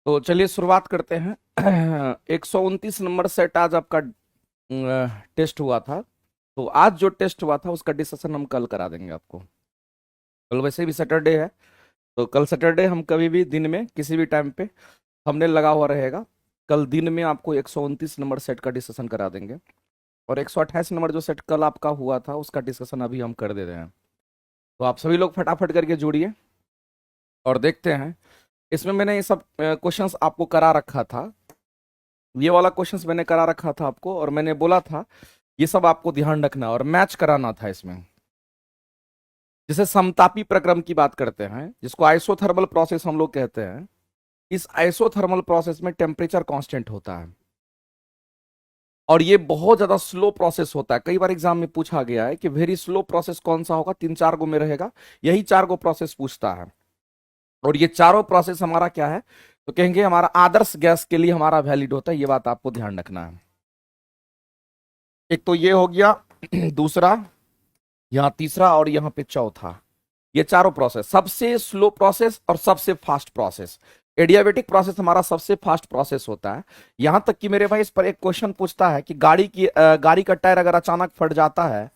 तो चलिए शुरुआत करते हैं। 129 नंबर सेट आज आपका टेस्ट हुआ था। तो आज जो टेस्ट हुआ था उसका डिस्कशन हम कल करा देंगे आपको। कल वैसे भी सैटरडे है, तो कल सैटरडे हम कभी भी दिन में किसी भी टाइम पे हमने लगा हुआ रहेगा। कल दिन में आपको 129 नंबर सेट का डिस्कशन करा देंगे, और 128 नंबर जो सेट कल आपका हुआ था उसका डिस्कशन अभी हम कर दे रहे हैं। तो आप सभी लोग फटाफट करके जुड़िए और देखते हैं। इसमें मैंने ये सब क्वेश्चंस आपको करा रखा था। ये वाला क्वेश्चंस मैंने करा रखा था आपको, और मैंने बोला था ये सब आपको ध्यान रखना और मैच कराना था इसमें। जैसे समतापी प्रक्रम की बात करते हैं, जिसको आइसोथर्मल प्रोसेस हम लोग कहते हैं। इस आइसोथर्मल प्रोसेस में टेम्परेचर कांस्टेंट होता है, और ये बहुत ज्यादा स्लो प्रोसेस होता है। कई बार एग्जाम में पूछा गया है कि वेरी स्लो प्रोसेस कौन सा होगा, 3-4 गो में रहेगा। यही 4 गो प्रोसेस पूछता है, और ये चारों प्रोसेस हमारा क्या है, तो कहेंगे हमारा आदर्श गैस के लिए हमारा वैलिड होता है। ये बात आपको ध्यान रखना है। एक तो ये हो गया, दूसरा, यहाँ तीसरा, और यहाँ पे चौथा। ये चारों प्रोसेस, सबसे स्लो प्रोसेस और सबसे फास्ट प्रोसेस। एडियाबेटिक प्रोसेस हमारा सबसे फास्ट प्रोसेस होता है। यहां तक कि मेरे भाई इस पर एक क्वेश्चन पूछता है कि गाड़ी का टायर अगर अचानक फट जाता है,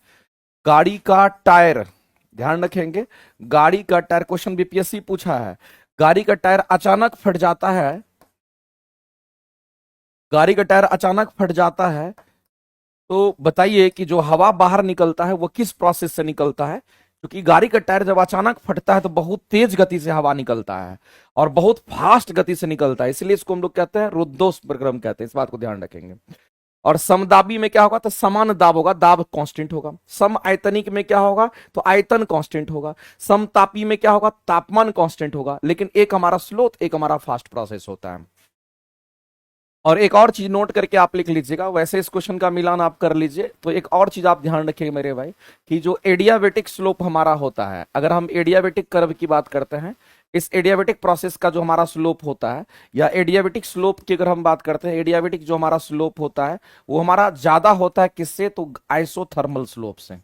गाड़ी का टायर, ध्यान रखेंगे, गाड़ी का टायर, क्वेश्चन बीपीएससी पूछा है, गाड़ी का टायर अचानक फट जाता है, गाड़ी का टायर अचानक फट जाता है, तो बताइए कि जो हवा बाहर निकलता है वो किस प्रोसेस से निकलता है। क्योंकि गाड़ी का टायर जब अचानक फटता है तो बहुत तेज गति से हवा निकलता है और बहुत फास्ट गति से निकलता है, इसलिए इसको हम लोग कहते हैं रुद्धोष्म प्रक्रम कहते हैं। इस बात को ध्यान रखेंगे। और समदाबी में क्या होगा, तो समान दाब होगा, दाब कांस्टेंट होगा। सम आयतनिक में क्या होगा, तो आयतन कांस्टेंट होगा। समतापी में क्या होगा, तापमान कांस्टेंट होगा। लेकिन एक हमारा स्लो, एक हमारा फास्ट प्रोसेस होता है। और एक और चीज नोट करके आप लिख लीजिएगा, वैसे इस क्वेश्चन का मिलान आप कर लीजिए। तो एक और चीज आप ध्यान रखिए मेरे भाई, कि जो एडियाबेटिक स्लोप हमारा होता है, अगर हम एडियाबेटिक कर्व की बात करते हैं, इस एडियाबेटिक प्रोसेस का जो हमारा स्लोप होता है, या एडियाबेटिक स्लोप की अगर हम बात करते हैं, एडियाबेटिक जो हमारा स्लोप होता है वो हमारा ज्यादा होता है किससे, तो आइसोथर्मल स्लोप से।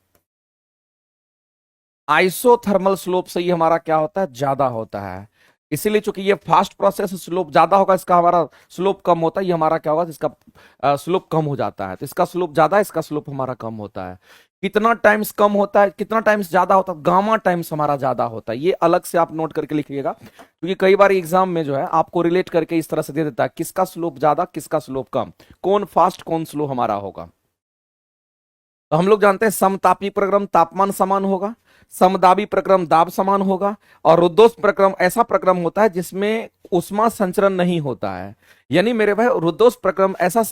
आइसोथर्मल स्लोप से ही हमारा क्या होता है, ज्यादा होता है। इसीलिए चूंकि ये फास्ट प्रोसेस स्लोप ज्यादा होगा, इसका हमारा स्लोप कम होता है। ये हमारा क्या होगा, इसका स्लोप कम हो जाता है। तो इसका स्लोप ज्यादा है, इसका स्लोप हमारा कम होता है। कितना टाइम्स कम होता है, कितना टाइम्स ज्यादा होता है, गामा टाइम्स हमारा ज्यादा होता है। ये अलग से आप नोट करके लिखिएगा, क्योंकि कई बार एग्जाम में जो है आपको रिलेट करके इस तरह से दे देता है, किसका स्लोप ज्यादा, किसका स्लोप कम, कौन फास्ट कौन स्लो हमारा होगा। तो हम लोग जानते हैं समतापी प्रक्रम तापमान समान होगा, समदाबी प्रक्रम दाब समान होगा, और रुद्धोष्म प्रक्रम ऐसा प्रक्रम होता है जिसमें उष्मा संचरण नहीं होता है। यानी मेरे भाई रुद्धोष्म प्रक्रम ऐसा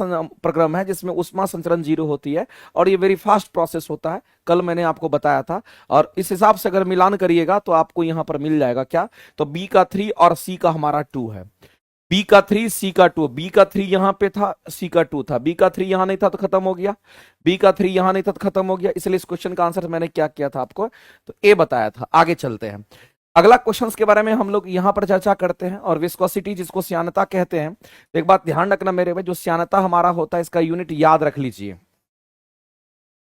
प्रक्रम है जिसमें उष्मा संचरण 0 होती है, और ये वेरी फास्ट प्रोसेस होता है। कल मैंने आपको बताया था, और इस हिसाब से अगर मिलान करिएगा तो आपको यहां पर मिल जाएगा क्या, तो बी का 3 और सी का हमारा 2 है। बी का 3 सी का 2, बी का 3 यहां पे था, सी का 2 था, बी का 3 यहां नहीं था तो खत्म हो गया, बी का 3 यहां नहीं था तो खत्म हो गया। इसलिए इस क्वेश्चन का आंसर मैंने क्या किया था आपको, तो ए बताया था। आगे चलते हैं, अगला क्वेश्चंस के बारे में हम लोग यहां पर चर्चा करते हैं। और विस्कोसिटी जिसको श्यानता कहते हैं, तो एक बात ध्यान रखना मेरे भाई, जो श्यानता हमारा होता है इसका यूनिट याद रख लीजिए।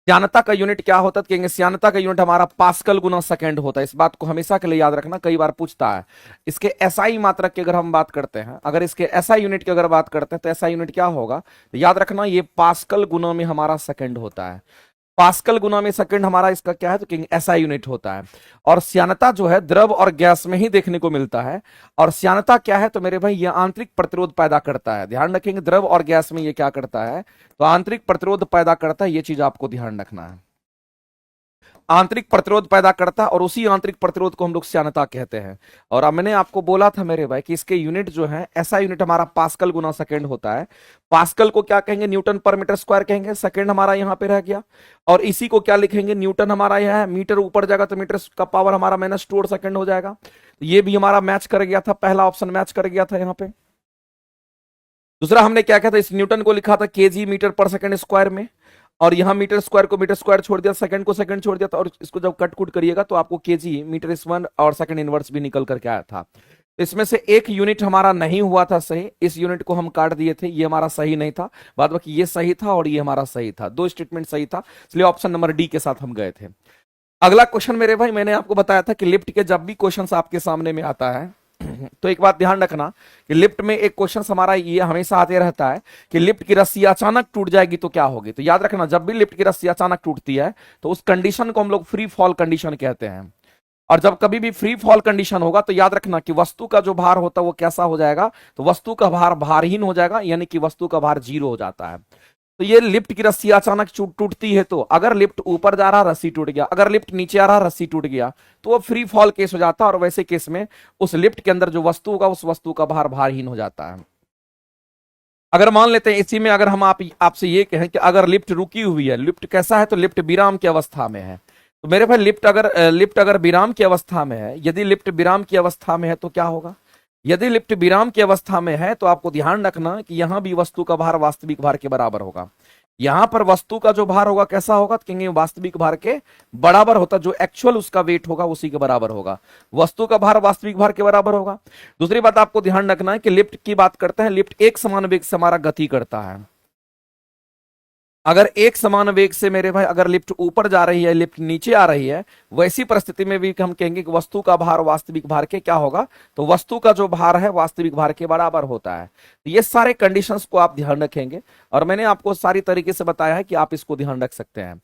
श्यानता का यूनिट क्या होता है, कहेंगे श्यानता का यूनिट हमारा पास्कल गुना सेकेंड होता है। इस बात को हमेशा के लिए याद रखना, कई बार पूछता है। इसके एसआई मात्रक की अगर हम बात करते हैं, अगर इसके एसआई यूनिट की अगर बात करते हैं, तो एसआई यूनिट क्या होगा, तो याद रखना ये पास्कल गुना में हमारा सेकेंड होता है। पास्कल गुना में सेकंड हमारा इसका क्या है, तो एसआई यूनिट होता है। और श्यानता जो है द्रव और गैस में ही देखने को मिलता है। और श्यानता क्या है, तो मेरे भाई ये आंतरिक प्रतिरोध पैदा करता है। ध्यान रखेंगे, द्रव और गैस में ये क्या करता है, तो आंतरिक प्रतिरोध पैदा करता है। ये चीज आपको ध्यान रखना है, आंतरिक प्रतिरोध पैदा करता है, और उसी आंतरिक प्रतिरोध को हम लोग श्यानता कहते हैं। और अब मैंने आपको बोला था मेरे भाई कि इसके यूनिट जो है, ऐसा यूनिट हमारा पास्कल गुना सेकंड होता है। पास्कल को क्या कहेंगे, न्यूटन पर मीटर स्क्वायर कहेंगे, सेकंड हमारा यहां पे रह गया। और इसी को क्या लिखेंगे, न्यूटन हमारा यह है, मीटर ऊपर जाएगा तो मीटर का पावर हमारा -2 और सेकंड हो जाएगा। ये भी हमारा मैच कर गया था, पहला ऑप्शन मैच कर गया था यहाँ पे। दूसरा हमने क्या किया था, इस न्यूटन को लिखा था केजी मीटर पर सेकंड स्क्वायर में, और यहां मीटर स्क्वायर को मीटर स्क्वायर छोड़ दिया, सेकंड को सेकंड छोड़ दिया था। और इसको जब कट कुट करिएगा तो आपको केजी मीटर स्क्वायर और सेकंड इनवर्स भी निकल करके आया था। इसमें से एक यूनिट हमारा नहीं हुआ था सही, इस यूनिट को हम काट दिए थे, ये हमारा सही नहीं था। बाद बाकी ये सही था और ये हमारा सही था, दो स्टेटमेंट सही था, इसलिए ऑप्शन नंबर डी के साथ हम गए थे। अगला क्वेश्चन मेरे भाई, मैंने आपको बताया था कि लिफ्ट के जब भी क्वेश्चन आपके सामने में आता है, तो एक बात ध्यान रखना कि लिफ्ट में एक क्वेश्चन हमारा ये हमेशा आते रहता है कि लिफ्ट की रस्सी अचानक टूट जाएगी तो क्या होगी। तो याद रखना, जब भी लिफ्ट की रस्सी अचानक टूटती है तो उस कंडीशन को हम लोग फ्री फॉल कंडीशन कहते हैं। और जब कभी भी फ्री फॉल कंडीशन होगा तो याद रखना कि वस्तु का जो भार होता है वो कैसा हो जाएगा, तो वस्तु का भार भारहीन हो जाएगा, यानी कि वस्तु का भार 0 हो जाता है। तो ये लिफ्ट की रस्सी अचानक टूटती है, तो अगर लिफ्ट ऊपर जा रहा रस्सी टूट गया, अगर लिफ्ट नीचे आ रहा रस्सी टूट गया, तो वो फ्री फॉल केस हो जाता है। और वैसे केस में उस लिफ्ट के अंदर जो वस्तु होगा उस वस्तु का भार भारहीन हो जाता है। अगर मान लेते हैं इसी में अगर हम आपसे ये कहें कि अगर लिफ्ट रुकी हुई है, लिफ्ट कैसा है, तो लिफ्ट विराम की अवस्था में है। तो मेरे भाई लिफ्ट अगर विराम की अवस्था में है, यदि लिफ्ट विराम की अवस्था में है तो क्या होगा। यदि लिफ्ट विराम की अवस्था में है तो आपको ध्यान रखना कि यहां भी वस्तु का भार वास्तविक भार के बराबर होगा। यहां पर वस्तु का जो भार होगा कैसा होगा, तो कहेंगे वास्तविक भार के बराबर होता, जो एक्चुअल उसका वेट होगा उसी के बराबर होगा। वस्तु का भार वास्तविक भार के बराबर होगा। दूसरी बात आपको ध्यान रखना है कि लिफ्ट की बात करते हैं, लिफ्ट एक समान वेग से हमारा गति करता है। अगर एक समान वेग से मेरे भाई अगर लिफ्ट ऊपर जा रही है, लिफ्ट नीचे आ रही है, वैसी परिस्थिति में भी हम कहेंगे कि वस्तु का भार वास्तविक भार के क्या होगा, तो वस्तु का जो भार है वास्तविक भार के बराबर होता है। तो ये सारे कंडीशंस को आप ध्यान रखेंगे और मैंने आपको सारी तरीके से बताया है कि आप इसको ध्यान रख सकते हैं।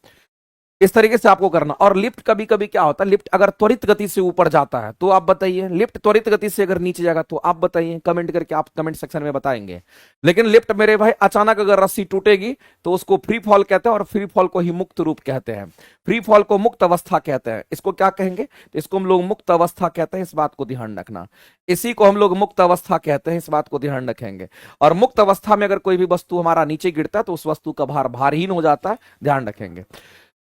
इस तरीके से आपको करना। और लिफ्ट कभी कभी क्या होता है, लिफ्ट अगर त्वरित गति से ऊपर जाता है तो आप बताइए, लिफ्ट त्वरित गति से अगर नीचे जाएगा तो आप बताइए, कमेंट करके आप कमेंट सेक्शन में बताएंगे। लेकिन लिफ्ट मेरे भाई अचानक अगर रस्सी टूटेगी तो उसको फ्री फॉल कहते हैं, और फ्री फॉल को ही मुक्त रूप कहते हैं। फ्री फॉल को मुक्त अवस्था कहते हैं। इसको क्या कहेंगे, तो इसको हम लोग मुक्त अवस्था कहते हैं, इस बात को ध्यान रखना। इसी को हम लोग मुक्त अवस्था कहते हैं, इस बात को ध्यान रखेंगे। और मुक्त अवस्था में अगर कोई भी वस्तु हमारा नीचे गिरता है तो उस वस्तु का भार भारहीन हो जाता है, ध्यान रखेंगे।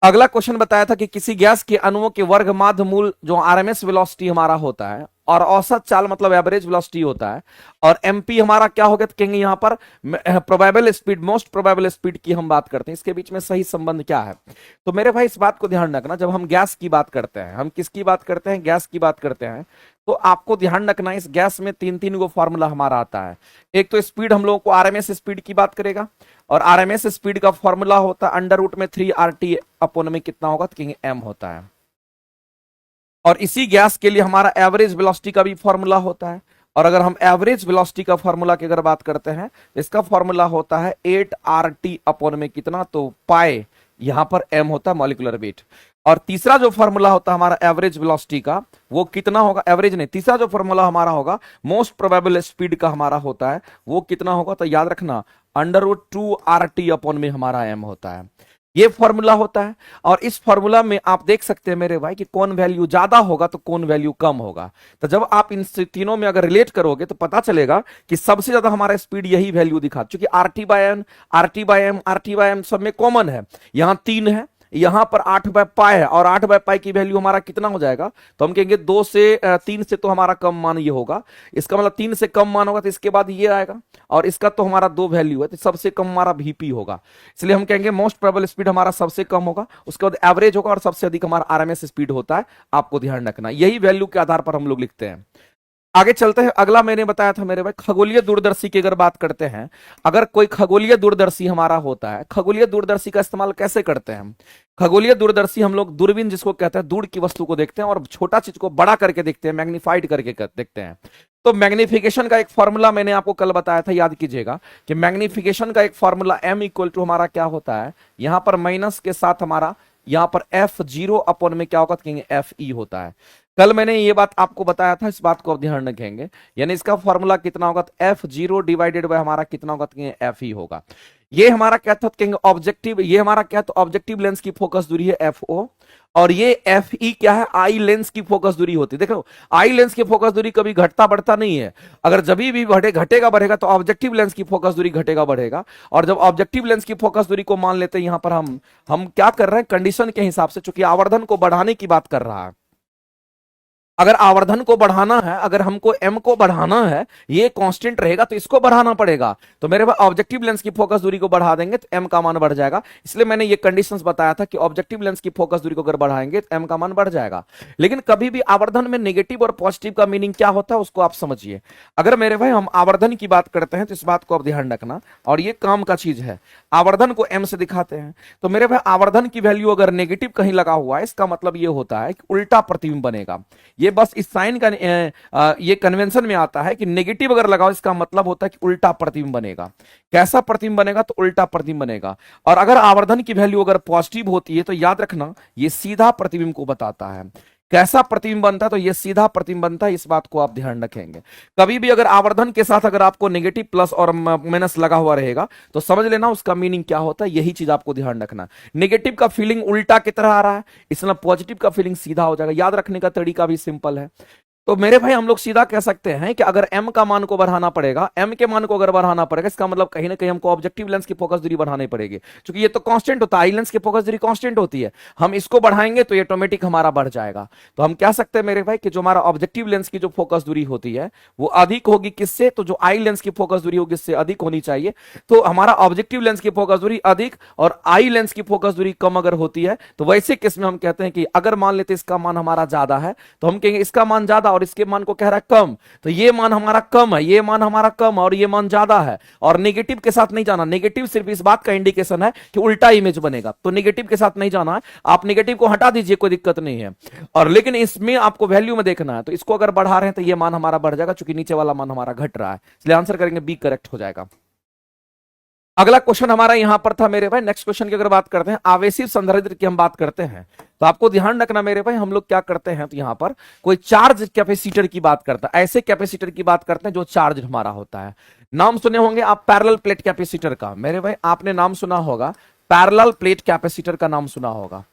अगला क्वेश्चन बताया था कि किसी गैस के अणुओं के वर्ग माध्य मूल जो आरएमएस वेलोसिटी हमारा होता है, और औसत चाल मतलब एवरेज वेलोसिटी होता है, और एमपी हमारा क्या होगा, तो कहेंगे यहां पर probable speed, most probable speed की हम बात करते हैं। इसके बीच में सही संबंध क्या है, तो मेरे भाई इस बात को ध्यान रखना, जब हम गैस की बात करते हैं, हम किसकी बात करते हैं, गैस की बात करते हैं, तो आपको ध्यान रखना इस गैस में तीन तीन गो फॉर्मूला हमारा आता है। एक तो स्पीड हम लोगों को आरएमएस स्पीड की बात करेगा, और आरएमएस स्पीड का फॉर्मूला होता है अंडर रूट में 3RT अपॉन में कितना होगा, तो कहेंगे m होता है। और इसी गैस के लिए हमारा एवरेज वेलोसिटी का भी फॉर्मूला होता है। और अगर हम एवरेज वेलोसिटी का फॉर्मूला की अगर बात करते हैं तो इसका फॉर्मूला होता है 8RT अपॉन में कितना, तो पाई, यहां पर m होता है मॉलिक्यूलर वेट। और तीसरा जो फॉर्मूला होता है हमारा एवरेज वेलोसिटी का, वो कितना होगा, एवरेज नहीं, तीसरा जो फॉर्मूला हमारा होगा मोस्ट प्रोबेबल स्पीड का हमारा होता है, वो कितना होगा, तो याद रखना अंडर रूट 2RT अपॉन में हमारा m होता है। ये फॉर्मूला होता है। और इस फॉर्मूला में आप देख सकते हैं मेरे भाई कि कौन वैल्यू ज्यादा होगा तो कौन वैल्यू कम होगा। तो जब आप इन तीनों में अगर रिलेट करोगे तो पता चलेगा कि सबसे ज्यादा हमारा स्पीड यही वैल्यू दिखा, क्योंकि RT/N, RT/m, RT/m सब में कॉमन है। यहां 3 है, यहां पर 8/π है, और 8/π की वैल्यू हमारा कितना हो जाएगा, तो हम कहेंगे 2 से 3 से तो हमारा कम मान ये होगा। इसका मतलब 3 से कम मान होगा तो इसके बाद ये आएगा, और इसका तो हमारा 2 वैल्यू है, तो सबसे कम हमारा VP होगा। इसलिए हम कहेंगे मोस्ट प्रोबेबल स्पीड हमारा सबसे कम होगा, उसके बाद एवरेज होगा, और सबसे अधिक हमारा आरएमएस स्पीड होता है। आपको ध्यान रखना, यही वैल्यू के आधार पर हम लोग लिखते हैं। आगे चलते हैं। अगला मैंने बताया था मेरे भाई खगोलीय दूरदर्शी की अगर बात करते हैं, अगर कोई खगोलीय दूरदर्शी हमारा होता है, खगोलीय दूरदर्शी का इस्तेमाल कैसे करते हैं हम, खगोलीय दूरदर्शी हम लोग दूरबीन जिसको कहते हैं, दूर की वस्तु को देखते हैं और छोटा चीज को बड़ा करके देखते हैं, मैग्नीफाइड करके देखते हैं। तो मैग्निफिकेशन का एक फॉर्मूला मैंने आपको कल बताया था, याद कीजिएगा कि मैग्निफिकेशन का एक फॉर्मूला m इक्वल टू हमारा क्या होता है, यहां पर माइनस के साथ हमारा यहां पर F0 अपॉन में क्या होगा, तो कहेंगे FE होता है। कल मैंने ये बात आपको बताया था, इस बात को आप ध्यान रखेंगे। यानी इसका फॉर्मूला कितना होगा, तो F0 डिवाइडेड बाय हमारा कितना होगा, तो कहेंगे FE होगा। ये हमारा क्या था, कहेंगे ऑब्जेक्टिव, ये हमारा क्या, तो ऑब्जेक्टिव लेंस की फोकस दूरी है FO, और ये FE क्या है, आई लेंस की फोकस दूरी होती है। देखो आई लेंस की फोकस दूरी कभी घटता बढ़ता नहीं है, अगर जब भी घटेगा बढ़ेगा तो ऑब्जेक्टिव लेंस की फोकस दूरी घटेगा बढ़ेगा। और जब ऑब्जेक्टिव लेंस की फोकस दूरी को मान लेते हैं, यहां पर हम क्या कर रहे हैं, कंडीशन के हिसाब से, चूंकि आवर्धन को बढ़ाने की बात कर रहा है, अगर आवर्धन को बढ़ाना है, अगर हमको m को बढ़ाना है, ये कांस्टेंट रहेगा तो इसको बढ़ाना पड़ेगा। तो मेरे पास ऑब्जेक्टिव लेंस की फोकस दूरी को बढ़ा देंगे तो m का मान बढ़ जाएगा। इसलिए मैंने ये कंडीशंस बताया था कि ऑब्जेक्टिव लेंस की फोकस दूरी को अगर बढ़ाएंगे तो m का मान बढ़ जाएगा। लेकिन कभी भी आवर्धन में नेगेटिव और पॉजिटिव का मीनिंग क्या होता है उसको आप समझिए। अगर मेरे भाई हम आवर्धन की बात करते हैं तो इस बात को आप ध्यान रखना, और ये काम का चीज है। आवर्धन को m से दिखाते हैं, तो मेरे भाई आवर्धन की वैल्यू अगर नेगेटिव कहीं लगा हुआ है, इसका मतलब ये होता है कि उल्टा प्रतिबिंब बनेगा। ये बस इस साइन का ये कन्वेंशन में आता है कि नेगेटिव अगर लगाओ इसका मतलब होता है कि उल्टा प्रतिबिंब बनेगा। कैसा प्रतिबिंब बनेगा? तो उल्टा प्रतिबिंब बनेगा। और अगर आवर्धन की वैल्यू अगर पॉजिटिव होती है तो याद रखना ये सीधा प्रतिबिंब को बताता है। कैसा प्रतिबिंब बनता है? तो ये सीधा प्रतिबिंब बनता है, इस बात को आप ध्यान रखेंगे। कभी भी अगर आवर्धन के साथ अगर आपको नेगेटिव प्लस और माइनस लगा हुआ रहेगा तो समझ लेना उसका मीनिंग क्या होता है, यही चीज आपको ध्यान रखना। नेगेटिव का फीलिंग उल्टा की तरह आ रहा है, इसलिए पॉजिटिव का फीलिंग सीधा हो जाएगा। याद रखने का तरीका भी सिंपल है। तो मेरे भाई हम लोग सीधा कह सकते हैं कि अगर m का मान को बढ़ाना पड़ेगा, m के मान को अगर बढ़ाना पड़ेगा, इसका मतलब कहीं ना कहीं हमको ऑब्जेक्टिव लेंस की फोकस दूरी बढ़ानी पड़ेगी, क्योंकि ये तो कांस्टेंट होता है, आई लेंस की फोकस दूरी कांस्टेंट होती है। हम इसको बढ़ाएंगे तो ये ऑटोमेटिक हमारा बढ़ जाएगा। तो हम कह सकते हैं मेरे भाई कि जो हमारा ऑब्जेक्टिव लेंस की जो फोकस दूरी होती है वो अधिक होगी किससे? तो जो आई लेंस की फोकस दूरी होगी इससे अधिक होनी चाहिए। तो हमारा ऑब्जेक्टिव लेंस की फोकस दूरी अधिक और आई लेंस की फोकस दूरी कम अगर होती है तो वैसे केस में हम कहते हैं कि अगर मान लेते इसका मान हमारा ज्यादा है तो हम कहेंगे इसका मान ज्यादा और इसके मान को कह रहा है कम, तो ये मान हमारा कम है, ये मान हमारा कम और ये मान ज्यादा है। और नेगेटिव के साथ नहीं जाना, नेगेटिव सिर्फ इस बात का इंडिकेशन है कि उल्टा इमेज बनेगा, तो नेगेटिव के साथ नहीं जाना है। आप नेगेटिव को हटा दीजिए, कोई दिक्कत नहीं है। और लेकिन इसमें आपको वैल्यू में देखना है, तो इसको अगर बढ़ा रहे हैं तो ये मान हमारा बढ़ जाएगा, क्योंकि नीचे वाला मान हमारा घट रहा है, इसलिए आंसर करेंगे बी करेक्ट हो जाएगा। अगला क्वेश्चन हमारा यहां पर था मेरे भाई। नेक्स्ट क्वेश्चन की अगर बात करते हैं, आवेशित संधारित्र की हम बात करते हैं, तो आपको ध्यान रखना मेरे भाई हम लोग क्या करते हैं, तो यहां पर कोई चार्ज कैपेसिटर की बात करता है, ऐसे कैपेसिटर की बात करते हैं जो चार्ज हमारा होता है। नाम सुने होंगे आप पैरेलल प्लेट कैपेसिटर का, मेरे भाई आपने नाम सुना होगा, पैरेलल प्लेट कैपेसिटर का नाम सुना होगा,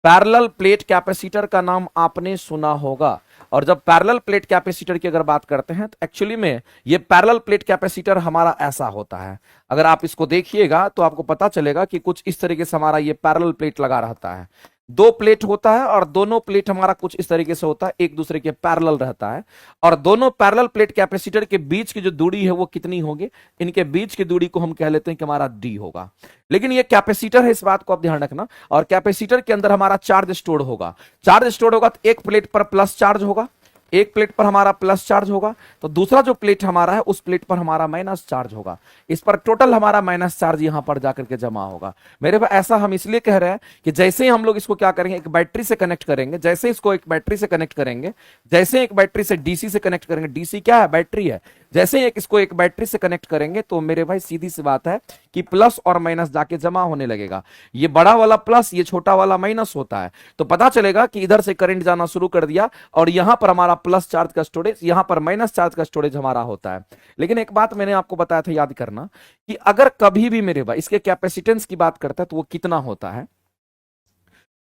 पैरेलल प्लेट कैपेसिटर का नाम आपने सुना होगा। और जब पैरेलल प्लेट कैपेसिटर की अगर बात करते हैं तो एक्चुअली में ये पैरेलल प्लेट कैपेसिटर हमारा ऐसा होता है, अगर आप इसको देखिएगा तो आपको पता चलेगा कि कुछ इस तरीके से हमारा ये पैरेलल प्लेट लगा रहता है। दो प्लेट होता है और दोनों प्लेट हमारा कुछ इस तरीके से होता है, एक दूसरे के पैरेलल रहता है। और दोनों पैरेलल प्लेट कैपेसिटर के बीच की जो दूरी है वो कितनी होगी? इनके बीच की दूरी को हम कह लेते हैं कि हमारा डी होगा। लेकिन ये कैपेसिटर है, इस बात को आप ध्यान रखना। और कैपेसिटर के अंदर हमारा चार्ज स्टोर होगा, चार्ज स्टोर होगा तो एक प्लेट पर प्लस चार्ज होगा, एक प्लेट पर हमारा प्लस चार्ज होगा, तो दूसरा जो प्लेट हमारा है उस प्लेट पर हमारा माइनस चार्ज होगा। इस पर टोटल हमारा माइनस चार्ज यहां पर जाकर के जमा होगा। मेरे पास ऐसा हम इसलिए कह रहे हैं कि जैसे ही हम लोग इसको क्या करेंगे, एक बैटरी से कनेक्ट करेंगे, जैसे इसको एक बैटरी से कनेक्ट करेंगे, जैसे एक बैटरी से डीसी से कनेक्ट करेंगे, डीसी क्या है? बैटरी है। जैसे ही इसको एक बैटरी से कनेक्ट करेंगे तो मेरे भाई सीधी सी बात है कि प्लस और माइनस जाके जमा होने लगेगा। ये बड़ा वाला प्लस, ये छोटा वाला माइनस होता है, तो पता चलेगा कि इधर से करंट जाना शुरू कर दिया और यहां पर हमारा प्लस चार्ज का स्टोरेज, यहां पर माइनस चार्ज का स्टोरेज हमारा होता है। लेकिन एक बात मैंने आपको बताया था, याद करना, कि अगर कभी भी मेरे भाई इसके कैपेसिटेंस की बात करता है तो वो कितना होता है,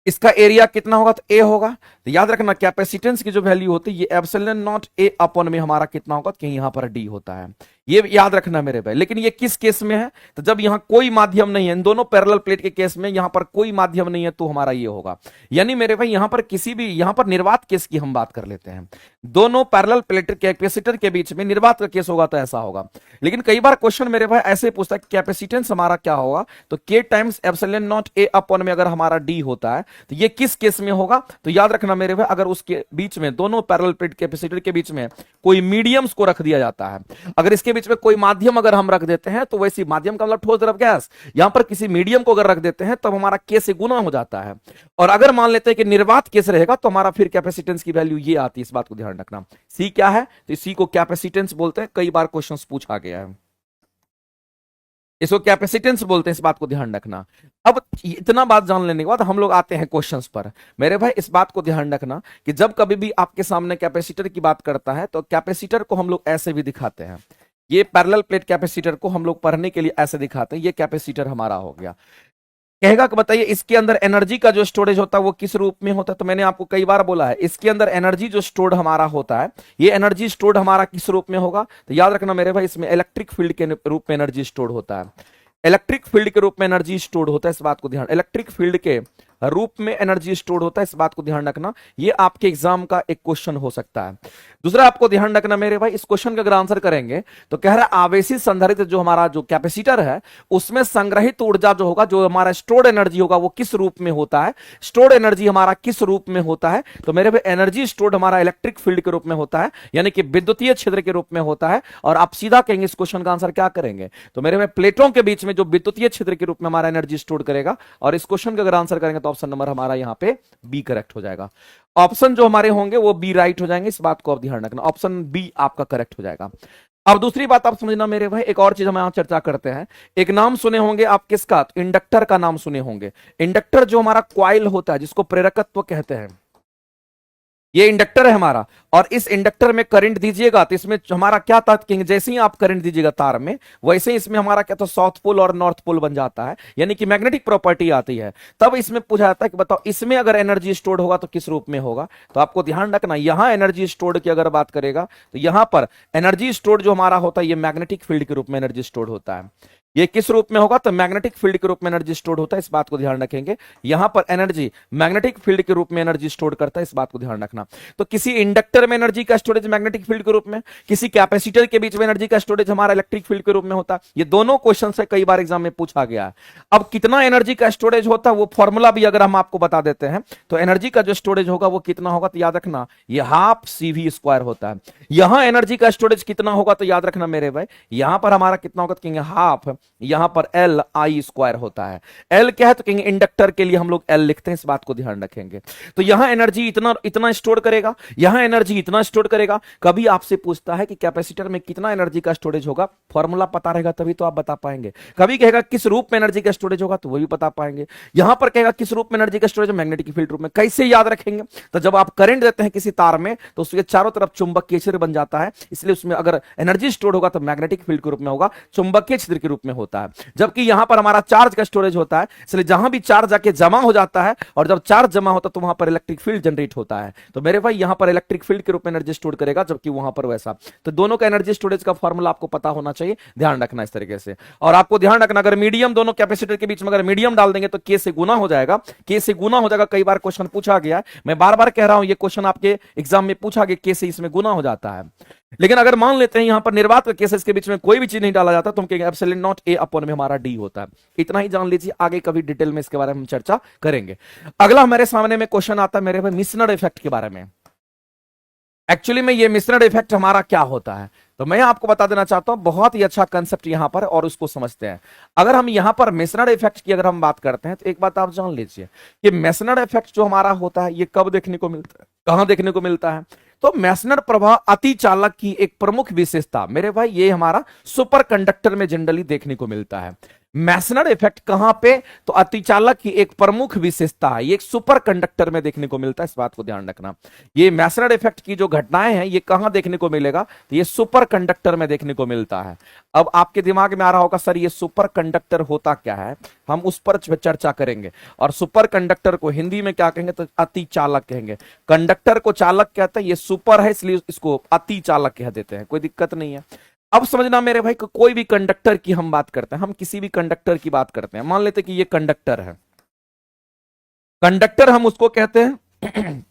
इसका एरिया कितना होगा? तो ए होगा। तो याद रखना कैपेसिटेंस की जो वैल्यू होती है ये एप्सिलॉन नॉट ए अपॉन में हमारा कितना होगा? कि यहां पर डी होता है, ये याद रखना मेरे भाई। लेकिन ये किस केस में है? तो जब यहां कोई माध्यम नहीं है, इन दोनों पैरेलल प्लेट के केस में यहां पर कोई माध्यम नहीं है तो हमारा ये होगा। यानी मेरे भाई यहां पर किसी भी, यहां पर निर्वात केस की हम बात कर लेते हैं, दोनों पैरेलल प्लेट कैपेसिटर के बीच में निर्वात का केस होगा तो ऐसा होगा। लेकिन कई बार क्वेश्चन मेरे भाई ऐसे पूछता है कैपेसिटेंस हमारा क्या होगा, तो के times epsilon not a upon में अगर हमारा डी होता है तो ये किस केस में होगा? तो याद रखना मेरे भाई अगर उसके बीच में, दोनों पैरेलल प्लेट कैपेसिटर के बीच में कोई मीडियम्स को रख दिया जाता है, अगर इसके बीच में कोई माध्यम अगर हम रख देते हैं, तो वैसी माध्यम का मतलब ठोस द्रव गैस, यहां पर किसी मीडियम को अगर रख देते हैं तब हमारा के से गुना हो जाता है। और अगर मान लेते हैं कि निर्वात केस रहेगा तो हमारा फिर कैपेसिटेंस की वैल्यू ये आती है, इस बात को ध्यान रखना। सी क्या है? तो सी को कैपेसिटेंस बोलते हैं, कई बार क्वेश्चन पूछा गया है, इसको कैपेसिटेंस बोलते हैं, इस बात को ध्यान रखना। अब इतना बात जान लेने के बाद हम लोग आते हैं क्वेश्चंस पर। मेरे भाई इस बात को ध्यान रखना कि जब कभी भी आपके सामने कैपेसिटर की बात करता है तो कैपेसिटर को हम लोग ऐसे भी दिखाते हैं, ये पैरेलल प्लेट कैपेसिटर को हम लोग पढ़ने के लिए ऐसे दिखाते हैं, ये कैपेसिटर हमारा हो गया। कहेगा कि बताइए इसके अंदर एनर्जी का जो स्टोरेज होता है वो किस रूप में होता है? तो मैंने आपको कई बार बोला है, इसके अंदर एनर्जी जो स्टोर्ड हमारा होता है, ये एनर्जी स्टोर्ड हमारा किस रूप में होगा? तो याद रखना मेरे भाई इसमें इलेक्ट्रिक फील्ड के रूप में एनर्जी स्टोर्ड होता है, इलेक्ट्रिक फील्ड के रूप में एनर्जी स्टोर्ड होता है, इस बात को ध्यान, इलेक्ट्रिक फील्ड के रूप में एनर्जी स्टोर्ड होता है, इस बात को ध्यान रखना। ये आपके एग्जाम का एक क्वेश्चन हो सकता है। दूसरा आपको ध्यान रखना मेरे भाई, इस क्वेश्चन का अगर आंसर करेंगे तो कह रहा है आवेशित संधारित्र जो हमारा जो कैपेसिटर है उसमें संग्रहित ऊर्जा जो होगा, जो हमारा स्टोर्ड एनर्जी होगा वो किस रूप में होता है? स्टोर्ड एनर्जी हमारा किस रूप में होता है? तो मेरे भाई एनर्जी स्टोर्ड हमारा इलेक्ट्रिक फील्ड के रूप में होता है, यानी कि विद्युतीय क्षेत्र के रूप में होता है। और आप सीधा कहेंगे इस क्वेश्चन का आंसर क्या करेंगे? तो मेरे भाई प्लेटों के बीच में जो विद्युतीय क्षेत्र के रूप में हमारा एनर्जी स्टोर करेगा, और इस क्वेश्चन का अगर आंसर करेंगे तो ऑप्शन नंबर हमारा यहाँ पे बी करेक्ट हो जाएगा। ऑप्शन जो हमारे होंगे वो बी राइट हो जाएंगे, इस बात को आप ध्यान रखना, ऑप्शन बी आपका करेक्ट हो जाएगा। अब दूसरी बात आप समझना मेरे भाई, एक और चीज हम यहां चर्चा करते हैं। एक नाम सुने होंगे आप किसका, इंडक्टर का नाम सुने होंगे। इंडक्टर जो हमारा क्वाइल होता है जिसको प्रेरकत्व कहते हैं, ये इंडक्टर है हमारा, और इस इंडक्टर में करंट दीजिएगा तो इसमें हमारा क्या तात्पर्य, जैसे ही आप करंट दीजिएगा तार में, वैसे ही इसमें हमारा क्या तो साउथ पोल और नॉर्थ पोल बन जाता है, यानी कि मैग्नेटिक प्रॉपर्टी आती है। तब इसमें पूछा जाता है कि बताओ इसमें अगर एनर्जी स्टोर्ड होगा तो किस रूप में होगा। तो आपको ध्यान रखना, यहां एनर्जी स्टोर्ड की अगर बात करेगा तो यहां पर एनर्जी स्टोर्ड जो हमारा होता है ये मैग्नेटिक फील्ड के रूप में एनर्जी स्टोर्ड होता है। ये किस रूप में होगा, तो मैग्नेटिक फील्ड के रूप में एनर्जी स्टोर्ड होता है, इस बात को ध्यान रखेंगे। यहां पर एनर्जी मैग्नेटिक फील्ड के रूप में एनर्जी स्टोर करता है, इस बात को ध्यान रखना। तो किसी इंडक्टर में एनर्जी का स्टोरेज मैग्नेटिक फील्ड के रूप में, किसी कैपेसिटर के बीच में एनर्जी का स्टोरेज हमारा इलेक्ट्रिक फील्ड के रूप में होता है। ये दोनों क्वेश्चन से कई बार एग्जाम में पूछा गया है। अब कितना एनर्जी का स्टोरेज होता है वो फॉर्मूला भी अगर हम आपको बता देते हैं, तो एनर्जी का जो स्टोरेज होगा वो कितना होगा, तो याद रखना ये हाफ CV स्क्वायर होता है। यहां एनर्जी का स्टोरेज कितना होगा, तो याद रखना मेरे भाई, यहां पर हमारा कितना होगा, तो कहेंगे हाफ, यहां पर LI स्क्वायर होता है। L क्या है, तो कहेंगे इंडक्टर के लिए हम लोग L लिखते हैं, इस बात को ध्यान रखेंगे। तो यहां एनर्जी इतना इतना स्टोर करेगा, यहां एनर्जी इतना स्टोर करेगा। कभी आपसे पूछता है कि कैपेसिटर में कितना एनर्जी का स्टोरेज होगा, फॉर्मूला पता रहेगा तभी तो आप बता पाएंगे। कभी कहेगा किस रूप में एनर्जी का स्टोरेज होगा, तो वो भी बता पाएंगे। यहां पर कहेगा किस रूप में एनर्जी का स्टोरेज, मैग्नेटिक फील्ड रूप में। कैसे याद रखेंगे, तो जब आप करंट देते हैं किसी तार में तो उसके चारों तरफ चुंबकीय क्षेत्र बन जाता है, इसलिए उसमें अगर एनर्जी स्टोर होगा तो मैग्नेटिक फील्ड के रूप में होगा, चुंबकीय क्षेत्र के रूप में होता है। जबकि यहां पर हमारा चार्ज का स्टोरेज होता है, इसलिए जहां भी चार्ज जाके जमा हो जाता है, और जब चार्ज जमा होता है तो वहां पर इलेक्ट्रिक फील्ड जनरेट होता है। तो मेरे भाई यहां पर इलेक्ट्रिक फील्ड के रूप में एनर्जी स्टोर करेगा, जबकि वहां पर वैसा। तो दोनों का एनर्जी स्टोरेज का फॉर्मूला आपको पता होना चाहिए, ध्यान रखना इस तरीके से। और आपको ध्यान रखना, अगर मीडियम दोनों कैपेसिटर के बीच में अगर मीडियम डाल देंगे तो के से गुना हो जाएगा, के से गुना हो जाएगा। कई बार क्वेश्चन पूछा गया है, मैं बार बार कह रहा हूं, ये क्वेश्चन आपके एग्जाम में पूछा गया, के से इसमें गुना हो जाता है। लेकिन अगर मान लेते हैं यहां पर निर्वात का केसेस के बीच में कोई भी चीज नहीं डाला जाता, तो हम कहेंगे एब्सोल्यूट नॉट A अपॉन में हमारा D होता है। इतना ही जान लीजिए, आगे कभी डिटेल में इसके बारे में हम चर्चा करेंगे। अगला हमारे सामने में क्वेश्चन आता है मेरे भाई मिसनर इफेक्ट के बारे में। एक्चुअली में ये मिसनर इफेक्ट हमारा क्या होता है, तो मैं आपको बता देना चाहता हूं, बहुत ही अच्छा कंसेप्ट यहां पर, और उसको समझते हैं। अगर हम यहां पर मेसनर इफेक्ट की अगर हम बात करते हैं, तो एक बात आप जान लीजिए कि मेसनर इफेक्ट जो हमारा होता है ये कब देखने को मिलता है, कहां देखने को मिलता है। तो मेसनर प्रभाव अति चालक की एक प्रमुख विशेषता मेरे भाई, ये हमारा सुपर कंडक्टर में जनरली देखने को मिलता है। मेसनर इफेक्ट कहां पे, तो अतिचालक की एक प्रमुख विशेषता है, ये एक सुपर कंडक्टर में देखने को मिलता है, इस बात को ध्यान रखना। ये मेसनर इफेक्ट की जो घटनाएं हैं ये कहां देखने को मिलेगा, तो ये सुपर कंडक्टर में देखने को मिलता है। अब आपके दिमाग में आ रहा होगा सर ये सुपर कंडक्टर होता क्या है, हम उस पर चर्चा करेंगे। और सुपर कंडक्टर को हिंदी में क्या कहेंगे, तो अति चालक कहेंगे। कंडक्टर को चालक कहते हैं, ये सुपर है इसलिए इसको अति चालक कह देते हैं, कोई दिक्कत नहीं है। अब समझना मेरे भाई, कोई भी कंडक्टर की हम बात करते हैं, हम किसी भी कंडक्टर की बात करते हैं, मान लेते हैं कि ये कंडक्टर है। कंडक्टर हम उसको कहते हैं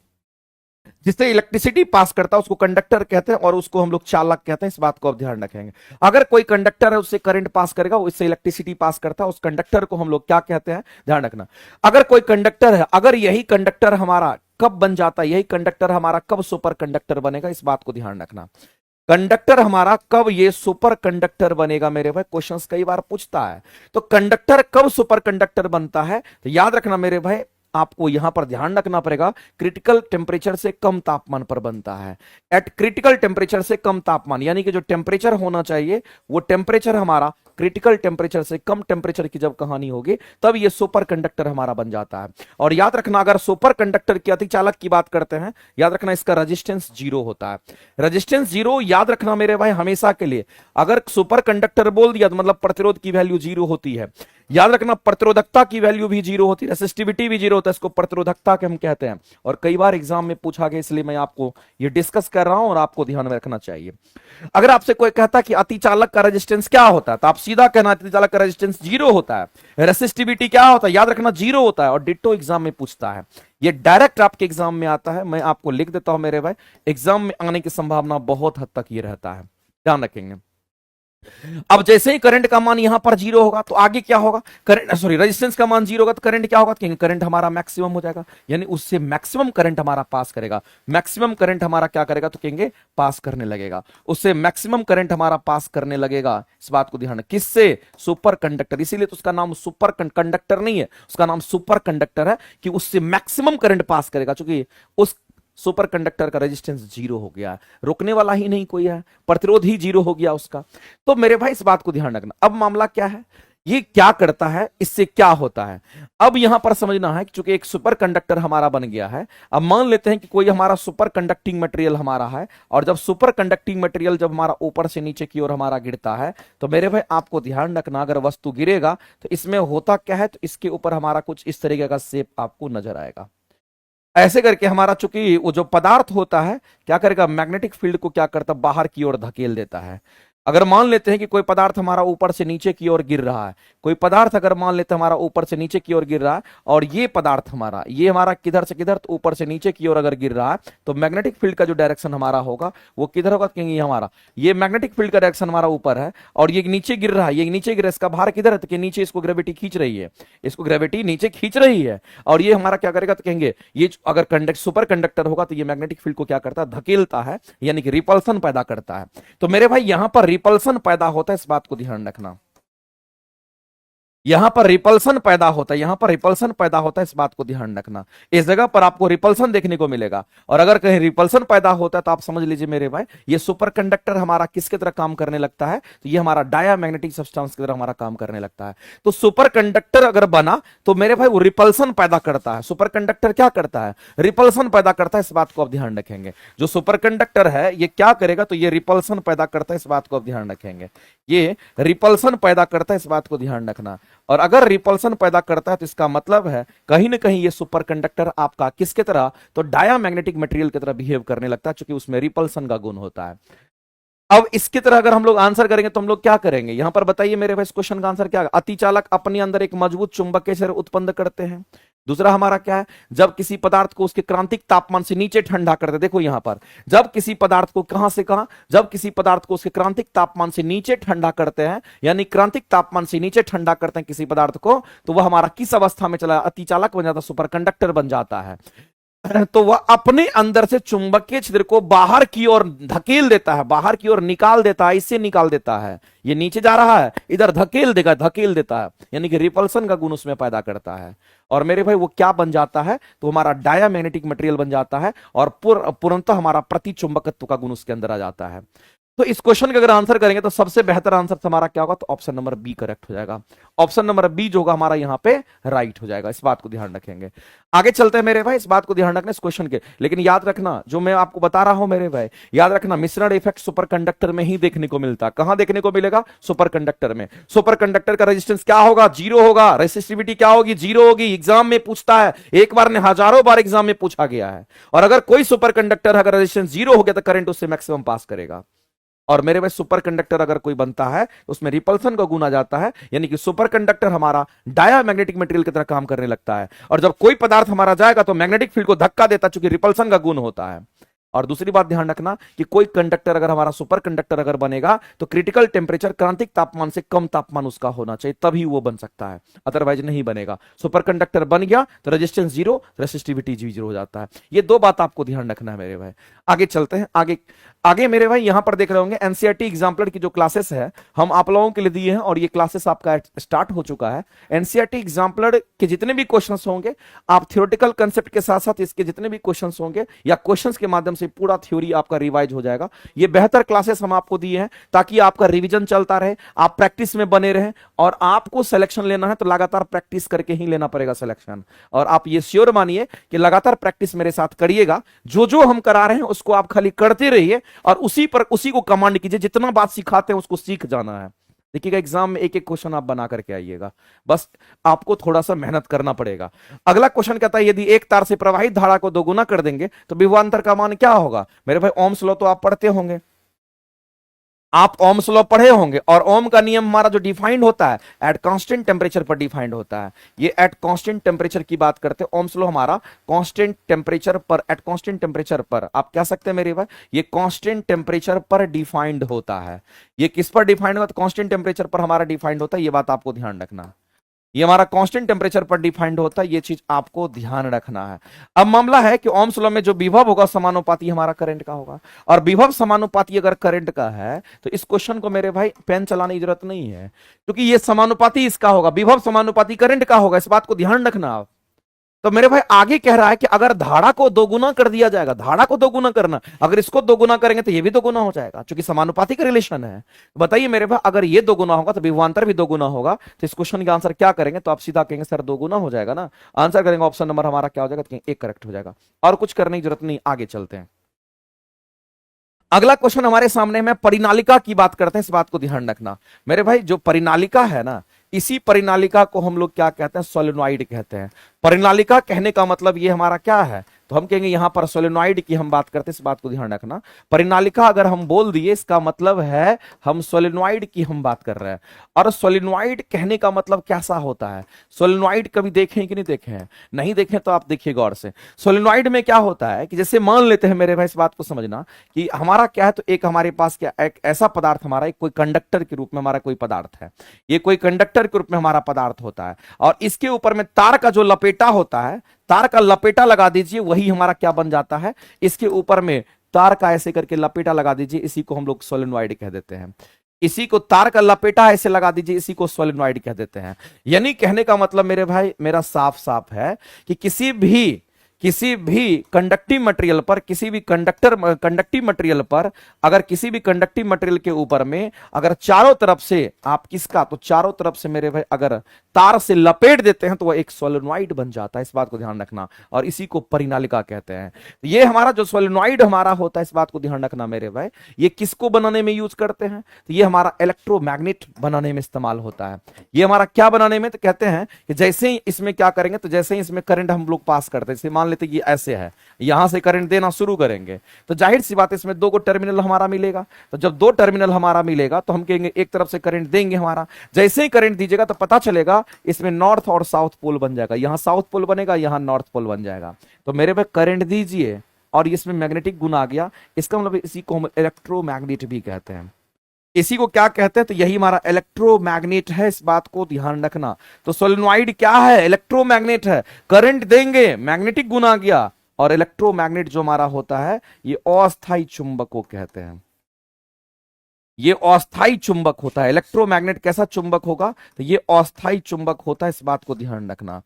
जिससे इलेक्ट्रिसिटी पास करता है, उसको कंडक्टर कहते हैं, और उसको हम लोग चालक कहते हैं, इस बात को आप ध्यान रखेंगे। अगर कोई कंडक्टर है उससे करंट पास करेगा, उससे इलेक्ट्रिसिटी पास करता है, उस कंडक्टर को हम लोग क्या कहते हैं, ध्यान रखना। अगर कोई कंडक्टर है, अगर यही कंडक्टर हमारा कब बन जाता है, यही कंडक्टर हमारा कब सुपर कंडक्टर बनेगा, इस बात को ध्यान रखना। कंडक्टर हमारा कब ये सुपर कंडक्टर बनेगा मेरे भाई, क्वेश्चंस कई बार पूछता है। तो कंडक्टर कब सुपर कंडक्टर बनता है, तो याद रखना मेरे भाई, आपको यहां पर ध्यान रखना पड़ेगा, क्रिटिकल टेम्परेचर से कम तापमान पर बनता है। एट क्रिटिकल टेम्परेचर से कम तापमान, यानी कि जो टेम्परेचर होना चाहिए वो टेम्परेचर हमारा क्रिटिकल टेम्परेचर से कम टेम्परेचर की जब कहानी होगी, तब ये सुपर कंडक्टर हमारा बन जाता है। और याद रखना, अगर सुपर कंडक्टर की अतिचालक की बात करते हैं, याद रखना इसका रेजिस्टेंस 0 होता है। रेजिस्टेंस 0 याद रखना मेरे भाई हमेशा के लिए। अगर सुपर कंडक्टर बोल दिया तो मतलब प्रतिरोध की वैल्यू 0 होती है। याद रखना प्रतिरोधकता की वैल्यू भी 0 होती है, रेसिस्टिविटी भी 0 होता है, इसको प्रतिरोधकता के हम कहते हैं। और कई बार एग्जाम में पूछा गया, इसलिए मैं आपको ये डिस्कस कर रहा हूं और आपको ध्यान में रखना चाहिए। अगर आपसे कोई कहता कि अतिचालक का रेजिस्टेंस क्या होता है, तो आप सीधा कहना अतिचालक का रेजिस्टेंस 0 होता है। रेसिस्टिविटी क्या होता है, याद रखना 0 होता है। और डिट्टो एग्जाम में पूछता है, ये डायरेक्ट आपके एग्जाम में आता है, मैं आपको लिख देता हूं मेरे भाई, एग्जाम में आने की संभावना बहुत हद तक ये रहता है, ध्यान रखेंगे। अब जैसे ही करंट का मान यहां पर जीरो होगा तो आगे क्या होगा, करंट सॉरी रेजिस्टेंस का मान जीरो होगा तो करंट क्या होगा, तो करंट हमारा मैक्सिमम हो जाएगा, यानी उससे मैक्सिमम करंट हमारा पास करेगा। मैक्सिमम करंट हमारा क्या करेगा, तो कहेंगे पास करने लगेगा, उससे मैक्सिमम करंट हमारा पास करने लगेगा। इस बात को ध्यान रखना, किससे, सुपर कंडक्टर, इसीलिए तो उसका नाम सुपर कंडक्टर नहीं है, उसका नाम सुपर कंडक्टर है कि उससे मैक्सिमम करंट पास करेगा, क्योंकि उस सुपर कंडक्टर का रेजिस्टेंस जीरो हो गया, रोकने वाला ही नहीं कोई है, प्रतिरोध ही जीरो हो गया उसका। तो मेरे भाई इस बात को ध्यान रखना। अब मामला क्या है, ये क्या करता है, इससे क्या होता है, अब यहां पर समझना है कि चूंकि एक सुपर कंडक्टर हमारा बन गया है, अब मान लेते हैं कि कोई हमारा सुपर कंडक्टिंग मटेरियल हमारा है, और जब सुपर कंडक्टिंग मटेरियल जब हमारा ऊपर से नीचे की ओर हमारा गिरता है, तो मेरे भाई आपको ध्यान रखना, अगर वस्तु गिरेगा तो इसमें होता क्या है, तो इसके ऊपर हमारा कुछ इस तरीके का शेप आपको नजर आएगा। ऐसे करके हमारा चूंकि वो जो पदार्थ होता है क्या करेगा, मैग्नेटिक फील्ड को क्या करता है, बाहर की ओर धकेल देता है। अगर मान लेते हैं कि कोई पदार्थ हमारा ऊपर से नीचे की ओर गिर रहा है, कोई पदार्थ अगर मान लेते हैं हमारा ऊपर से नीचे की ओर गिर रहा है, और ये पदार्थ हमारा, ये हमारा किधर से किधर, तो ऊपर से नीचे की ओर अगर गिर रहा है, तो मैग्नेटिक फील्ड का जो डायरेक्शन हमारा होगा वो किधर होगा, कहेंगे हमारा ये मैग्नेटिक फील्ड का डायरेक्शन हमारा ऊपर है, और ये नीचे गिर रहा है, ये नीचे गिर रहा है, इसका भार किधर है, तो नीचे इसको ग्रेविटी खींच रही है, इसको ग्रेविटी नीचे खींच रही है, और ये हमारा क्या करेगा, तो कहेंगे ये अगर कंडक्ट सुपर कंडक्टर होगा तो ये मैग्नेटिक फील्ड को क्या करता है, धकेलता है, यानी कि रिपल्सन पैदा करता है। तो मेरे भाई यहां पर रिपल्सन पैदा होता है, इस बात को ध्यान रखना, यहां पर रिपल्सन पैदा होता है, यहां पर रिपल्सन पैदा होता है, इस बात को ध्यान रखना। इस जगह पर आपको रिपल्सन देखने को मिलेगा, और अगर कहीं रिपल्सन पैदा होता है तो आप समझ लीजिए मेरे भाई ये सुपर कंडक्टर हमारा किसकी तरह काम करने लगता है, तो ये हमारा डायामैग्नेटिक सब्सटेंस की तरह हमारा काम करने लगता है। तो सुपर कंडक्टर अगर बना तो मेरे भाई वो रिपल्सन पैदा करता है। सुपर कंडक्टर क्या करता है, रिपल्सन पैदा करता है, इस बात को आप ध्यान रखेंगे। जो सुपर कंडक्टर है ये क्या करेगा, तो ये रिपल्सन पैदा करता है, इस बात को आप ध्यान रखेंगे, ये रिपल्सन पैदा करता है, इस बात को ध्यान रखना। और अगर रिपल्सन पैदा करता है तो इसका मतलब है कहीं ना कहीं ये सुपर कंडक्टर आपका किसके तरह, तो डायामैग्नेटिक मटेरियल की तरह बिहेव करने लगता है, क्योंकि उसमें रिपल्सन का गुण होता है। अब इसकी तरह अगर हम लोग आंसर करेंगे तो हम लोग क्या करेंगे, यहां पर बताइए मेरे भाई इस क्वेश्चन का आंसर क्या है। अतिचालक अपने अंदर एक मजबूत चुंबकीय क्षेत्र उत्पन्न करते हैं। दूसरा हमारा क्या है, जब किसी पदार्थ को उसके क्रांतिक तापमान से नीचे ठंडा करते हैं, देखो यहां पर जब किसी पदार्थ को कहां से कहां, जब किसी पदार्थ को उसके क्रांतिक तापमान से नीचे ठंडा करते हैं, यानी क्रांतिक तापमान से नीचे ठंडा करते हैं किसी पदार्थ को, तो वह हमारा किस अवस्था में चला, अतिचालक बन जाता है, सुपर कंडक्टर बन जाता है। तो वह अपने अंदर से चुंबकीय क्षेत्र को बाहर की ओर धकेल देता है, बाहर की ओर निकाल देता है, इससे निकाल देता है, ये नीचे जा रहा है इधर धकेल देगा, धकेल देता है, यानी कि रिपल्सन का गुण उसमें पैदा करता है। और मेरे भाई वो क्या बन जाता है, तो हमारा डायामैग्नेटिक मटेरियल बन जाता है, और पूर्णतः हमारा प्रति चुंबकत्व का गुण उसके अंदर आ जाता है। तो इस क्वेश्चन का अगर आंसर करेंगे तो सबसे बेहतर आंसर हमारा क्या होगा, तो ऑप्शन नंबर बी करेक्ट हो जाएगा। ऑप्शन नंबर बी जो होगा हमारा यहां पे राइट हो जाएगा, इस बात को ध्यान रखेंगे। आगे चलते हैं मेरे भाई, इस बात को ध्यान रखना इस क्वेश्चन के, लेकिन याद रखना जो मैं आपको बता रहा हूं मेरे भाई, याद रखना मिश्रण इफेक्ट सुपर कंडक्टर में ही देखने को मिलता है। कहां देखने को मिलेगा, सुपर कंडक्टर में। सुपर कंडक्टर का रेजिस्टेंस क्या होगा, जीरो होगा, रेसिस्टिविटी क्या होगी, जीरो होगी। एग्जाम में पूछता है, एक बार ने हजारों बार एग्जाम में पूछा गया है। और अगर कोई सुपर कंडक्टर अगर रेजिस्टेंस जीरो हो गया तो करंट उससे मैक्सिमम पास करेगा। और मेरे पास सुपर कंडक्टर अगर कोई बनता है तो उसमें रिपल्सन का गुण आ जाता है, यानी कि सुपर कंडक्टर हमारा डायामैग्नेटिक मटेरियल की तरह काम करने लगता है। और जब कोई पदार्थ हमारा जाएगा तो मैग्नेटिक फील्ड को धक्का देता है, चूंकि रिपल्सन का गुण होता है। और दूसरी बात ध्यान रखना कि कोई कंडक्टर अगर हमारा सुपर कंडक्टर अगर बनेगा तो क्रिटिकल टेम्परेचर क्रांतिक तापमान से कम तापमान उसका होना चाहिए, तभी वो बन सकता है, अदरवाइज नहीं बनेगा। सुपर कंडक्टर बन गया तो रेजिस्टेंस जीरो, रेसिस्टिविटी जीरो हो जाता है। ये दो बात आपको ध्यान रखना है मेरे भाई। आगे चलते हैं, आगे आगे मेरे भाई यहां पर देख रहे होंगे एनसीईआरटी एग्जाम्पलर की जो क्लासेस है हम आप लोगों के लिए दिए हैं, और ये क्लासेस आपका स्टार्ट हो चुका है। एनसीईआरटी एग्जाम्पलर के जितने भी क्वेश्चंस होंगे, आप थ्योरेटिकल कंसेप्ट के साथ साथ इसके जितने भी क्वेश्चंस होंगे या क्वेश्चंस के माध्यम से पूरा थ्योरी आपका रिवाइज हो जाएगा। ये बेहतर क्लासेस हम आपको दिए हैं ताकि आपका रिविजन चलता रहे, आप प्रैक्टिस में बने रहें। और आपको सिलेक्शन लेना है तो लगातार प्रैक्टिस करके ही लेना पड़ेगा सिलेक्शन। और आप ये श्योर मानिए कि लगातार प्रैक्टिस मेरे साथ करिएगा, जो जो हम करा रहे हैं उसको आप खाली करते रहिए और उसी को कमांड कीजिए। जितना बात सिखाते हैं उसको सीख जाना है। देखिएगा एग्जाम में एक एक क्वेश्चन आप बना करके आइएगा, बस आपको थोड़ा सा मेहनत करना पड़ेगा। अगला क्वेश्चन कहता है यदि एक तार से प्रवाहित धारा को दोगुना कर देंगे तो विभवांतर का मान क्या होगा। मेरे भाई ओम्स लॉ तो आप पढ़ते होंगे, आप ओम्स लॉ पढ़े होंगे, और ओम का नियम हमारा जो डिफाइंड होता है एट कांस्टेंट टेम्परेचर पर डिफाइंड होता है। ये एट कांस्टेंट टेम्परेचर की बात करते हैं। ओम्स लॉ हमारा कांस्टेंट टेम्परेचर पर, एट कांस्टेंट टेम्परेचर पर, आप कह सकते हैं मेरे भाई ये कांस्टेंट टेम्परेचर पर डिफाइंड होता है। ये किस पर डिफाइंड होता है? कांस्टेंट टेम्परेचर पर हमारा डिफाइंड होता है। ये बात आपको ध्यान रखना, ये हमारा कांस्टेंट टेम्परेचर पर डिफाइंड होता है, ये चीज आपको ध्यान रखना है। अब मामला है कि ओम्स लॉ में जो विभव होगा समानुपाती हमारा करंट का होगा, और विभव समानुपाती अगर करंट का है तो इस क्वेश्चन को मेरे भाई पेन चलाने की जरूरत नहीं है, क्योंकि ये समानुपाती इसका होगा, विभव समानुपाती करंट का होगा, इस बात को ध्यान रखना आप। तो मेरे भाई आगे कह रहा है कि अगर धारा को दोगुना कर दिया जाएगा, धारा को दोगुना करना, अगर इसको दोगुना करेंगे तो ये भी दोगुना हो जाएगा, क्योंकि समानुपाती का रिलेशन है। बताइए मेरे भाई अगर ये दोगुना होगा तो विभवांतर भी दोगुना होगा, तो इस क्वेश्चन का आंसर क्या करेंगे? तो आप सीधा कहेंगे सर दोगुना हो जाएगा ना, आंसर करेंगे ऑप्शन नंबर हमारा क्या हो जाएगा? तो एक करेक्ट हो जाएगा, और कुछ करने की जरूरत नहीं। आगे चलते हैं, अगला क्वेश्चन हमारे सामने में परिनालिका की बात करते हैं, इस बात को ध्यान रखना मेरे भाई। जो परिनालिका है ना, इसी परिनालिका को हम लोग क्या कहते हैं? सोलेनॉइड कहते हैं। परिनालिका कहने का मतलब ये हमारा क्या है? तो हम कहेंगे यहां पर सोलेनॉइड की हम बात करते हैं, इस बात को ध्यान रखना। परिनालिका अगर हम बोल दिए इसका मतलब है हम सोलेनॉइड की हम बात कर रहे हैं। और सोलेनॉइड कहने का मतलब कैसा होता है? सोलेनॉइड कभी देखें कि नहीं देखे हैं? नहीं देखें तो आप देखिए गौर से। सोलेनॉइड में क्या होता है कि जैसे मान लेते हैं मेरे भाई, इस बात को समझना कि हमारा क्या है, तो एक हमारे पास क्या, एक ऐसा पदार्थ हमारा, एक कोई कंडक्टर के रूप में हमारा कोई पदार्थ है, ये कोई कंडक्टर के रूप में हमारा पदार्थ होता है, और इसके ऊपर में तार का जो लपेटा होता है, तार का लपेटा लगा दीजिए, वही हमारा क्या बन जाता है? इसके ऊपर में तार का ऐसे करके लपेटा लगा दीजिए, इसी को हम लोग सोलेनॉइड कह देते हैं। इसी को तार का लपेटा ऐसे लगा दीजिए, इसी को सोलेनॉइड कह देते हैं। यानी कहने का मतलब मेरे भाई मेरा साफ साफ है कि किसी भी कंडक्टिव मटेरियल पर, किसी भी कंडक्टिव मटेरियल पर, अगर किसी भी कंडक्टिव मटेरियल के ऊपर में अगर चारों तरफ से आप किसका, तो चारों तरफ से मेरे भाई अगर तार से लपेट देते हैं तो वह एक सोलेनॉइड बन जाता है, इस बात को ध्यान रखना, और इसी को परिनालिका कहते हैं। ये हमारा जो सोलेनॉइड हमारा होता है, इस बात को ध्यान रखना मेरे भाई, ये किसको बनाने में यूज करते हैं? तो ये हमारा इलेक्ट्रोमैग्नेट बनाने में इस्तेमाल होता है। ये हमारा क्या बनाने में? तो कहते हैं कि जैसे ही इसमें क्या करेंगे, तो जैसे ही इसमें करंट हम लोग पास करते हैं, जैसे मान लेते ये ऐसे है, यहां से करंट देना शुरू करेंगे, तो जाहिर सी बात है इसमें दो को टर्मिनल हमारा मिलेगा। तो जब दो टर्मिनल हमारा मिलेगा तो हम कहेंगे एक तरफ से करंट देंगे हमारा, जैसे ही करंट दीजिएगा तो पता चलेगा इसमें नॉर्थ और साउथ पोल बन जाएगा, यहां साउथ पोल बनेगा, यहां नॉर्थ पोल बन जाएगा। तो मेरे पे करंट दीजिए और इसमें मैग्नेटिक गुण आ गया, इसका मतलब इसी को हम इलेक्ट्रोमैग्नेट भी कहते हैं। इसी को क्या कहते हैं? तो यही हमारा इलेक्ट्रोमैग्नेट है, इस बात को ध्यान रखना। तो सोलेनॉइड क्या है? इलेक्ट्रोमैग्नेट है। करंट देंगे, मैग्नेटिक गुण आ गया, और इलेक्ट्रोमैग्नेट जो हमारा होता है ये अस्थायी चुंबक को कहते हैं। ये अस्थायी चुंबक होता है। इलेक्ट्रोमैग्नेट कैसा चुंबक होगा? तो ये अस्थायी चुंबक होता है, इस बात को ध्यान रखना।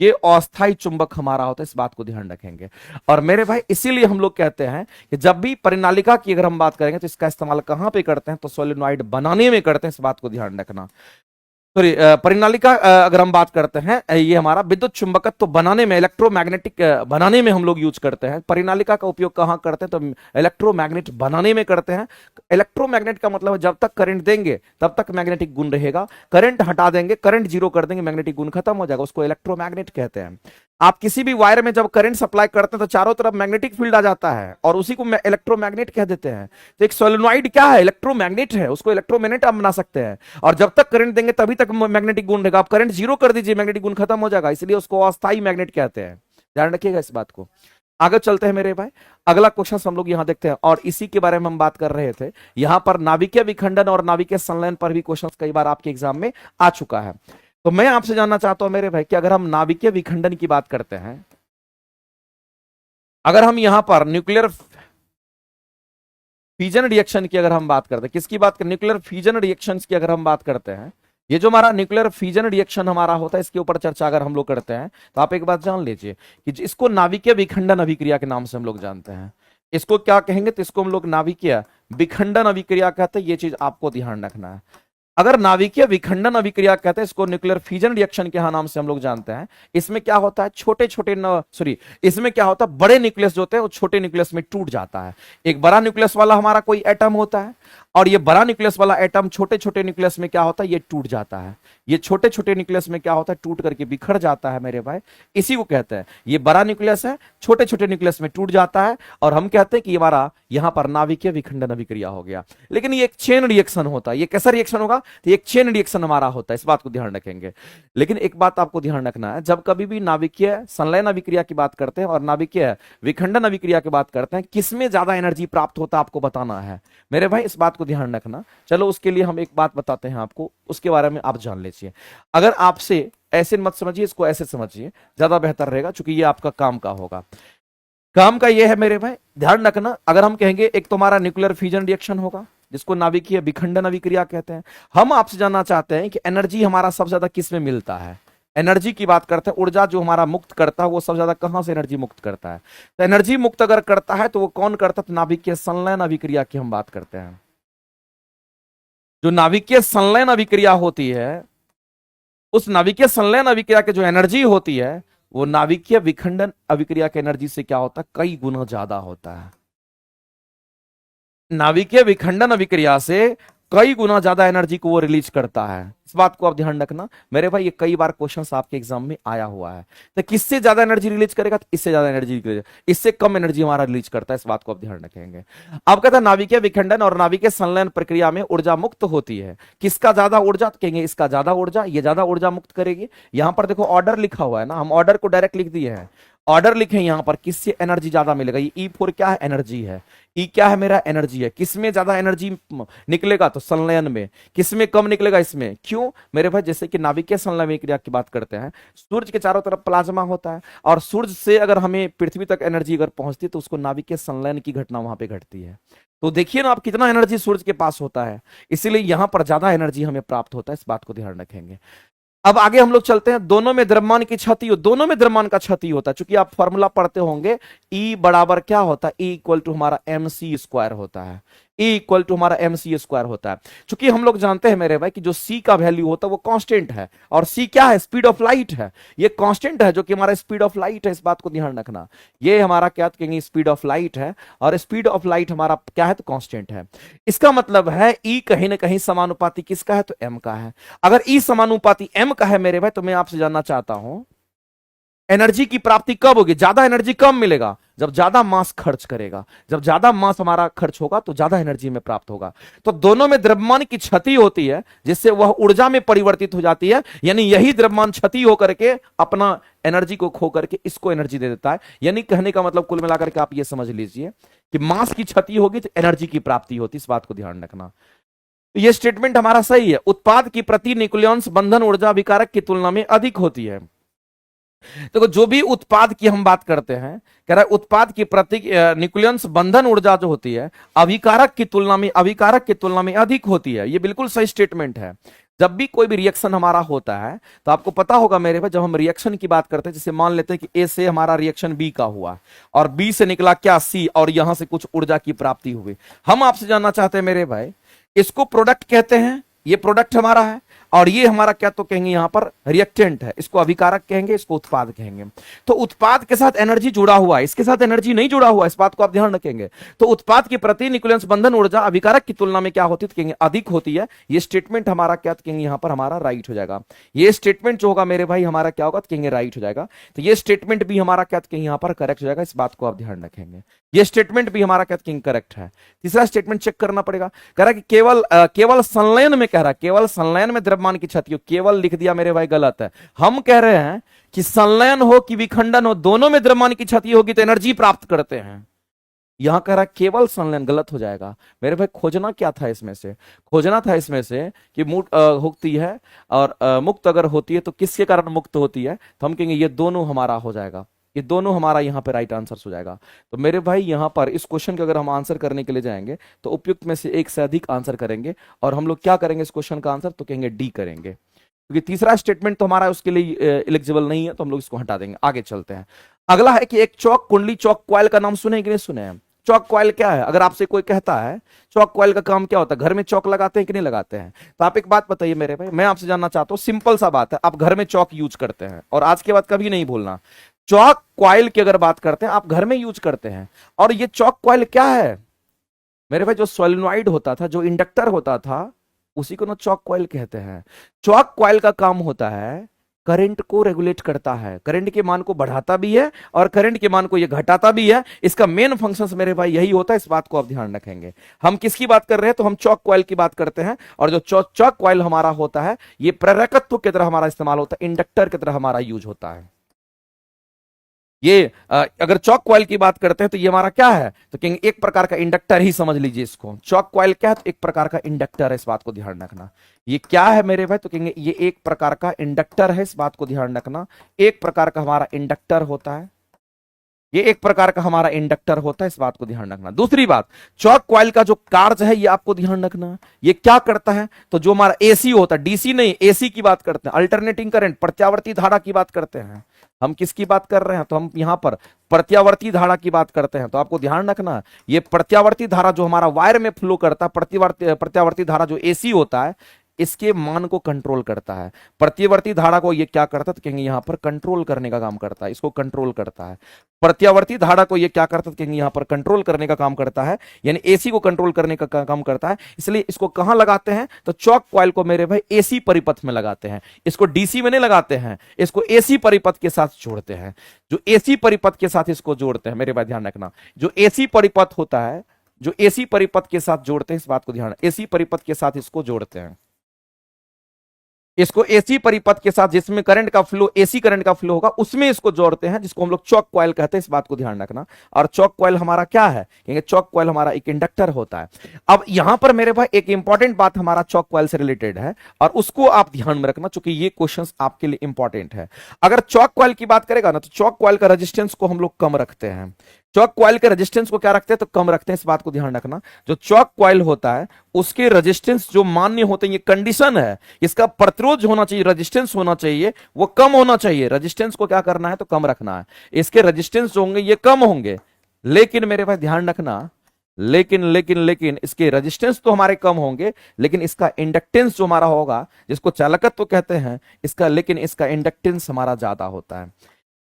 ये अस्थायी चुंबक हमारा होता है, इस बात को ध्यान रखेंगे। और मेरे भाई इसीलिए हम लोग कहते हैं कि जब भी परिनालिका की अगर हम बात करेंगे तो इसका इस्तेमाल कहां पे करते हैं? तो सोलेनॉइड बनाने में करते हैं, इस बात को ध्यान रखना। सॉरी, परिनालिका अगर हम बात करते हैं, ये हमारा विद्युत चुंबकत्व बनाने में, इलेक्ट्रोमैग्नेटिक बनाने में हम लोग यूज करते हैं। परिनालिका का उपयोग कहां करते हैं? तो इलेक्ट्रोमैग्नेट बनाने में करते हैं। इलेक्ट्रोमैग्नेट का मतलब है जब तक करंट देंगे तब तक मैग्नेटिक गुण रहेगा, करंट हटा देंगे, करंट जीरो कर देंगे, मैग्नेटिक गुण खत्म हो जाएगा, उसको इलेक्ट्रोमैग्नेट कहते हैं। आप किसी भी वायर में जब करंट सप्लाई करते हैं तो चारों तरफ मैग्नेटिक फील्ड आ जाता है, और उसी को इलेक्ट्रोमैग्नेट कह देते हैं। तो एक सोलेनॉइड क्या है? इलेक्ट्रोमैग्नेट है, उसको इलेक्ट्रोमैग्नेट आप बना सकते हैं। और जब तक करंट देंगे तभी तक मैग्नेटिक गुण रहेगा, आप करंट जीरो कर दीजिए, मैग्नेटिक गुण खत्म हो जाएगा, इसलिए उसको अस्थायी मैग्नेट कहते हैं। ध्यान रखिएगा इस बात को। आगे चलते हैं मेरे भाई, अगला क्वेश्चन हम लोग यहां देखते हैं, और इसी के बारे में हम बात कर रहे थे। यहां पर नाभिकीय विखंडन और नाभिकीय संलयन पर भी क्वेश्चन कई बार आपके एग्जाम में आ चुका है। तो मैं आपसे जानना चाहता हूं मेरे भाई कि अगर हम नाभिकीय विखंडन की बात करते हैं, अगर हम यहां पर न्यूक्लियर फ्यूजन रिएक्शन की अगर हम बात करते हैं, किसकी बात करें? न्यूक्लियर फ्यूजन रिएक्शन की अगर हम बात करते हैं, ये जो हमारा न्यूक्लियर फ्यूजन रिएक्शन हमारा होता है, इसके ऊपर चर्चा अगर हम लोग करते हैं, तो आप एक बात जान लीजिए कि इसको नाभिकीय विखंडन अभिक्रिया के नाम से हम लोग जानते हैं। इसको क्या कहेंगे? तो इसको हम लोग नाभिकीय विखंडन अभिक्रिया कहते हैं, ये चीज आपको ध्यान रखना है। अगर नाभिकीय विखंडन अभिक्रिया कहते हैं इसको, न्यूक्लियर फ्यूजन रिएक्शन के नाम से हम लोग जानते हैं। इसमें क्या होता है, छोटे छोटे सॉरी इसमें क्या होता है, बड़े न्यूक्लियस जो होते हैं वो छोटे न्यूक्लियस में टूट जाता है। एक बड़ा न्यूक्लियस वाला हमारा कोई एटम होता है, और ये बड़ा न्यूक्लियस वाला एटम छोटे छोटे न्यूक्लियस में क्या होता है, ये टूट जाता है। ये छोटे छोटे न्यूक्लियस में क्या होता है, टूट करके बिखर जाता है मेरे भाई। इसी को कहते हैं, ये बड़ा न्यूक्लियस है, छोटे छोटे न्यूक्लियस में टूट जाता है, और हम कहते हैं कि हमारा यहां पर नाभिकीय विखंडन अभिक्रिया हो गया। लेकिन ये एक चेन रिएक्शन होता है। ये कैसा रिएक्शन होगा, तो एक चेन रिएक्शन हमारा होता है, इस बात को ध्यान रखेंगे। लेकिन एक बात आपको ध्यान रखना है, जब कभी भी नाभिकीय संलयन अभिक्रिया की बात करते हैं और नाभिकीय विखंडन अभिक्रिया की बात करते हैं, किसमें ज्यादा एनर्जी प्राप्त होता है आपको बताना है मेरे भाई, इस बात को ध्यान रखना। चलो उसके लिए हम एक बात बताते हैं आपको, उसके बारे में आप जान लीजिए। अगर आपसे ऐसे मत समझिए, इसको ऐसे समझिए, ज्यादा बेहतर रहेगा, क्योंकि ये आपका काम का होगा। काम का ये है मेरे भाई, ध्यान रखना। अगर हम कहेंगे एक तुम्हारा न्यूक्लियर फ्यूजन रिएक्शन होगा जिसको नाभिकीय विखंडन अभिक्रिया कहते हैं, हम आपसे जानना चाहते हैं कि एनर्जी हमारा सबसे ज्यादा किस में मिलता है। एनर्जी की बात करते हैं, ऊर्जा जो हमारा मुक्त करता है वो सबसे ज्यादा कहां से एनर्जी मुक्त करता है। तो एनर्जी मुक्त अगर करता है तो वो कौन करता है, तो नाभिकीय संलयन अभिक्रिया की हम बात करते हैं। जो नाभिकीय संलयन अभिक्रिया होती है, उस नाभिकीय संलयन अभिक्रिया की जो एनर्जी होती है वो नाभिकीय विखंडन अभिक्रिया की एनर्जी से क्या होता है, कई गुना ज्यादा होता है। नाभिकीय विखंडन अभिक्रिया से कई गुना ज्यादा एनर्जी को वो रिलीज करता है। इस बात को आप ध्यान रखना मेरे भाई, ये कई बार क्वेश्चन आपके एग्जाम में आया हुआ है। तो किससे ज्यादा एनर्जी रिलीज करेगा, तो इससे ज्यादा एनर्जी रिलीज, इससे कम एनर्जी हमारा रिलीज करता है। इस बात को आप ध्यान रखेंगे। अब कहता है नाभिकीय विखंडन और नाभिकीय संलयन प्रक्रिया में ऊर्जा मुक्त होती है। किसका ज्यादा ऊर्जा, तो कहेंगे इसका ज्यादा ऊर्जा, ये ज्यादा ऊर्जा मुक्त करेगी। यहां पर देखो ऑर्डर लिखा हुआ है ना, हम ऑर्डर को डायरेक्ट लिख दिए हैं। ऑर्डर लिखे यहां पर, किससे एनर्जी ज्यादा मिलेगा। ये E4 क्या है, एनर्जी है। ई क्या है, मेरा एनर्जी है। किसमें ज्यादा एनर्जी निकलेगा, तो संलयन में। किसमें कम निकलेगा, इसमें। क्यों मेरे भाई, जैसे कि नाभिकीय संलयन क्रिया की बात करते हैं, सूर्य के चारों तरफ प्लाज्मा होता है, और सूर्य से अगर हमें पृथ्वी तक एनर्जी अगर पहुंचती है तो उसको नाभिकीय संलयन की घटना वहां पे घटती है। तो देखिए ना आप, कितना एनर्जी सूर्य के पास होता है, इसीलिए यहां पर ज्यादा एनर्जी हमें प्राप्त होता है। इस बात को ध्यान रखेंगे। अब आगे हम लोग चलते हैं, दोनों में द्रव्यमान की क्षति हो, दोनों में द्रव्यमान का क्षति होता है। चूंकि आप फॉर्मूला पढ़ते होंगे, E बराबर क्या होता है, E इक्वल टू हमारा MC स्क्वायर होता है। E इक्वल टू हमारा MC स्क्वायर होता है। चूंकि हम लोग जानते हैं मेरे भाई कि जो C का वैल्यू होता है वो कांस्टेंट है, और C क्या है, स्पीड ऑफ लाइट है। ये कांस्टेंट है जो कि हमारा स्पीड ऑफ लाइट है। इस बात को ध्यान रखना, ये हमारा क्या कहेंगे, स्पीड ऑफ लाइट है, और स्पीड ऑफ लाइट हमारा क्या है, तो कांस्टेंट है। इसका मतलब है E कहीं ना कहीं समानुपाती किसका है, तो M का है। अगर E समानुपाती M का है मेरे भाई, तो मैं आपसे जानना चाहता हूं एनर्जी की प्राप्ति कब होगी। ज्यादा एनर्जी कब मिलेगा, जब ज्यादा मास खर्च करेगा। जब ज्यादा मास हमारा खर्च होगा तो ज्यादा एनर्जी में प्राप्त होगा। तो दोनों में द्रव्यमान की क्षति होती है, जिससे वह ऊर्जा में परिवर्तित हो जाती है। यानी यही द्रव्यमान क्षति होकर के अपना एनर्जी को खो करके इसको एनर्जी दे देता है। यानी कहने का मतलब कुल मिलाकर के आप ये समझ लीजिए कि मास की क्षति होगी तो एनर्जी की प्राप्ति होती। इस बात को ध्यान रखना। तो ये स्टेटमेंट हमारा सही है। उत्पाद की प्रति न्यूक्लियॉन्स बंधन ऊर्जा अभिकारक की तुलना में अधिक होती है। तो जो भी उत्पाद की हम बात करते हैं, कह रहा है उत्पाद की प्रति न्यूक्लियस बंधन ऊर्जा जो होती है अभिकारक की तुलना में अधिक होती है। ये बिल्कुल सही स्टेटमेंट है। जब भी कोई भी रिएक्शन हमारा होता है तो आपको पता होगा मेरे भाई, जब हम रिएक्शन की बात करते हैं, जैसे मान लेते हैं कि ए से हमारा रिएक्शन बी का हुआ और बी से निकला क्या, सी, और यहां से कुछ ऊर्जा की प्राप्ति हुई। हम आपसे जानना चाहते हैं मेरे भाई, इसको प्रोडक्ट कहते हैं, ये प्रोडक्ट हमारा है, और ये हमारा क्या तो कहेंगे यहां पर रिएक्टेंट है। इसको अभिकारक कहेंगे, इसको उत्पाद कहेंगे। तो उत्पाद के साथ एनर्जी जुड़ा हुआ है, इसके साथ एनर्जी नहीं जुड़ा हुआ है। इस बात को आप ध्यान रखेंगे। तो उत्पाद की प्रति न्यूक्लियस बंधन ऊर्जा अभिकारक की तुलना में क्या होती है, तो कहेंगे अधिक होती है। ये स्टेटमेंट हमारा क्या तो कहेंगे यहां पर हमारा राइट हो जाएगा। ये स्टेटमेंट जो होगा मेरे भाई हमारा क्या होगा, तो कहेंगे राइट हो जाएगा। तो ये स्टेटमेंट भी हमारा क्या तो कहेंगे यहां पर करेक्ट हो जाएगा। इस बात को आप ध्यान रखेंगे। ये स्टेटमेंट भी हमारा क्या तो कहेंगे करेक्ट है। तीसरा स्टेटमेंट चेक करना पड़ेगा। कह रहा है कि केवल संलयन में, कह रहा है केवल संलयन में द्रव्यमान की क्षति हो। केवल लिख दिया मेरे भाई, गलत है। हम कह रहे हैं कि संलयन हो कि विखंडन हो, दोनों में द्रव्यमान की क्षति होगी तो एनर्जी प्राप्त करते हैं। यहां कह रहा है केवल संलयन, गलत हो जाएगा मेरे भाई। खोजना क्या था इसमें से, खोजना था इसमें से कि मुक्त होती है और मुक्त अगर होती है तो किसके कारण मुक्त होती है, तो हम कहेंगे ये दोनों हमारा हो जाएगा। ये दोनों हमारा यहाँ पे राइट आंसर हो जाएगा। तो मेरे भाई यहाँ पर इस क्वेश्चन के अगर हम आंसर करने के लिए जाएंगे तो उपयुक्त में से एक से अधिक आंसर करेंगे, और हम लोग क्या करेंगे इस क्वेश्चन का आंसर, तो कहेंगे डी करेंगे, क्योंकि तीसरा स्टेटमेंट तो हमारा उसके लिए एलिजिबल नहीं है, तो हम लोग इसको हटा देंगे। आगे चलते हैं। अगला है कि एक चौक कुंडली चौक कॉइल का नाम सुने कि नहीं सुने हैं। चौक कॉइल क्या है? अगर आपसे कोई कहता है चौक कॉइल का काम क्या होता है, घर में चौक लगाते हैं कि नहीं लगाते हैं? तो आप एक बात बताइए मेरे भाई, मैं आपसे जानना चाहता हूं, सिंपल सा बात है, आप घर में चौक यूज करते हैं, और आज के बाद कभी नहीं भूलना, चौक कॉइल की अगर बात करते हैं आप घर में यूज करते हैं। और ये चौक कॉइल क्या है मेरे भाई? जो सोलेनॉइड होता था, जो इंडक्टर होता था, उसी को ना चौक कॉइल कहते हैं। चौक कॉइल का काम होता है करंट को रेगुलेट करता है, करंट के मान को बढ़ाता भी है और करंट के मान को ये घटाता भी है। इसका मेन फंक्शन मेरे भाई यही होता है, इस बात को आप ध्यान रखेंगे। हम किसकी बात कर रहे हैं? तो हम चौक कॉइल की बात करते हैं। और जो चौक कॉइल हमारा होता है, ये प्रेरकत्व की तरह हमारा इस्तेमाल होता है, इंडक्टर की तरह हमारा यूज होता है। ये अगर चौक कॉइल की बात करते हैं तो ये हमारा क्या है? तो कहेंगे एक प्रकार का इंडक्टर ही समझ लीजिए इसको। चौक कॉइल क्या है? तो एक प्रकार का इंडक्टर है, इस बात को ध्यान रखना। ये क्या है मेरे भाई? तो कहेंगे ये एक प्रकार का इंडक्टर है, इस बात को ध्यान रखना। एक प्रकार का हमारा इंडक्टर होता है, ये एक प्रकार का हमारा इंडक्टर होता है, इस बात को ध्यान रखना। दूसरी बात, चौक कॉइल का जो कार्य है ये आपको ध्यान रखना, ये क्या करता है? तो जो हमारा एसी होता है, डीसी नहीं, एसी की बात करते हैं, अल्टरनेटिंग करंट, प्रत्यावर्ती धारा की बात करते हैं। हम किसकी बात कर रहे हैं? तो हम यहां पर प्रत्यावर्ती धारा की बात करते हैं। तो आपको ध्यान रखना, ये प्रत्यावर्ती धारा जो हमारा वायर में फ्लो करता है, प्रत्यावर्ती धारा जो एसी होता है, इसके मान को कंट्रोल करता है। प्रत्यावर्ती धारा को ये क्या करता है? तो कहेंगे यहां पर कंट्रोल करने का काम करता है, इसको कंट्रोल करता है। प्रत्यावर्ती धारा को ये क्या करता है? तो कहेंगे यहां पर कंट्रोल करने का काम करता है, यानी एसी को कंट्रोल करने का काम करता है। इसलिए इसको कहां लगाते हैं? तो चौक कॉइल को मेरे भाई एसी परिपथ में लगाते हैं, इसको डीसी में नहीं लगाते हैं, इसको एसी परिपथ के साथ जोड़ते हैं। जो एसी परिपथ के साथ इसको जोड़ते हैं मेरे भाई, ध्यान रखना, जो एसी परिपथ होता है, जो एसी परिपथ के साथ जोड़ते हैं, इस बात को ध्यान, एसी परिपथ के साथ इसको जोड़ते हैं, इसको एसी परिपथ के साथ, जिसमें करंट का फ्लो, एसी करंट का फ्लो होगा, उसमें इसको जोड़ते हैं, जिसको हम लोग चौक कॉइल कहते हैं, इस बात को ध्यान रखना। और चौक कॉइल हमारा क्या है? क्योंकि चौक कॉइल हमारा एक इंडक्टर होता है। अब यहां पर मेरे भाई एक इंपॉर्टेंट बात हमारा चौक कॉइल से रिलेटेड है, और उसको आप ध्यान में रखना, क्योंकि ये क्वेश्चन आपके लिए इंपॉर्टेंट है। अगर चौक कॉइल की बात करेगा ना, तो चौक कॉइल का रेजिस्टेंस को हम लोग कम रखते हैं। चौक कॉइल के रेजिस्टेंस को क्या रखते हैं? तो कम रखते हैं, इस बात को ध्यान रखना। जो चौक कॉइल होता है उसके रेजिस्टेंस जो मान्य होते हैं, ये कंडीशन है, इसका प्रतिरोध होना चाहिए, रेजिस्टेंस होना चाहिए, वो कम होना चाहिए। रेजिस्टेंस को क्या करना है? तो कम रखना है। इसके रेजिस्टेंस जो होंगे ये कम होंगे, लेकिन मेरे भाई ध्यान रखना, लेकिन इसके रेजिस्टेंस तो हमारे कम होंगे, लेकिन इसका इंडक्टेंस जो हमारा होगा, जिसको चालकत्व तो कहते हैं इसका, लेकिन इसका इंडक्टेंस हमारा ज्यादा होता है।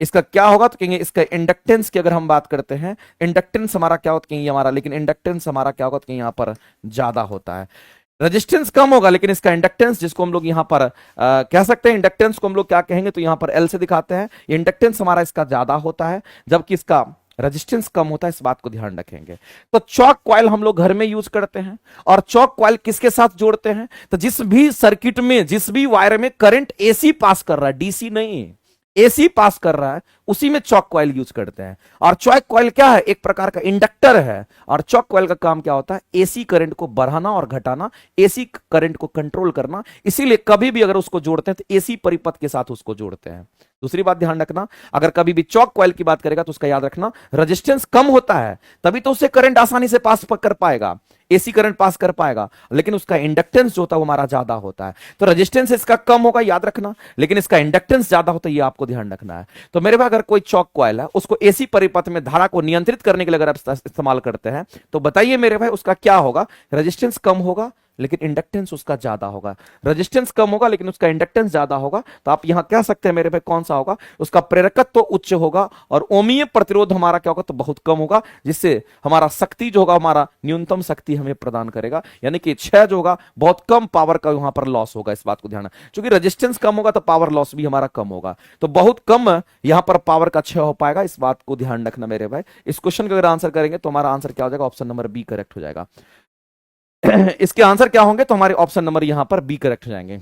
इसका क्या होगा? तो कहेंगे इसका इंडक्टेंस की अगर हम बात करते हैं, इंडक्टेंस हमारा क्या होता है हमारा, लेकिन इंडक्टेंस हमारा क्या होगा? तो यहां पर ज्यादा होता है। रेजिस्टेंस कम होगा, लेकिन इसका इंडक्टेंस, जिसको हम लोग यहां पर कह सकते हैं, इंडक्टेंस को हम लोग क्या कहेंगे? तो यहां पर एल से दिखाते हैं। इंडक्टेंस हमारा इसका ज्यादा होता है, जबकि इसका रेजिस्टेंस कम होता है, इस बात को ध्यान रखेंगे। तो चौक कॉइल हम लोग घर में यूज करते हैं, और चौक कॉइल किसके साथ जोड़ते हैं? तो जिस भी सर्किट में, जिस भी वायर में करंट एसी पास कर रहा है, डीसी नहीं, एसी पास कर रहा है, उसी में चौक कॉइल यूज करते हैं। और चौक कॉइल क्या है? एक प्रकार का इंडक्टर है। और चौक कॉइल का काम क्या होता है? एसी करंट को बढ़ाना और घटाना, एसी करंट को कंट्रोल करना। इसीलिए कभी भी अगर उसको जोड़ते हैं तो एसी परिपथ के साथ उसको जोड़ते हैं। दूसरी बात ध्यान रखना, अगर कभी भी चौक कॉइल की बात करेगा तो उसका याद रखना, रेजिस्टेंस कम होता है, तभी तो उससे करंट आसानी से पास कर पाएगा, एसी करंट पास कर पाएगा, लेकिन उसका इंडक्टेंस जो होता है वो हमारा ज्यादा होता है। तो रेजिस्टेंस इसका कम होगा, याद रखना, लेकिन इसका इंडक्टेंस ज्यादा होता है, ये आपको ध्यान रखना है। तो मेरे पास अगर कोई चौक कॉइल है, उसको एसी परिपथ में धारा को नियंत्रित करने के लिए अगर आप इस्तेमाल करते हैं, तो बताइए मेरे भाई उसका क्या होगा? रेजिस्टेंस कम होगा, लेकिन इंडक्टेंस उसका ज्यादा होगा। रेजिस्टेंस कम होगा, लेकिन उसका इंडक्टेंस ज्यादा होगा। तो आप यहां कह सकते हैं मेरे भाई कौन सा होगा? उसका प्रेरकत्व तो उच्च होगा, और ओमीय प्रतिरोध हमारा क्या होगा? तो बहुत कम होगा, जिससे हमारा शक्ति जो होगा, हमारा न्यूनतम शक्ति हमें प्रदान करेगा, यानी कि क्षय जो होगा, बहुत कम पावर का वहां पर लॉस होगा। इस बात को ध्यान है, क्योंकि रेजिस्टेंस कम होगा तो पावर लॉस भी हमारा कम होगा, तो बहुत कम यहां पर पावर का क्षय हो पाएगा। इस बात को ध्यान रखना मेरे भाई। इस क्वेश्चन का अगर आंसर करेंगे तो हमारा आंसर क्या हो जाएगा? ऑप्शन नंबर बी करेक्ट हो जाएगा। इसके आंसर क्या होंगे? तो हमारे ऑप्शन नंबर यहां पर बी करेक्ट हो जाएंगे।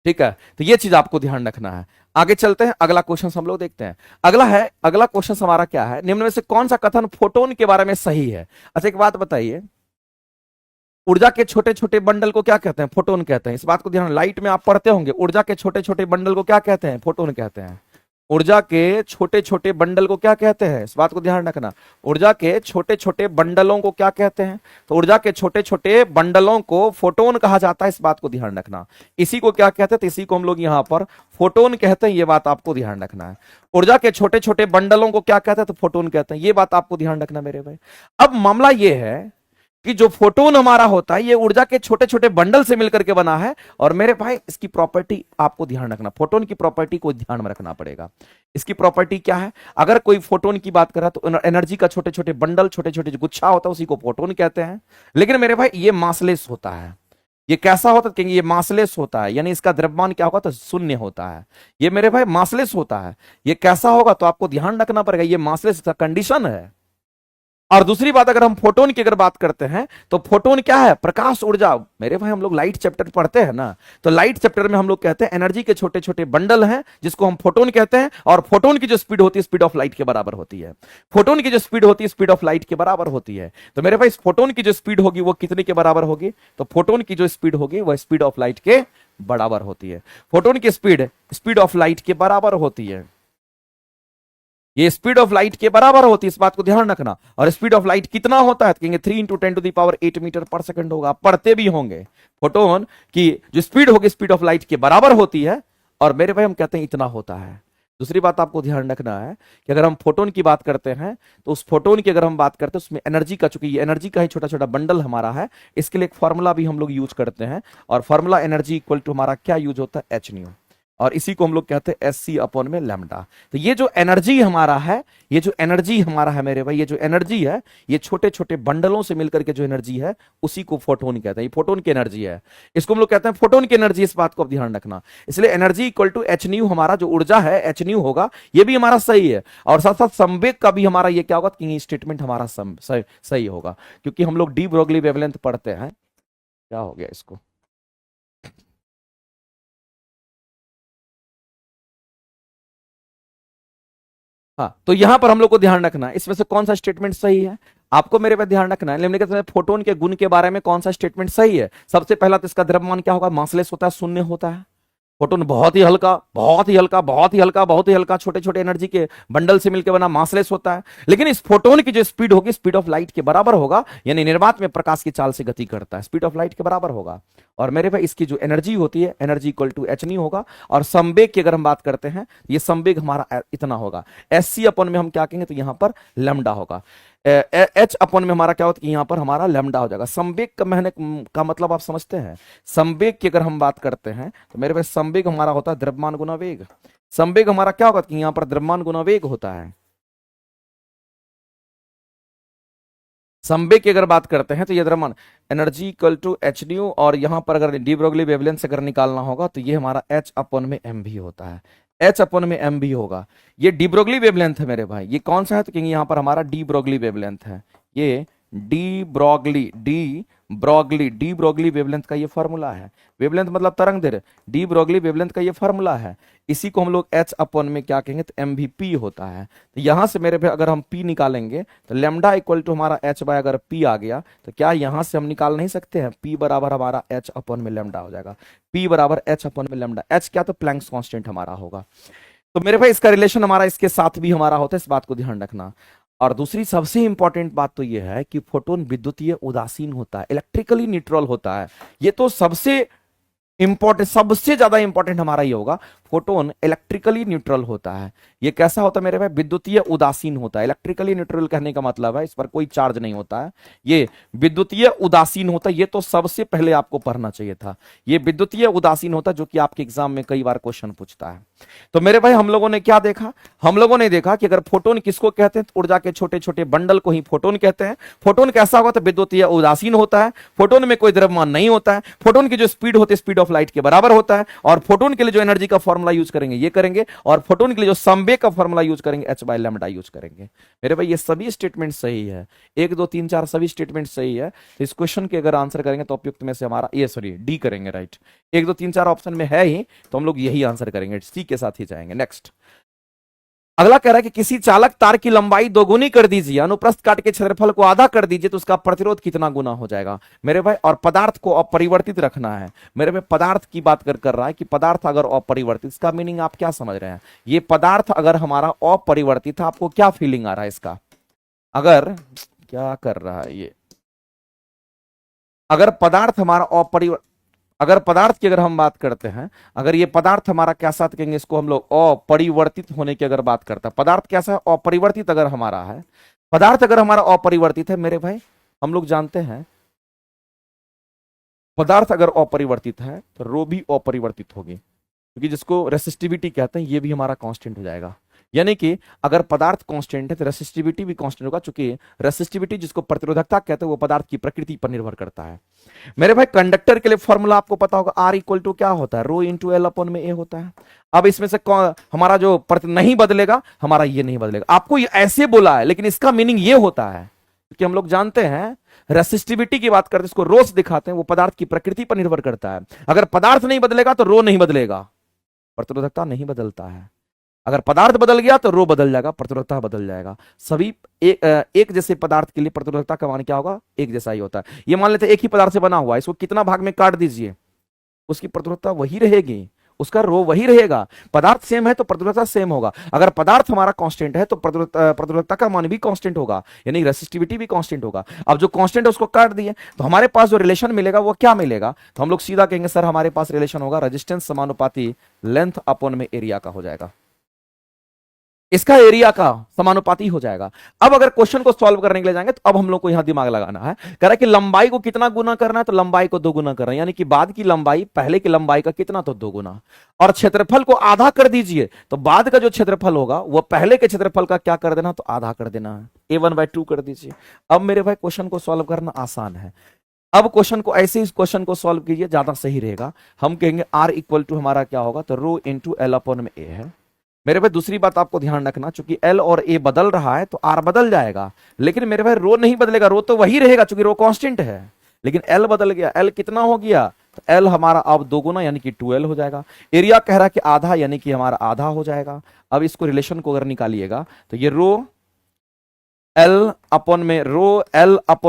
ठीक है, तो ये चीज आपको ध्यान रखना है। आगे चलते हैं, अगला क्वेश्चन हम लोग देखते हैं। अगला क्वेश्चन हमारा क्या है? निम्न में से कौन सा कथन फोटोन के बारे में सही है? अच्छा एक बात बताइए, ऊर्जा के छोटे छोटे बंडल को क्या कहते हैं? फोटोन कहते हैं। इस बात को ध्यान, लाइट में आप पढ़ते होंगे, ऊर्जा के छोटे छोटे बंडल को क्या कहते हैं? फोटोन कहते हैं। ऊर्जा के छोटे छोटे बंडल को क्या कहते हैं, इस बात को ध्यान रखना। ऊर्जा के छोटे छोटे बंडलों को क्या कहते हैं, तो ऊर्जा के छोटे छोटे बंडलों को फोटोन कहा जाता है, इस बात को ध्यान रखना। इसी को क्या कहते हैं, तो इसी को हम लोग यहां पर फोटोन कहते हैं, ये बात आपको ध्यान रखना है। ऊर्जा के छोटे छोटे बंडलों को क्या कहते हैं, तो फोटोन कहते हैं, ये बात आपको ध्यान रखना मेरे भाई। अब मामला ये है कि जो फोटोन हमारा होता है ये ऊर्जा के छोटे छोटे बंडल से मिलकर के बना है। और मेरे भाई इसकी प्रॉपर्टी आपको ध्यान रखना, फोटोन की प्रॉपर्टी को ध्यान में रखना पड़ेगा। इसकी प्रॉपर्टी क्या है, अगर कोई फोटोन की बात कर रहा है तो एनर्जी का छोटे छोटे बंडल, छोटे छोटे जो गुच्छा होता है उसी को फोटोन कहते हैं। लेकिन मेरे भाई ये मासलेस होता है। ये कैसा होता है, कहेंगे ये मासलेस होता है, यानी इसका द्रव्यमान क्या होगा, तो शून्य होता है। ये मेरे भाई मासलेस होता है। ये कैसा होगा, तो आपको ध्यान रखना पड़ेगा, ये मासलेस का कंडीशन है। और दूसरी बात, अगर हम फोटोन की अगर बात करते हैं तो फोटोन क्या है, प्रकाश ऊर्जा। मेरे भाई हम लोग लाइट चैप्टर पढ़ते हैं ना, तो लाइट चैप्टर में हम लोग कहते हैं एनर्जी के छोटे छोटे बंडल हैं जिसको हम फोटोन कहते हैं। और फोटोन की जो स्पीड होती है स्पीड ऑफ लाइट के बराबर होती है। फोटोन की जो स्पीड होती है स्पीड ऑफ लाइट के बराबर होती है। तो मेरे भाई इस फोटोन की जो स्पीड होगी वो कितने के बराबर होगी, तो फोटोन की जो स्पीड होगी वह स्पीड ऑफ लाइट के बराबर होती है। फोटोन की स्पीड स्पीड ऑफ लाइट के बराबर होती है। ये स्पीड ऑफ लाइट के बराबर होती है, इस बात को ध्यान रखना। और स्पीड ऑफ लाइट कितना होता है, तो कहेंगे 3 × 10⁸ मीटर पर सेकंड होगा। पढ़ते भी होंगे, फोटोन की जो स्पीड होगी स्पीड ऑफ लाइट के बराबर होती है। और मेरे भाई हम कहते हैं इतना होता है। दूसरी बात आपको ध्यान रखना है कि अगर हम फोटोन की बात करते हैं तो उस फोटोन की अगर हम बात करते हैं उसमें एनर्जी का, चूंकि ये एनर्जी का ही छोटा छोटा बंडल हमारा है, इसके लिए एक फॉर्मूला भी हम लोग यूज करते हैं। और फॉर्मूला एनर्जी इक्वल टू हमारा क्या यूज होता है, एच न्यू। और इसी को हम लोग कहते हैं SC अपॉन में लैम्डा। तो ये जो एनर्जी हमारा है, ये जो एनर्जी हमारा है मेरे भाई, ये जो एनर्जी है ये छोटे छोटे बंडलों से मिलकर के जो एनर्जी है उसी को फोटोन कहते हैं। ये फोटोन की एनर्जी है, इसको हम लोग कहते हैं फोटोन की एनर्जी। इस बात को ध्यान रखना। इसलिए energy equal to h nu, हमारा जो ऊर्जा है एच न्यू होगा, ये भी हमारा सही है। और साथ साथ संवेग का भी हमारा ये क्या होगा कि स्टेटमेंट हमारा सही होगा, क्योंकि हम लोग डी ब्रोगली वेवलेंथ पढ़ते हैं। क्या हो गया इसको, हाँ, तो यहां पर हम लोग को ध्यान रखना है इसमें से कौन सा स्टेटमेंट सही है। आपको मेरे पे ध्यान रखना है, निम्नलिखित फोटोन के गुण के बारे में कौन सा स्टेटमेंट सही है। सबसे पहला तो इसका द्रव्यमान क्या होगा, मासलेस होता है, शून्य होता है। फोटोन बहुत ही हल्का, बहुत ही हल्का, बहुत ही हल्का, बहुत ही हल्का, छोटे छोटे एनर्जी के बंडल से मिलकर बना, मासलेस होता है। लेकिन इस फोटोन की जो स्पीड होगी स्पीड ऑफ लाइट के बराबर होगा, यानी निर्वात में प्रकाश की चाल से गति करता है, स्पीड ऑफ लाइट के बराबर होगा। और मेरे भाई इसकी जो एनर्जी होती है energy equal to h nu होगा। और संवेग की अगर हम बात करते हैं, ये संवेग हमारा इतना होगा, SC अपॉन में हम क्या कहेंगे, तो यहां पर लैम्डा होगा। H अपॉन में हमारा क्या होता है, यहां पर हमारा लैम्डा हो जाएगा। संवेग का मैंने का मतलब आप समझते हैं। संवेग की अगर हम बात करते हैं तो मेरे भाई संवेग हमारा होता है द्रव्यमान गुना वेग। संवेग हमारा क्या होगा कि यहां पर द्रव्यमान गुना वेग होता है। संवेग की अगर बात करते हैं तो ये द्रव्यमान energy equal to h nu. और यहां पर अगर डी ब्रोगली वेवलेंथ अगर निकालना होगा तो ये हमारा H अपॉन में m भी होता है, H अपॉन में m भी होगा। ये डी ब्रोगली वेवलेंथ है मेरे भाई। ये कौन सा है, तो यहां पर हमारा डी ब्रोगली वेवलेंथ है। ये डी ब्रोगली वेवलेंथ का ये फॉर्मूला है। वेवलेंथ मतलब तरंग दैर्घ्य, डी ब्रोगली वेवलेंथ का ये फॉर्मूला है। इसी को हम लोग H अपॉन में क्या कहेंगे, तो MVP होता है। तो यहां से मेरे भाई अगर हम P निकालेंगे तो लैम्डा इक्वल टू हमारा H बाय अगर P आ गया तो क्या यहां से हम निकाल नहीं सकते हैं, P बराबर हमारा H अपॉन में लैम्डा हो जाएगा। P बराबर H अपॉन में लैम्डा, H क्या, तो प्लैंक्स कांस्टेंट हमारा होगा। तो मेरे भाई इसका रिलेशन हमारा इसके साथ भी हमारा होता है, इस बात को ध्यान रखना। और दूसरी सबसे इंपॉर्टेंट बात तो यह है कि फोटोन विद्युतीय उदासीन होता है, इलेक्ट्रिकली न्यूट्रल होता है। ये तो सबसे इंपॉर्टेंट, सबसे ज्यादा इंपॉर्टेंट हमारा ये होगा, फोटोन इलेक्ट्रिकली न्यूट्रल होता है। ये कैसा होता है मेरे भाई, विद्युतीय उदासीन होता है। इलेक्ट्रिकली न्यूट्रल कहने का मतलब है इस पर कोई चार्ज नहीं होता है, ये विद्युतीय उदासीन होता है। ये तो सबसे पहले आपको पढ़ना चाहिए था, ये विद्युतीय उदासीन होता है, जो कि आपके एग्जाम में कई बार क्वेश्चन पूछता है। तो मेरे भाई हम लोगों ने क्या देखा, हम लोगों ने देखा कि अगर फोटोन किसको कहते हैं, तो ऊर्जा के छोटे छोटे बंडल को ही फोटोन कहते हैं। फोटोन कैसा होगा, तो विद्युतीय उदासीन होता है। फोटोन में कोई द्रव्यमान नहीं होता है। फोटोन की जो स्पीड होती है स्पीड ऑफ लाइट के बराबर होता है। और फोटोन के लिए जो एनर्जी का फॉर्मूला यूज करेंगे ये करेंगे, और फोटोन के लिए जो संवेग का फॉर्मूला यूज करेंगे H बाय लैम्डा यूज करेंगे। मेरे भाई ये सभी स्टेटमेंट सही है, 1 2 3 4 सभी स्टेटमेंट सही है। तो इस क्वेश्चन के अगर आंसर करेंगे तो उपयुक्त में से हमारा ये सॉरी डी करेंगे, राइट। 1 2 3 4 ऑप्शन में है ही, तो हम लोग यही आंसर करेंगे, सी के साथ ही जाएंगे। नेक्स्ट, अगला कह रहा है कि किसी चालक तार की लंबाई दोगुनी कर दीजिए, अनुप्रस्थ काट के क्षेत्रफल को आधा कर दीजिए, तो उसका प्रतिरोध कितना गुना हो जाएगा मेरे भाई। और पदार्थ को अपरिवर्तित रखना है मेरे भाई, पदार्थ की बात कर रहा है कि पदार्थ अगर अपरिवर्तित, इसका मीनिंग आप क्या समझ रहे हैं? ये पदार्थ अगर हमारा अपरिवर्तित है, आपको क्या फीलिंग आ रहा है इसका? अगर क्या कर रहा है ये, अगर पदार्थ हमारा अगर पदार्थ की अगर हम बात करते हैं, अगर ये पदार्थ हमारा कैसा कहेंगे इसको हम लोग, अपरिवर्तित होने की अगर बात करते हैं, पदार्थ कैसा है? अपरिवर्तित अगर हमारा है, पदार्थ अगर हमारा अपरिवर्तित है मेरे भाई, हम लोग जानते हैं पदार्थ अगर अपरिवर्तित है तो रो भी अपरिवर्तित होगी, क्योंकि जिसको रेसिस्टिविटी कहते हैं ये भी हमारा कांस्टेंट हो जाएगा। यानी कि अगर पदार्थ कांस्टेंट है तो रेसिस्टिविटी भी कांस्टेंट होगा, चूंकि रेसिस्टिविटी जिसको प्रतिरोधकता कहते हैं वो पदार्थ की प्रकृति पर निर्भर करता है मेरे भाई। कंडक्टर के लिए फॉर्मूला आपको पता होगा, आर इक्वल टू क्या होता है? रो इंटू एल अपॉन में ए होता है। अब इसमें से हमारा जो नहीं बदलेगा, हमारा ये नहीं बदलेगा। आपको ये ऐसे बोला है, लेकिन इसका मीनिंग ये होता है, क्योंकि हम लोग जानते हैं रेसिस्टिविटी की बात करते हैं, इसको रो से दिखाते हैं, वो पदार्थ की प्रकृति पर निर्भर करता है। अगर पदार्थ नहीं बदलेगा तो रो नहीं बदलेगा, प्रतिरोधकता नहीं बदलता है। अगर पदार्थ बदल गया तो रो बदल जाएगा, प्रतिरोधकता बदल जाएगा। सभी एक जैसे पदार्थ के लिए प्रतिरोधकता का मान क्या होगा? एक जैसा ही होता है। ये मान लेते हैं एक ही पदार्थ से बना हुआ है, इसको कितना भाग में काट दीजिए, उसकी प्रतिरोधकता वही रहेगी, उसका रो वही रहेगा। पदार्थ सेम है तो प्रतिरोधकता सेम होगा। अगर पदार्थ हमारा कांस्टेंट है तो प्रतिरोधकता का मान भी कांस्टेंट होगा, यानी रेसिस्टिविटी भी कांस्टेंट होगा। अब जो कांस्टेंट है उसको काट दिए तो हमारे पास जो रिलेशन मिलेगा वो क्या मिलेगा? तो हम लोग सीधा कहेंगे सर हमारे पास रिलेशन होगा रेजिस्टेंस समानुपाती लेंथ अपॉन में एरिया का हो जाएगा, इसका एरिया का समानुपाती हो जाएगा। अब अगर क्वेश्चन को सॉल्व करने के लिए जाएंगे तो अब हम लोग को यहां दिमाग लगाना है। कह रहा है कि लंबाई को कितना गुना करना है, तो लंबाई को 2 गुना करना है, यानी कि बाद की लंबाई पहले की लंबाई का कितना? तो 2 गुना। और क्षेत्रफल को आधा कर दीजिए, तो बाद का जो क्षेत्रफल होगा वो पहले के क्षेत्रफल का क्या कर देना? तो आधा कर देना है, a1/2 कर दीजिए। अब मेरे भाई क्वेश्चन को सॉल्व करना आसान है। अब क्वेश्चन को ऐसे ही क्वेश्चन को सॉल्व कीजिए, ज्यादा सही रहेगा। हम कहेंगे आर इक्वल टू हमारा क्या होगा? तो रो इंटू एल अपॉन में ए है मेरे भाई। दूसरी बात आपको ध्यान रखना, चूंकि एल और ए बदल रहा है तो आर बदल जाएगा, लेकिन मेरे भाई रो नहीं बदलेगा, रो तो वही रहेगा चूंकि रो कांस्टेंट है, लेकिन एल बदल गया। एल कितना हो गया? तो एल हमारा अब 2 गुना यानी कि 2l हो जाएगा। एरिया कह रहा है कि आधा, यानी कि हमारा आधा हो जाएगा। अब इसको रिलेशन को अगर निकालिएगा तो ये रो एल अपॉन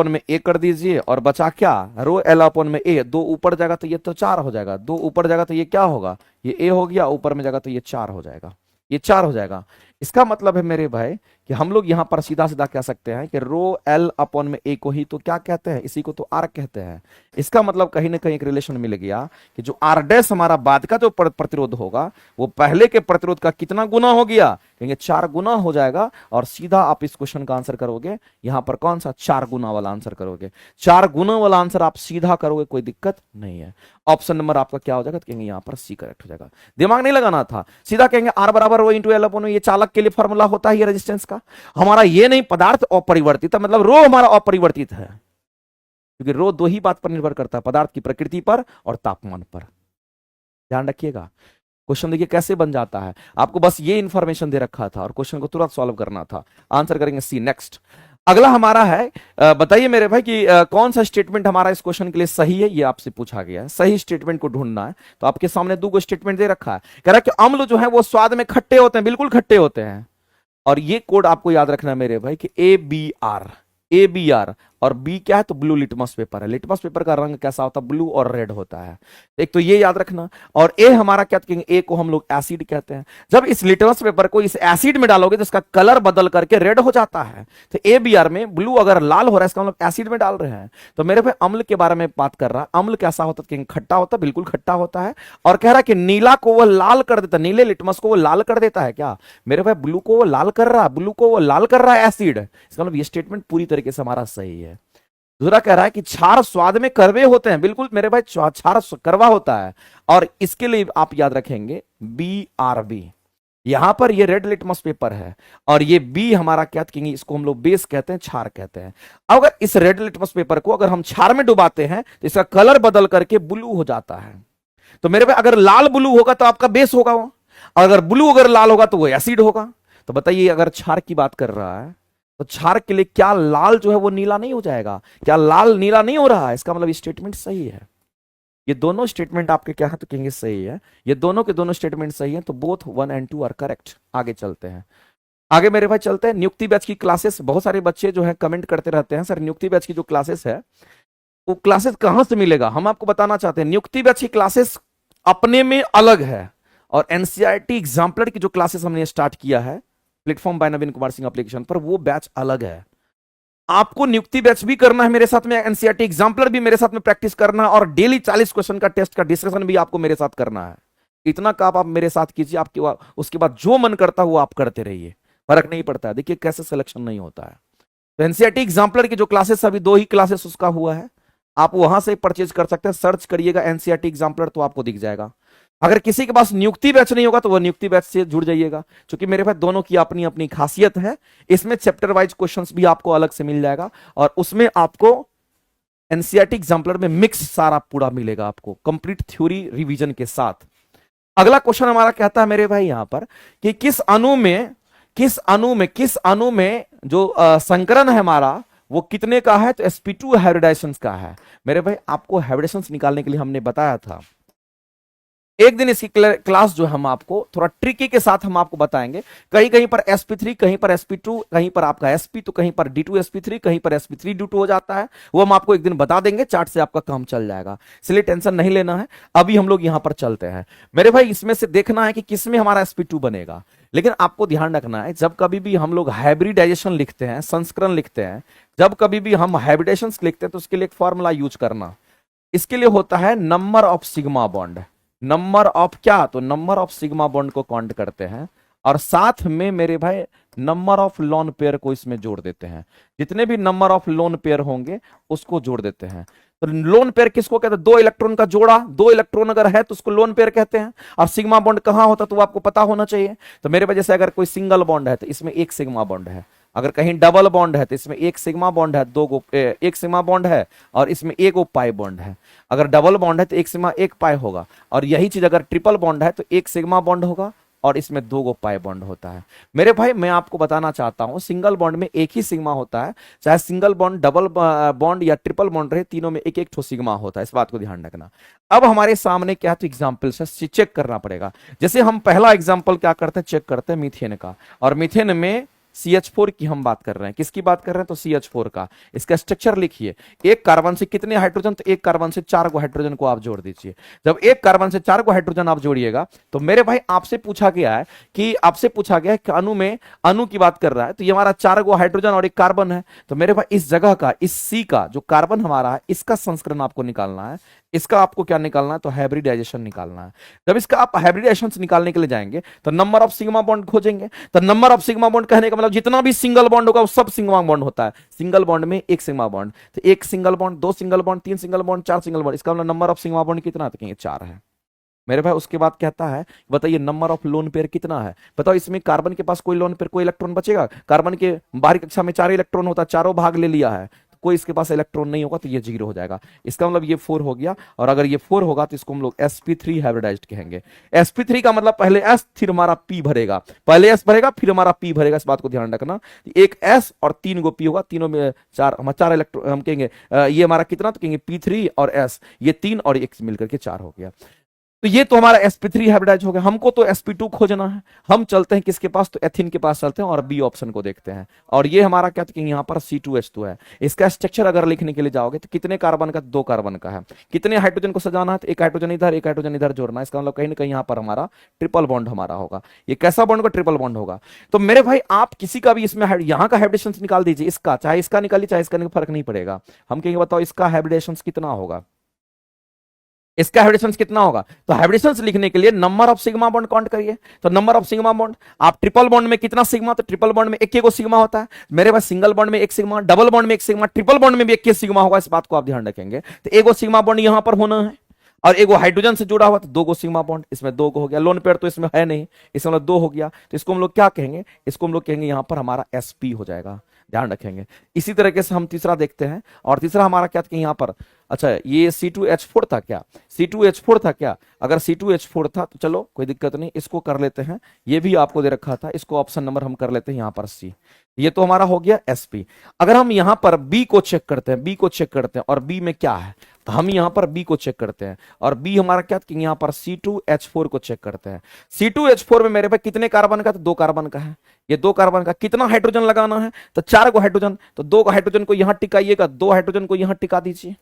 में ए कर दीजिए, और बचा क्या? रो एल अपॉन में ए। 2 ऊपर जाएगा तो ये तो 4 हो जाएगा, 2 ऊपर जाएगा तो ये क्या होगा? ये ए हो गया, ऊपर में जाएगा तो ये 4 हो जाएगा, ये 4 हो जाएगा। इसका मतलब है मेरे भाई कि हम लोग यहां पर सीधा सीधा कह सकते हैं कि रो एल अपॉन में ए को ही तो क्या कहते हैं? इसी को तो आर कहते हैं। इसका मतलब कहीं ना कहीं एक रिलेशन मिल गया कि जो आर डैश हमारा बाद का जो प्रतिरोध होगा वो पहले के प्रतिरोध का कितना गुना हो गया? कहेंगे 4 गुना हो जाएगा। और सीधा आप इस क्वेश्चन का आंसर करोगे, यहां पर कौन सा? 4 गुना वाला आंसर करोगे। 4 गुना वाला आंसर आप सीधा करोगे, कोई दिक्कत नहीं है। ऑप्शन नंबर आपका क्या हो जाएगा? तो कहेंगे यहां पर सी करेक्ट हो जाएगा। दिमाग नहीं लगाना था, सीधा कहेंगे आर बराबर रो इंटू एल अपॉन में। ये चालक के लिए फॉर्मूला होता है ये रेजिस्टेंस का। हमारा ये नहीं पदार्थ अपरिवर्तित है, मतलब रो हमारा अपरिवर्तित है, क्योंकि रो 2 ही बात पर निर्भर करता है, पदार्थ की प्रकृति पर और तापमान पर। ध्यान रखिएगा। क्वेश्चन देखिए कैसे बन जाता है। आपको बस ये इंफॉर्मेशन दे रखा था और क्वेश्चन को तुरंत सॉल्व करना था। आंसर करेंगे सी। नेक्स्ट अगला हमारा है, बताइए मेरे भाई कि कौन सा स्टेटमेंट हमारा इस क्वेश्चन के लिए सही है? ये आपसे पूछा गया है, सही स्टेटमेंट को ढूंढना है। तो आपके सामने 2 स्टेटमेंट दे रखा है। कह रहा है कि अम्ल जो है वो स्वाद में खट्टे होते हैं, बिल्कुल खट्टे होते हैं। और ये कोड आपको याद रखना है मेरे भाई कि ए बी आर और बी क्या है? तो ब्लू लिटमस पेपर है। लिटमस पेपर का रंग कैसा होता है? ब्लू और रेड होता है। एक तो ये याद रखना। और ए हमारा क्या कहेंगे? ए को हम लोग एसिड कहते हैं। जब इस लिटमस पेपर को इस एसिड में डालोगे तो इसका कलर बदल करके रेड हो जाता है। तो ए बी आर में ब्लू अगर लाल हो रहा है, इसका हम लोग एसिड में डाल रहे हैं। तो मेरे भाई अम्ल के बारे में बात कर रहा है। अम्ल कैसा होता है? खट्टा होता है, बिल्कुल खट्टा होता है। और कह रहा है कि नीला को वो लाल कर देता है, नीले लिटमस को वो लाल कर देता है। क्या मेरे भाई? ब्लू को वो लाल कर रहा है, ब्लू को वो लाल कर रहा है एसिड। इसका मतलब ये स्टेटमेंट पूरी तरीके से हमारा सही है। दूसरा कह रहा है कि क्षार स्वाद में कड़वे होते हैं, बिल्कुल मेरे भाई क्षार कड़वा होता है। और इसके लिए आप याद रखेंगे BRB। यहां पर ये रेड लिटमस पेपर है और ये बी हमारा क्या कहेंगे? इसको हम लोग बेस कहते हैं, क्षार कहते हैं। अगर इस रेड लिटमस पेपर को अगर हम क्षार में डुबाते हैं तो इसका कलर बदल करके ब्लू हो जाता है। तो मेरे भाई अगर लाल ब्लू होगा तो आपका बेस होगा वो, और अगर ब्लू अगर लाल होगा तो वो एसिड होगा। तो बताइए अगर क्षार की बात कर रहा है तो क्षार के लिए क्या लाल जो है वो नीला नहीं हो जाएगा? क्या लाल नीला नहीं हो रहा है? इसका मतलब स्टेटमेंट सही है। ये दोनों स्टेटमेंट आपके क्या है? तो कहेंगे सही है। ये दोनों के दोनों स्टेटमेंट सही है, तो बोथ 1 and 2 आर करेक्ट। आगे चलते हैं। आगे मेरे भाई चलते हैं नियुक्ति बैच की क्लासेस। बहुत सारे बच्चे जो है कमेंट करते रहते हैं, सर नियुक्ति बैच की जो क्लासेस है वो क्लासेस कहां से मिलेगा। हम आपको बताना चाहते हैं नियुक्ति बैच की क्लासेस अपने में अलग है, और एनसीईआरटी एग्जाम्पलर की जो क्लासेस हमने स्टार्ट किया है प्लेटफॉर्म बाय नवीन कुमार सिंह एप्लीकेशन पर, वो बैच अलग है। आपको नियुक्ति बैच भी करना है मेरे साथ में, एनसीईआरटी एग्जाम्पलर भी मेरे साथ में प्रैक्टिस करना है, और डेली 40 क्वेश्चन का टेस्ट का डिस्कशन भी आपको मेरे साथ करना है। इतना काम आप मेरे साथ कीजिए, आपके उसके बाद जो मन करता है वो आप करते रहिए, फर्क नहीं पड़ता है। देखिए कैसे सिलेक्शन नहीं होता है। तो एनसीईआरटी एग्जाम्पलर की जो क्लासेस, अभी 2 ही क्लासेस उसका हुआ है, आप वहां से परचेज कर सकते हैं। सर्च करिएगा एनसीईआरटी एग्जाम्पलर तो आपको दिख जाएगा। अगर किसी के पास नियुक्ति बैच नहीं होगा तो वह नियुक्ति बैच से जुड़ जाइएगा, क्योंकि मेरे पास दोनों की अपनी अपनी खासियत है। इसमें चैप्टर वाइज क्वेश्चंस भी आपको अलग से मिल जाएगा, और उसमें आपको एनसीईआरटी एग्जाम्पलर में मिक्स सारा पूरा मिलेगा आपको, कंप्लीट थ्योरी रिवीजन के साथ। अगला क्वेश्चन हमारा कहता है मेरे भाई यहां पर कि किस अणु में जो संकरण है हमारा वो कितने का है, तो sp2 हाइब्रिडाइजेशंस का है। मेरे भाई आपको हाइब्रिडाइजेशंस निकालने के लिए हमने बताया था एक दिन, इसकी क्लास जो हम आपको थोड़ा ट्रिकी के साथ हम आपको बताएंगे। कहीं कहीं पर sp3, कहीं पर sp2, कहीं पर आपका sp, तो कहीं पर d2sp3, कहीं पर sp3 d2 हो जाता है। वो हम आपको एक दिन बता देंगे, चार्ट से आपका काम चल जाएगा, इसलिए टेंशन नहीं लेना है। अभी हम लोग यहां पर चलते हैं मेरे भाई, इसमें से देखना है कि किसमें हमारा sp2 बनेगा। लेकिन आपको ध्यान रखना है, जब कभी भी हम लोग हाइब्रिडाइजेशन लिखते हैं, संस्करण लिखते हैं, जब कभी भी हम हाइब्रिडेशन लिखते हैं तो उसके लिए एक फॉर्मूला यूज करना। इसके लिए होता है number of sigma bond. Number of क्या, तो नंबर ऑफ सिग्मा बॉन्ड को काउंट करते हैं, और साथ में मेरे भाई नंबर ऑफ लोन पेयर को इसमें जोड़ देते हैं। जितने भी नंबर ऑफ लोन पेयर होंगे उसको जोड़ देते हैं। तो लोन पेयर किसको कहते हैं, 2 इलेक्ट्रॉन का जोड़ा, 2 इलेक्ट्रॉन अगर है तो उसको लोन पेयर कहते हैं। और सिग्मा बॉन्ड कहां होता है तो वो आपको पता होना चाहिए। तो मेरे वजह से अगर कोई सिंगल बॉन्ड है तो इसमें 1 सिग्मा बॉन्ड है, अगर कहीं डबल बॉन्ड है तो इसमें 1 सिग्मा बॉन्ड है, 1 सिग्मा बॉन्ड है, और इसमें 1 पाई बॉन्ड है। अगर डबल बॉन्ड है तो 1 सिग्मा 1 पाई होगा, और यही चीज अगर ट्रिपल बॉन्ड है तो 1 सिग्मा बॉन्ड होगा, और इसमें 2 पाई बॉन्ड होता है। मेरे भाई मैं आपको बताना चाहता हूं, सिंगल बॉन्ड में 1 ही सिग्मा होता है, चाहे सिंगल बॉन्ड, डबल बॉन्ड या ट्रिपल बॉन्ड रहे, तीनों में 1 ठो सिग्मा होता है, इस बात को ध्यान रखना। अब हमारे सामने क्या, तो एग्जाम्पल से चेक करना पड़ेगा। जैसे हम पहला एग्जाम्पल क्या करते हैं, चेक करते हैं मीथेन का, और मीथेन में CH4 की हम बात कर रहे हैं। किसकी बात कर रहे हैं, तो CH4 का। इसका स्ट्रक्चर लिखिए, 1 कार्बन से कितने हाइड्रोजन, तो 1 कार्बन से 4 को हाइड्रोजन को आप जोड़ दीजिए। जब 1 कार्बन से 4 को हाइड्रोजन आप जोड़िएगा तो मेरे भाई आपसे पूछा गया है कि अणु की बात कर रहा है, तो ये हमारा 4 को हाइड्रोजन और 1 कार्बन है। तो मेरे भाई इस जगह का, इस C का जो कार्बन हमारा है, इसका संस्करण आपको निकालना है। इसका आपको क्या निकालना है, तो हाइब्रिडाइजेशन निकालना है। जब इसका आप हाइब्रिडाइजेशन निकालने के लिए जाएंगे तो नंबर ऑफ सिग्मा बॉन्ड खोजेंगे। तो नंबर ऑफ सिग्मा बॉन्ड कहने का मतलब जितना भी सिंगल बॉन्ड होगा वो सब सिग्मा बॉन्ड होता है। सिंगल बॉन्ड में 1 सिग्मा बॉन्ड, तो 1 single bond, 2 single bond, 3 single bond, 4 single bond. इसका मतलब नंबर ऑफ सिग्मा बॉन्ड कितना, तो कहेंगे 4 है मेरे भाई। उसके बाद कहता है बताइए नंबर ऑफ लोन पेयर कितना है। बताओ इसमें कार्बन के पास कोई लोन पेयर, कोई इलेक्ट्रॉन बचेगा। कार्बन के बाहरी कक्षा में 4 इलेक्ट्रॉन होता है, चारों भाग ले लिया है, कोई इसके पास इलेक्ट्रॉन नहीं होगा तो ये 0 हो जाएगा। इसका मतलब ये 4 हो गया, और अगर ये 4 होगा तो इसको हम लोग sp3 हाइब्रिडाइज्ड कहेंगे। sp3 का मतलब पहले s फिर हमारा p भरेगा, पहले s भरेगा फिर हमारा p भरेगा, इस बात को ध्यान रखना। एक s और 3 गो p होगा, तीनों में 4 इलेक्ट्रॉन, हम कहेंगे ये हमारा कितना, तो कहेंगे p3 और s, ये 3 और 1 मिलकर के 4 हो गया। तो ये तो हमारा sp3 हाइब्रिडाइज हो गया। हमको तो sp2 खोजना है। हम चलते हैं किसके पास, तो एथिन के पास चलते हैं और बी ऑप्शन को देखते हैं। और ये हमारा क्या, तो यहाँ पर C2H2 है। इसका स्ट्रक्चर अगर लिखने के लिए जाओगे तो कितने कार्बन का, 2 कार्बन का है। कितने हाइड्रोजन को सजाना है, तो 1 हाइड्रोजन इधर, 1 हाइड्रोजन इधर जोड़ना है। इसका मतलब कहीं ना कहीं यहाँ पर हमारा ट्रिपल बॉन्ड हमारा होगा। ये कैसा बॉन्ड होगा, ट्रिपल बॉन्ड होगा। तो मेरे भाई आप किसी का भी इसमें यहाँ का हाइब्रिडेशन निकाल दीजिए, इसका चाहे इसका निकालिए चाहे इसका, फर्क नहीं पड़ेगा। हम कहेंगे बताओ इसका हाइब्रिडेशन कितना होगा, इसका हाइब्रिडेशन कितना होगा। तो हाइब्रिडेशन लिखने के लिए number of sigma bond count करिए। तो नंबर ऑफ सिग्मा बॉन्ड, आप ट्रिपल बॉन्ड में कितना सिग्मा, तो ट्रिपल बॉन्ड में 1 सिग्मा होता है मेरे पास। सिंगल बॉन्ड में 1 सिग्मा, डबल बॉन्ड में 1 सिग्मा, ट्रिपल बॉन्ड में भी 1 सिग्मा होगा, इस बात को आप ध्यान रखेंगे। तो 1 सिग्मा बॉन्ड यहां पर होना है, और 1 हाइड्रोजन से जुड़ा हुआ तो 2 सिग्मा बॉन्ड, इसमें 2 हो गया। लोन पेयर तो इसमें है नहीं, इसमें 2 हो गया। तो इसको हम लोग क्या कहेंगे, इसको हम लोग कहेंगे यहां पर हमारा sp हो जाएगा, ध्यान रखेंगे। इसी तरीके से हम तीसरा देखते हैं, और तीसरा हमारा क्या, यहां पर अच्छा ये C2H4 था क्या? C2H4 था क्या? अगर C2H4 था तो चलो कोई दिक्कत नहीं, इसको कर लेते हैं। ये भी आपको दे रखा था, इसको ऑप्शन नंबर हम कर लेते हैं यहां पर C। ये तो हमारा हो गया Sp। अगर हम यहां पर B को चेक करते हैं, B को चेक करते हैं, और B में क्या है, तो हम यहां पर B को चेक करते हैं, और B हमारा क्या, कि यहां पर C2H4 को चेक करते हैं। C2H4 में मेरे पास कितने कार्बन का? तो 2 कार्बन का है। ये 2 कार्बन का कितना हाइड्रोजन लगाना है? तो 4 को हाइड्रोजन, तो 2 हाइड्रोजन को यहां टिकाइएगा, 2 हाइड्रोजन को यहां टिका दीजिए,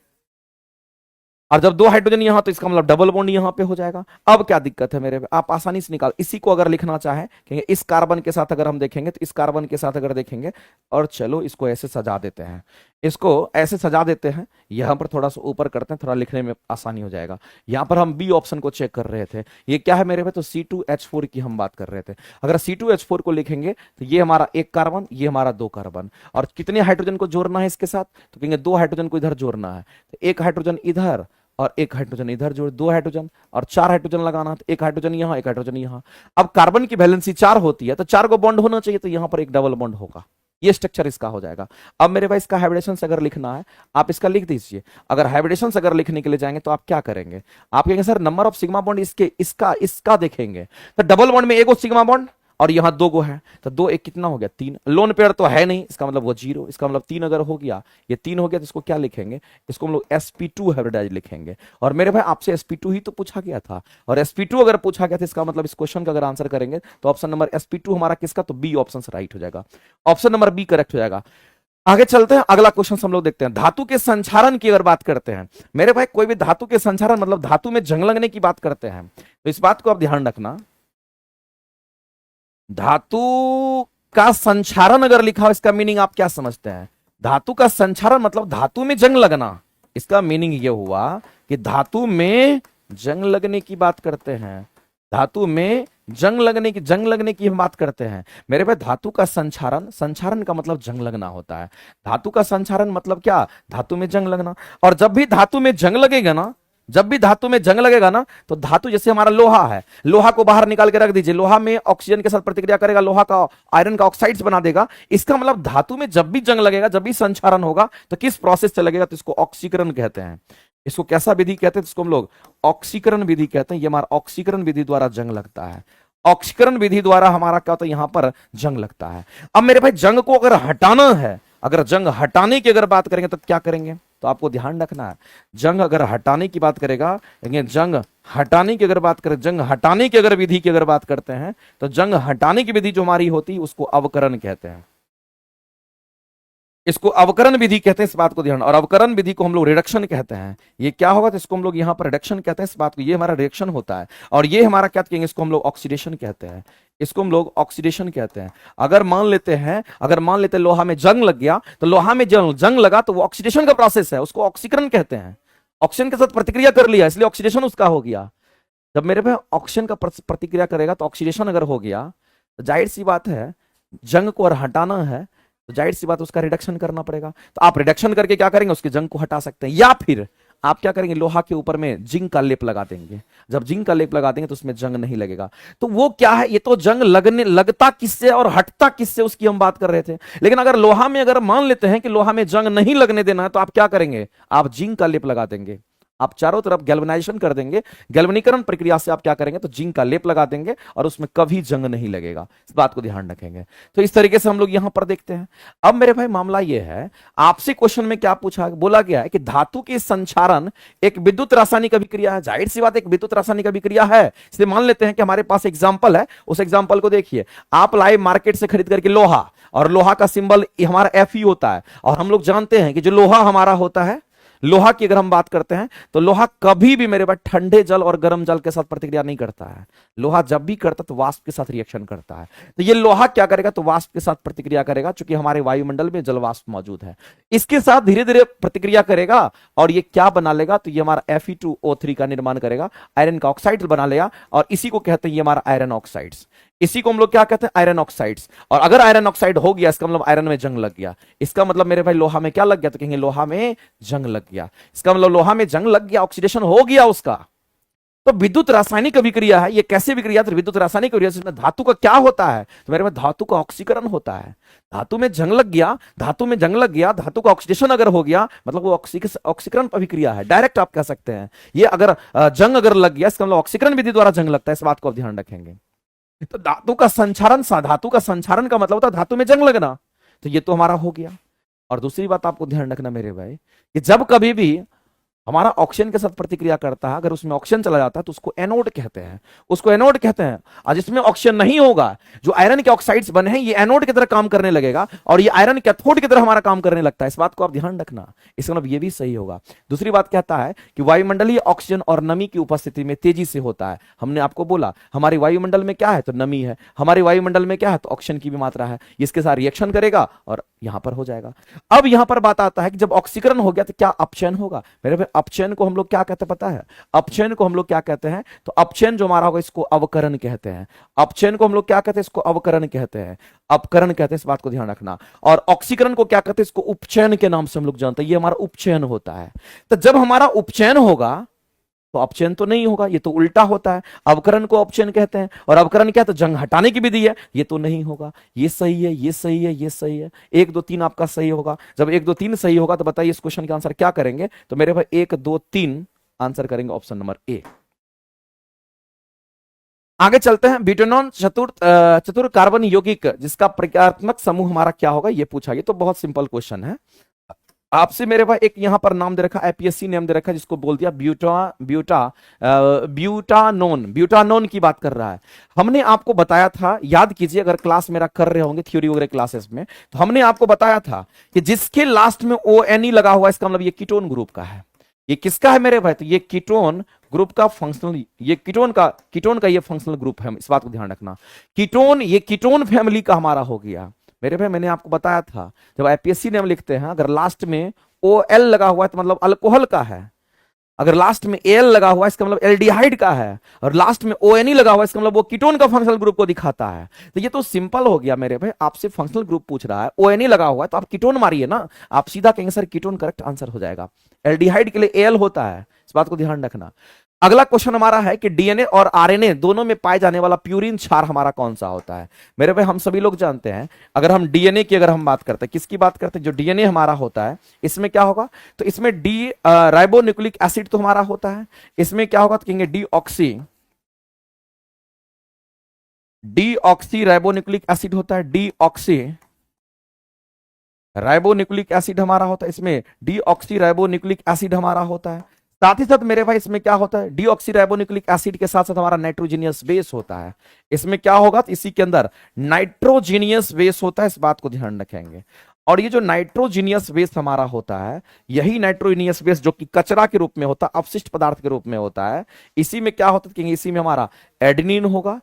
और जब 2 हाइड्रोजन यहां, तो इसका मतलब डबल बॉन्ड यहां पे हो जाएगा। अब क्या दिक्कत है मेरे पे, आप आसानी से निकाल, इसी को अगर लिखना चाहे कि इस कार्बन के साथ अगर हम देखेंगे, तो इस कार्बन के साथ अगर देखेंगे, और चलो इसको ऐसे सजा देते हैं, इसको ऐसे सजा देते हैं, यहां पर थोड़ा सा ऊपर करते हैं, थोड़ा लिखने में आसानी हो जाएगा। यहां पर हम बी ऑप्शन को चेक कर रहे थे, ये क्या है मेरे पे, तो C2H4 की हम बात कर रहे थे। अगर C2H4 को लिखेंगे तो ये हमारा 1 कार्बन, ये हमारा 2 कार्बन, और कितने हाइड्रोजन को जोड़ना है इसके साथ, तो कहेंगे 2 हाइड्रोजन को इधर जोड़ना है, तो 1 हाइड्रोजन इधर और 1 हाइड्रोजन इधर जोड़, 2 हाइड्रोजन, और 4 हाइड्रोजन लगाना, तो 1 हाइड्रोजन यहां, 1 हाइड्रोजन यहां। अब कार्बन की वैलेंसी 4 होती है, तो 4 को बॉन्ड होना चाहिए, तो यहां पर एक डबल बॉन्ड होगा, ये स्ट्रक्चर इसका हो जाएगा। अब मेरे भाई इसका हाइब्रिडेशन अगर लिखना है, आप इसका लिख दीजिए। अगर हाइब्रिडेशन अगर लिखने के लिए जाएंगे तो आप क्या करेंगे, आप कहेंगे sir number of sigma bond इसके, इसका देखेंगे, तो डबल बॉन्ड में एगो सिग्मा बॉन्ड और यहां 2 गो है, तो 2 1 कितना हो गया, 3। लोन पेयर तो है नहीं, इसका मतलब वो 0, इसका मतलब 3 अगर हो गया, ये 3 हो गया, तो इसको क्या लिखेंगे, इसको हम लोग sp2 हाइब्रिडाइज लिखेंगे। और मेरे भाई आपसे sp2 ही तो पूछा गया था, और sp2 अगर पूछा गया था, इसका मतलब इस क्वेश्चन का अगर आंसर करेंगे तो ऑप्शन नंबर sp2 हमारा किसका, तो बी ऑप्शन राइट हो जाएगा, ऑप्शन नंबर बी करेक्ट हो जाएगा। आगे चलते हैं, अगला क्वेश्चन हम लोग देखते हैं। धातु के संचारण की अगर बात करते हैं मेरे भाई, कोई भी धातु के संचारण मतलब धातु में जंग लगने की बात करते हैं, तो इस बात को आप ध्यान रखना, धातु का संचारण अगर लिखा हो, इसका मीनिंग आप क्या समझते हैं? धातु का संचारण मतलब धातु में जंग लगना, इसका मीनिंग यह हुआ कि धातु में जंग लगने की बात करते हैं, धातु में जंग लगने की हम बात करते हैं। मेरे पे धातु का संचारण, संचारण का मतलब जंग लगना होता है। धातु का संचारण मतलब क्या, धातु में जंग लगना। और जब भी धातु में जंग लगेगा ना, जब भी धातु में जंग लगेगा ना, तो धातु जैसे हमारा लोहा है, लोहा को बाहर निकाल के रख दीजिए, लोहा में ऑक्सीजन के साथ प्रतिक्रिया करेगा, लोहा का आयरन का ऑक्साइड्स बना देगा। इसका मतलब धातु में जब भी जंग लगेगा, जब भी संचारण होगा, तो किस प्रोसेस से लगेगा, तो इसको ऑक्सीकरण कहते हैं। इसको कैसा विधि कहते हैं, इसको हम लोग ऑक्सीकरण विधि कहते हैं। ये हमारा ऑक्सीकरण विधि द्वारा जंग लगता है, ऑक्सीकरण विधि द्वारा हमारा क्या होता है, यहां पर जंग लगता है। अब मेरे भाई जंग को अगर हटाना है, अगर जंग हटाने की अगर बात करेंगे तो क्या करेंगे, तो आपको ध्यान रखना है, जंग अगर हटाने की बात करेगा, जंग हटाने की अगर बात करें, जंग हटाने की अगर विधि की अगर बात करते हैं, तो जंग हटाने की विधि जो हमारी होती है उसको अवकरण कहते हैं, इसको अवकरण विधि कहते हैं, इस बात को ध्यान। और अवकरण विधि को हम लोग रिडक्शन कहते हैं। ये क्या होगा, तो इसको हम लोग यहां पर रिडक्शन कहते हैं, इस बात को, ये हमारा रिएक्शन होता है। और ये हमारा क्या कहेंगे, इसको हम लोग ऑक्सीडेशन कहते हैं, इसको हम लोग ऑक्सीडेशन कहते हैं। अगर मान लेते हैं, लोहा में जंग लग गया, तो लोहा में जंग लगा तो वो ऑक्सीडेशन का प्रोसेस है, उसको ऑक्सीकरण कहते हैं। ऑक्सीजन के साथ प्रतिक्रिया कर लिया, इसलिए ऑक्सीडेशन उसका हो गया। जब मेरे पे ऑक्सीजन का प्रतिक्रिया करेगा तो ऑक्सीडेशन अगर हो गया, तो जाहिर सी बात है जंग को अगर हटाना है, तो जाहिर सी बात उसका रिडक्शन करना पड़ेगा। तो आप रिडक्शन करके क्या करेंगे, उसके जंग को हटा सकते हैं, या फिर आप क्या करेंगे, लोहा के ऊपर में जिंक का लेप लगा देंगे। जब जिंक का लेप लगा देंगे तो उसमें जंग नहीं लगेगा। तो वो क्या है, ये तो जंग लगता किससे और हटता किससे, उसकी हम बात कर रहे थे। लेकिन अगर लोहा में अगर मान लेते हैं कि लोहा में जंग नहीं लगने देना है, तो आप क्या करेंगे, आप जिंक का लेप लगा देंगे, आप चारों तरफ गैल्वेनाइजेशन कर देंगे, गैल्वेनीकरण प्रक्रिया से आप क्या करेंगे, तो जिंक का लेप लगा देंगे और उसमें कभी जंग नहीं लगेगा। इस बात को ध्यान रखेंगे। तो इस तरीके से हम लोग यहां पर देखते हैं। अब मेरे भाई मामला यह है, आपसे क्वेश्चन में क्या पूछा, बोला गया है कि धातु के संचारण एक विद्युत रासायनिक अभिक्रिया है। जाहिर सी बात एक विद्युत रासायनिक अभिक्रिया है, इसलिए मान लेते हैं कि हमारे पास एग्जाम्पल है, उस एग्जाम्पल को देखिए। आप लाए मार्केट से खरीद करके लोहा, और लोहा का सिंबल हमारा Fe होता है, और हम लोग जानते हैं कि जो लोहा हमारा होता है, लोहा की अगर हम बात करते हैं, तो लोहा कभी भी मेरे पास ठंडे जल और गर्म जल के साथ प्रतिक्रिया नहीं करता है। लोहा जब भी करता तो वाष्प के साथ रिएक्शन करता है। तो ये लोहा क्या करेगा, तो वाष्प के साथ प्रतिक्रिया करेगा, क्योंकि हमारे वायुमंडल में जल वाष्प मौजूद है। इसके साथ धीरे धीरे प्रतिक्रिया करेगा और ये क्या बना लेगा, तो ये हमारा Fe2O3 का निर्माण करेगा, आयरन का ऑक्साइड बना लेगा, और इसी को कहते हैं ये हमारा आयरन ऑक्साइड्स। इसी को हम लोग क्या कहते हैं, आयरन ऑक्साइड्स। और अगर आयरन ऑक्साइड हो गया, इसका मतलब आयरन में जंग लग गया। इसका मतलब मेरे भाई लोहा में क्या लग गया, तो कहेंगे लोहा में जंग लग गया। इसका मतलब लोहा में जंग लग गया, ऑक्सीडेशन हो गया उसका। तो विद्युत रासायनिक अभिक्रिया है, ये कैसे विक्रिया? तो विद्युत रासायनिक अभिक्रिया इसमें धातु का क्या होता है? तो मेरे में धातु का ऑक्सीकरण होता है। धातु में जंग लग गया, धातु में जंग लग गया, धातु का ऑक्सीडेशन अगर हो गया, मतलब वो ऑक्सीकरण अभिक्रिया है, डायरेक्ट आप कह सकते हैं। ये अगर जंग अगर लग गया, इसका मतलब ऑक्सीकरण विधि द्वारा जंग लगता है, इस बात को आप ध्यान रखेंगे। तो धातु का संचारण, धातु का संचारण का मतलब होता है धातु में जंग लगना, तो ये तो हमारा हो गया। और दूसरी बात आपको ध्यान रखना मेरे भाई, कि जब कभी भी हमारा ऑक्सीजन के साथ प्रतिक्रिया करता है, अगर उसमें ऑक्सीजन चला जाता है तो उसको एनोड कहते हैं, उसको एनोड कहते हैं। और जिसमें ऑक्सीजन नहीं होगा, जो आयरन के ऑक्साइड्स बने हैं, ये एनोड की तरह काम करने लगेगा, और ये आयरन कैथोड की तरह हमारा काम करने लगता है। इस बात को आप ध्यान रखना, इसका मतलब ये भी सही होगा। दूसरी बात कहता है कि वायुमंडलीय ऑक्सीजन और नमी की उपस्थिति में तेजी से होता है। हमने आपको बोला हमारे वायुमंडल में क्या है? तो नमी है। हमारे वायुमंडल में क्या है? तो ऑक्सीजन की भी मात्रा है। इसके साथ रिएक्शन करेगा और यहां पर हो जाएगा। अब यहां पर बात आता है कि जब ऑक्सीकरण हो गया तो क्या अपचयन होगा? मेरे भाई अपचयन को हम लोग क्या कहते हैं पता है? अपचयन को हम लोग क्या कहते हैं? तो अपचयन जो हमारा होगा इसको अवकरण कहते हैं। अपचयन को हम लोग क्या कहते हैं? इसको अवकरण कहते हैं, अपकरण कहते हैं। इस बात को ध्यान रखना। और ऑक्सीकरण को क्या कहते हैं? इसको उपचयन के नाम से हम लोग जानते हैं। ये हमारा उपचयन होता है। तो जब हमारा उपचयन होगा तो अपचयन तो नहीं होगा, ये तो उल्टा होता है। अवकरण को अपचयन कहते हैं, और अवकरण क्या है? तो जंग हटाने की विधि है, ये तो नहीं होगा। ये सही है, ये सही है, ये सही है। 1 2 3 आपका सही होगा। जब 1 2 3 सही होगा तो बताइए इस क्वेश्चन का आंसर क्या करेंगे? तो मेरे भाई 1 2 3 आंसर करेंगे ऑप्शन नंबर ए। आगे चलते हैं। ब्यूटेनॉन चतुर कार्बन यौगिक जिसका प्रक्रियात्मक समूह हमारा क्या होगा, ये पूछा। ये तो बहुत सिंपल क्वेश्चन है। आपसे मेरे पास एक यहां पर नाम दे रखा, आईपीएससी नेम दे रखा, जिसको बोल दिया ब्यूटानोन की बात कर रहा है। हमने आपको बताया था, याद कीजिए अगर क्लास मेरा कर रहे होंगे थ्योरी वगैरह क्लासेस में, तो हमने आपको बताया था कि जिसके लास्ट में ONE लगा हुआ, इसका मतलब ये कीटोन ग्रुप का है। ये किसका है मेरे भाई? तो ये कीटोन ग्रुप का फंक्शनल, ये कीटोन का ये फंक्शनल ग्रुप है। इस बात को ध्यान रखना। कीटोन, ये कीटोन फैमिली का हमारा हो गया। मेरे भाई मैंने आपको बताया था, जब आईपीएससी नेम लिखते हैं, अगर लास्ट में OL लगा हुआ है तो मतलब अल्कोहल का है। अगर लास्ट में AL लगा हुआ है इसका मतलब एल्डिहाइड का है। और लास्ट में ONE लगा हुआ है इसका मतलब वो कीटोन का फंक्शनल ग्रुप को दिखाता है। तो ये तो सिंपल हो गया मेरे भाई। आपसे फंक्शनल ग्रुप पूछ रहा है, ONE लगा हुआ है तो आप कीटोन मारिए ना, आप सीधा कहेंगे सर कीटोन करेक्ट आंसर हो जाएगा। एल्डिहाइड के लिए AL होता है, इस बात को ध्यान रखना। अगला क्वेश्चन हमारा है कि डीएनए और आरएनए दोनों में पाए जाने वाला प्यूरिन क्षार हमारा कौन सा होता है? मेरे भाई हम सभी लोग जानते हैं, अगर हम डीएनए की अगर हम बात करते हैं, किसकी बात करते हैं? जो डीएनए हमारा होता है, इसमें क्या होगा? तो इसमें राइबोन्यूक्लिक एसिड तो हमारा होता है। इसमें क्या होगा? तो कहेंगे डीऑक्सी राइबोन्यूक्लिक एसिड होता है। डीऑक्सी राइबोन्यूक्लिक एसिड हमारा होता है। इसमें डीऑक्सी राइबोन्यूक्लिक एसिड हमारा होता है। साथ ही साथ मेरे भाई इसमें क्या होता है? डीऑक्सीराइबोन्यूक्लिक एसिड के साथ साथ हमारा नाइट्रोजीनियस बेस होता है। इसमें क्या होगा? तो इसी के अंदर नाइट्रोजीनियस बेस होता है, इस बात को ध्यान रखेंगे। और ये जो नाइट्रोजीनियस बेस हमारा होता है, यही नाइट्रोजीनियस बेस जो कि कचरा के रूप में होता है, अपशिष्ट पदार्थ के रूप में होता है, इसी में क्या होता है? इसी में हमारा एडेनिन होगा,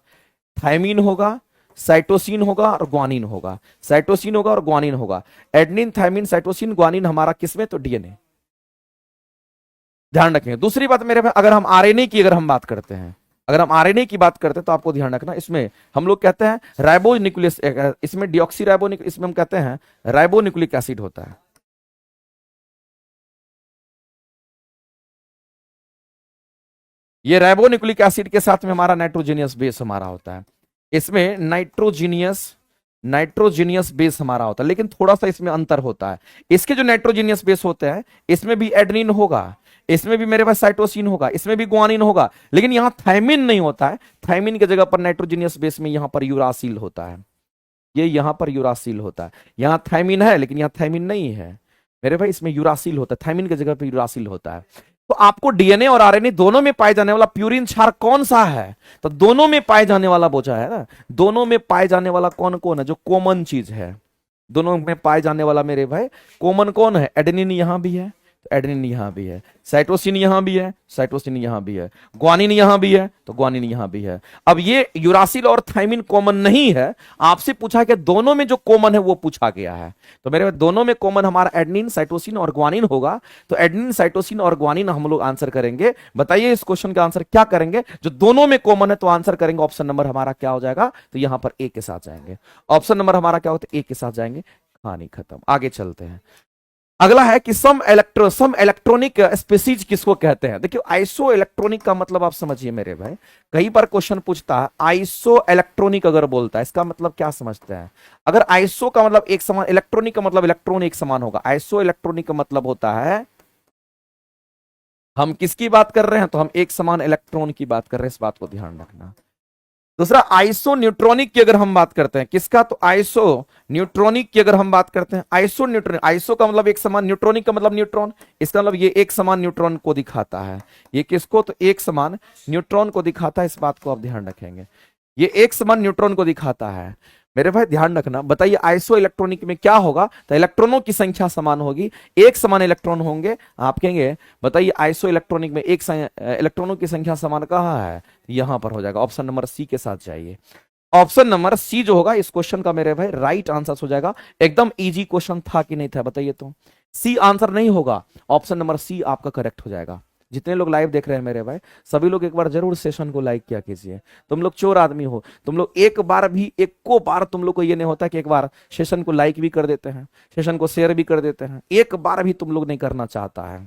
थायमीन होगा, साइटोसिन होगा और ग्वानिन होगा। साइटोसिन होगा और ग्वानिन होगा। एडेनिन, थायमीन, साइटोसिन, ग्वानिन हमारा किसमें? तो डीएनए। ध्यान रखेंगे। दूसरी बात मेरे भाई, अगर हम आरएनए की अगर हम बात करते हैं, अगर हम आरएनए की बात करते हैं तो आपको ध्यान रखना, इसमें हम लोग कहते हैं राइबोन्यूक्लियस, इसमें डिऑक्सी राइबोन्यूक्लिक, इसमें हम कहते हैं राइबोन्यूक्लिक एसिड होता है। ये राइबोन्यूक्लिक एसिड के साथ में हमारा नाइट्रोजीनियस बेस हमारा होता है। इसमें नाइट्रोजीनियस बेस हमारा होता है, लेकिन थोड़ा सा इसमें अंतर होता है। इसके जो नाइट्रोजीनियस बेस होते हैं, इसमें भी एडेनिन होगा, इसमें भी मेरे पास साइटोसिन होगा, इसमें भी ग्वानिन होगा, लेकिन यहां थायमिन नहीं होता है। थायमिन की जगह पर नाइट्रोजीनियस बेस में यहां पर यूरासिल होता है। ये यहां पर यूरासिल होता है। यहां थायमिन है लेकिन यहां थायमिन नहीं है मेरे भाई, इसमें यूरासिल होता है। थायमिन की जगह पर यूरासिल होता है। तो आपको डीएनए और आरएनए दोनों में पाए जाने वाला प्यूरिन क्षार कौन सा है? तो दोनों में पाए जाने वाला बोझा है ना, दोनों में पाए जाने वाला कौन कौन है? जो कॉमन चीज है, दोनों में पाए जाने वाला मेरे भाई कॉमन कौन है? एडेनिन यहां भी है तो एडेनिन यहां भी है, साइटोसिन यहां भी है, साइटोसिन यहां भी है, ग्वानिन यहां भी है तो ग्वानिन यहां भी है। अब ये यूरासिल और थायमिन कॉमन नहीं है, आपसे पूछा कि दोनों में जो कॉमन है वो पूछा गया है। तो मेरे दोनों में कॉमन हमारा एडेनिन, साइटोसिन और ग्वानिन होगा। तो एडेनिन, साइटोसिन और ग्वानिन हम लोग आंसर करेंगे। बताइए इस क्वेश्चन का आंसर क्या करेंगे? जो दोनों में कॉमन है तो आंसर करेंगे ऑप्शन नंबर हमारा क्या हो जाएगा? तो यहां पर ए के साथ जाएंगे। ऑप्शन नंबर हमारा क्या होता है? ए के साथ जाएंगे। कहानी खत्म। आगे चलते हैं। अगला है कि सम इलेक्ट्रॉनिक स्पीसीज किसको कहते हैं। देखिए आइसो इलेक्ट्रॉनिक का मतलब आप समझिए मेरे भाई, कई बार क्वेश्चन पूछता है आइसो इलेक्ट्रॉनिक अगर बोलता है इसका मतलब क्या समझते हैं। अगर आइसो का मतलब एक समान, इलेक्ट्रॉनिक का मतलब इलेक्ट्रॉन एक समान होगा। आइसो इलेक्ट्रॉनिक का मतलब होता है हम किसकी बात कर रहे हैं, तो हम एक समान इलेक्ट्रॉन की बात कर रहे हैं, इस बात को ध्यान रखना। दूसरा आइसो न्यूट्रॉनिक की अगर हम बात करते हैं किसका, तो आइसो न्यूट्रॉनिक की अगर हम बात करते हैं, आइसो न्यूट्रॉनिक, आइसो का मतलब एक समान, न्यूट्रॉनिक का मतलब न्यूट्रॉन, इसका मतलब ये एक समान न्यूट्रॉन को दिखाता है। ये किसको, तो एक समान न्यूट्रॉन को दिखाता है, इस बात को आप ध्यान रखेंगे। ये एक समान न्यूट्रॉन को दिखाता है मेरे भाई, ध्यान रखना। बताइए आइसो इलेक्ट्रॉनिक में क्या होगा, तो इलेक्ट्रॉनों की संख्या समान होगी, एक समान इलेक्ट्रॉन होंगे। आप कहेंगे बताइए आइसो इलेक्ट्रॉनिक में एक इलेक्ट्रॉनों की संख्या समान कहाँ है, यहां पर हो जाएगा, ऑप्शन नंबर सी के साथ जाइए। ऑप्शन नंबर सी जो होगा इस क्वेश्चन का मेरे भाई राइट आंसर हो जाएगा। एकदम इजी क्वेश्चन था कि नहीं था बताइए, तो सी आंसर नहीं होगा, ऑप्शन नंबर सी आपका करेक्ट हो जाएगा। जितने लोग लाइव देख रहे हैं मेरे भाई, सभी लोग एक बार जरूर सेशन को लाइक किया कीजिए। तुम लोग चोर आदमी हो, तुम लोग एक बार भी, एक को बार तुम लोग को ये नहीं होता कि एक बार सेशन को लाइक भी कर देते हैं, सेशन को शेयर भी कर देते हैं, एक बार भी तुम लोग नहीं करना चाहता है।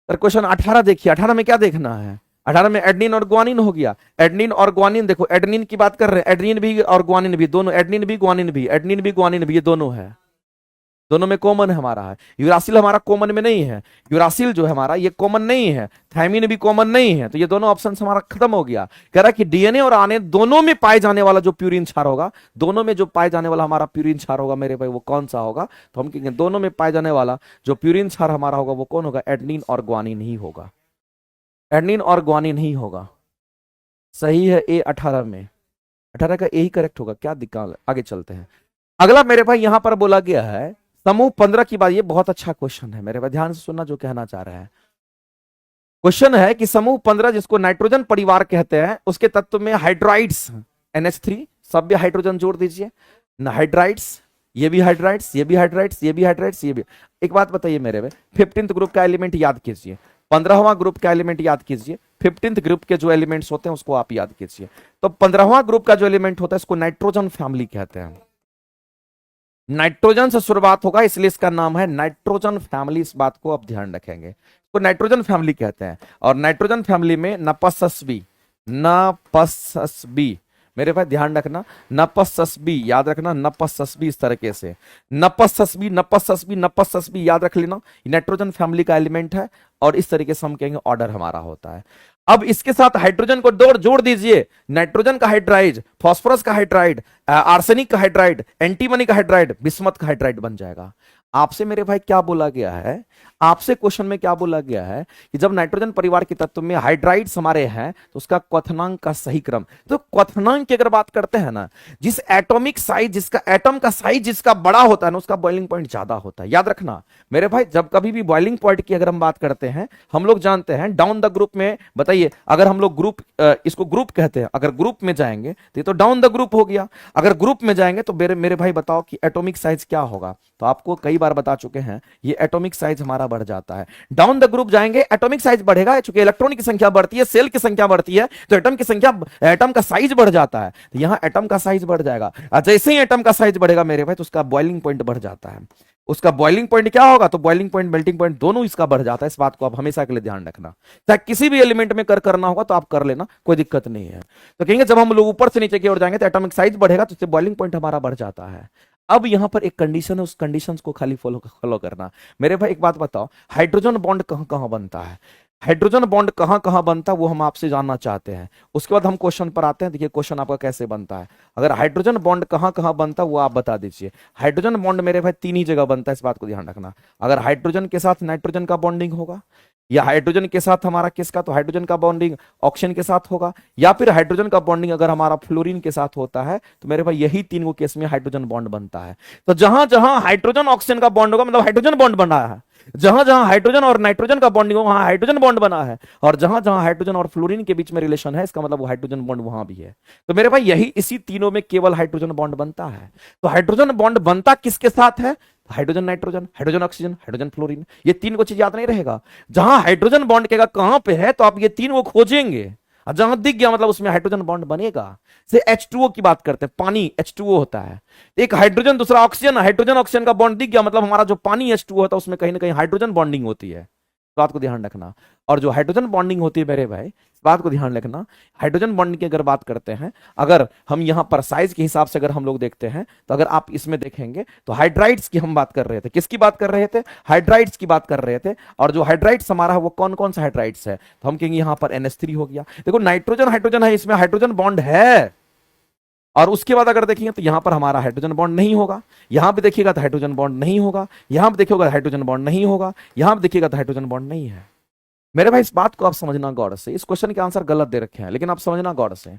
क्वेश्चन 18 देखिए, 18 में क्या देखना है, 18 में एडनिन और ग्वानिन हो गया। एडनिन और ग्वानिन, देखो एडनिन की बात कर रहे हैं, एडनिन भी और ग्वानिन भी दोनों, एडनिन भी ग्वानिन भी, एडनिन भी ग्वानिन भी, ये दोनों है, दोनों में कॉमन है हमारा है। यूरासिल हमारा कॉमन में नहीं है, यूरासिल जो है हमारा ये कॉमन नहीं है, थायमिन भी कॉमन नहीं है, तो ये दोनों ऑप्शन हमारा खत्म हो गया। कह रहा कि डीएनए और आरएनए दोनों में पाए जाने वाला जो प्यूरिन क्षार होगा, दोनों में जो पाए जाने वाला हमारा प्यूरिन क्षार होगा मेरे भाई, वो कौन सा होगा, तो हम कहेंगे दोनों में पाए जाने वाला जो प्यूरिन क्षार हमारा होगा वो कौन होगा, एडनिन और ग्वानिन ही होगा, एडनिन और ग्वानिन ही होगा। सही है ए 18 में, 18 का यही करेक्ट होगा, क्या दिक्कत, आगे चलते हैं। अगला मेरे भाई यहां पर बोला गया है समूह 15 की बात, ये बहुत अच्छा क्वेश्चन है मेरे भाई, ध्यान से सुनना जो कहना चाह रहे हैं। क्वेश्चन है कि समूह 15 जिसको नाइट्रोजन परिवार कहते हैं, उसके तत्व में हाइड्राइड्स NH3, सब भी हाइड्रोजन जोड़ दीजिए, हाइड्राइड्स, ये भी हाइड्राइड्स, ये भी हाइड्राइड्स, ये भी हाइड्राइड्स, ये भी। एक बात बताइए मेरे भाई, 15th ग्रुप का एलिमेंट याद कीजिए, 15वां ग्रुप का एलिमेंट याद कीजिए, 15th ग्रुप के जो एलिमेंट्स होते हैं उसको आप याद कीजिए। तो 15वां ग्रुप का जो एलिमेंट होता है इसको नाइट्रोजन फैमिली कहते हैं, नाइट्रोजन से शुरुआत होगा इसलिए इसका नाम है नाइट्रोजन फैमिली, इस बात को आप ध्यान रखेंगे, तो नाइट्रोजन फैमिली कहते हैं। और नाइट्रोजन फैमिली में नपससबी, नपससबी मेरे भाई ध्यान रखना, नपससबी याद रखना, नपससबी इस तरीके से, नपससबी नपससबी नपससबी याद रख लेना, नाइट्रोजन फैमिली का एलिमेंट है, और इस तरीके से हम कहेंगे ऑर्डर हमारा होता है। अब इसके साथ हाइड्रोजन को जोड़ दीजिए, नाइट्रोजन का हाइड्राइड, फास्फोरस का हाइड्राइड, आर्सेनिक का हाइड्राइड, एंटीमनी का हाइड्राइड, बिस्मथ का हाइड्राइड बन जाएगा। आपसे मेरे भाई क्या बोला गया है, आपसे क्वेश्चन में क्या बोला गया है कि जब नाइट्रोजन परिवार के तत्व में हाइड्राइड्स हमारे हैं तो उसका क्वथनांक का सही क्रम, तो क्वथनांक की अगर बात करते हैं ना, जिस एटॉमिक साइज, जिसका एटम का साइज जिसका बड़ा होता है ना उसका बॉइलिंग पॉइंट ज्यादा होता है। याद रखना मेरे भाई, जब कभी भी बॉइलिंग पॉइंट की अगर हम बात करते हैं, हम लोग जानते हैं डाउन द ग्रुप में, बताइए अगर हम लोग ग्रुप, इसको ग्रुप कहते हैं, अगर ग्रुप में जाएंगे तो ये तो डाउन द ग्रुप हो गया, अगर ग्रुप में जाएंगे तो मेरे भाई बताओ कि एटॉमिक साइज क्या होगा, तो आपको कई बार बता चुके हैं ये एटॉमिक साइज हमारा बढ़ जाता है। डाउन द ग्रुप जाएंगे एटॉमिक साइज बढ़ेगा, चूंकि इलेक्ट्रॉन की संख्या बढ़ती है, सेल की संख्या बढ़ती है, तो एटम की संख्या, एटम का साइज बढ़ जाता है, तो यहां एटम का साइज बढ़ जाएगा। जैसे ही एटम का साइज बढ़ेगा मेरे भाई तो उसका बॉइलिंग पॉइंट बढ़ जाता है, उसका बॉइलिंग पॉइंट क्या होगा, तो बॉइलिंग पॉइंट मेल्टिंग पॉइंट दोनों इसका बढ़ जाता है। इस बात को आप हमेशा के लिए ध्यान रखना, चाहे किसी भी एलिमेंट में करना होगा तो आप कर लेना, कोई दिक्कत नहीं है। तो कहेंगे जब हम लोग ऊपर से नीचे की ओर जाएंगे तो एटॉमिक साइज बढ़ेगा तो उससे बॉइलिंग पॉइंट हमारा बढ़ जाता है। अब यहां पर एक कंडीशन है, उस कंडीशन को खाली फॉलो करना। मेरे भाई एक बात बताओ, हाइड्रोजन बॉन्ड कहां कहां बनता है, हाइड्रोजन बॉन्ड कहां कहां बनता है वो हम आपसे जानना चाहते हैं। उसके बाद हम क्वेश्चन पर आते हैं, देखिए क्वेश्चन आपका कैसे बनता है। अगर हाइड्रोजन बॉन्ड कहां कहां बनता है वो आप बता दीजिए। हाइड्रोजन बॉन्ड मेरे भाई 3 ही जगह बनता है, इस बात को ध्यान रखना। अगर हाइड्रोजन के साथ नाइट्रोजन का बॉन्डिंग होगा, या हाइड्रोजन के साथ हमारा किसका, तो हाइड्रोजन का बॉन्डिंग ऑक्सीजन के साथ होगा, या फिर हाइड्रोजन का बॉन्डिंग अगर हमारा फ्लोरीन के साथ होता है, तो मेरे भाई यही 3 केस में हाइड्रोजन बॉन्ड बनता है। तो जहां जहां हाइड्रोजन ऑक्सीजन का बॉन्ड होगा मतलब हाइड्रोजन बॉन्ड बना है, जहां जहां हाइड्रोजन और नाइट्रोजन का बॉन्डिंग हो वहां हाइड्रोजन बॉन्ड बना है, और जहां जहां हाइड्रोजन और फ्लोरीन के बीच में रिलेशन है इसका मतलब वो हाइड्रोजन बॉन्ड वहां भी है। तो मेरे भाई यही इसी तीनों में केवल हाइड्रोजन बॉन्ड बनता है। तो हाइड्रोजन बॉन्ड बनता किसके साथ है, hydrogen nitrogen, hydrogen oxygen, hydrogen fluorine, ये 3 को चीज याद नहीं रहेगा। जहां हाइड्रोजन बॉन्ड केगा कहां पे है तो आप ये 3 को खोजेंगे, जहां दिख गया मतलब उसमें हाइड्रोजन बॉन्ड बनेगा। से H2O की बात करते हैं, पानी H2O होता है, एक हाइड्रोजन दूसरा ऑक्सीजन, हाइड्रोजन ऑक्सीजन का बॉन्ड दिख गया मतलब हमारा जो पानी H2O होता है उसमें कहीं ना कहीं हाइड्रोजन बॉन्डिंग होती है, इस बात को ध्यान रखना। और जो हाइड्रोजन बॉन्डिंग होती है मेरे भाई, इस बात को ध्यान रखना, हाइड्रोजन बॉन्डिंग की अगर बात करते हैं, अगर हम यहां पर साइज के हिसाब से अगर हम लोग देखते हैं, तो अगर आप इसमें देखेंगे तो हाइड्राइड्स की हम बात कर रहे थे, किसकी बात कर रहे थे, हाइड्राइड्स की बात कर रहे थे। और जो हाइड्राइड्स हमारा है वो कौन कौन सा हाइड्राइड्स है, तो हम कहेंगे यहां पर NH3 हो गया। देखो नाइट्रोजन हाइड्रोजन है, इसमें हाइड्रोजन बॉन्ड है, और उसके बाद अगर देखेंगे तो यहां पर हमारा हाइड्रोजन बॉन्ड नहीं होगा, यहां पे देखिएगा तो हाइड्रोजन बॉन्ड नहीं होगा, यहां पे देखिएगा तो हाइड्रोजन बॉन्ड नहीं होगा, यहां पे देखिएगा तो हाइड्रोजन बॉन्ड नहीं है। मेरे भाई इस बात को आप समझना गौर से, इस क्वेश्चन के आंसर गलत दे रखे हैं लेकिन आप समझना गौर से,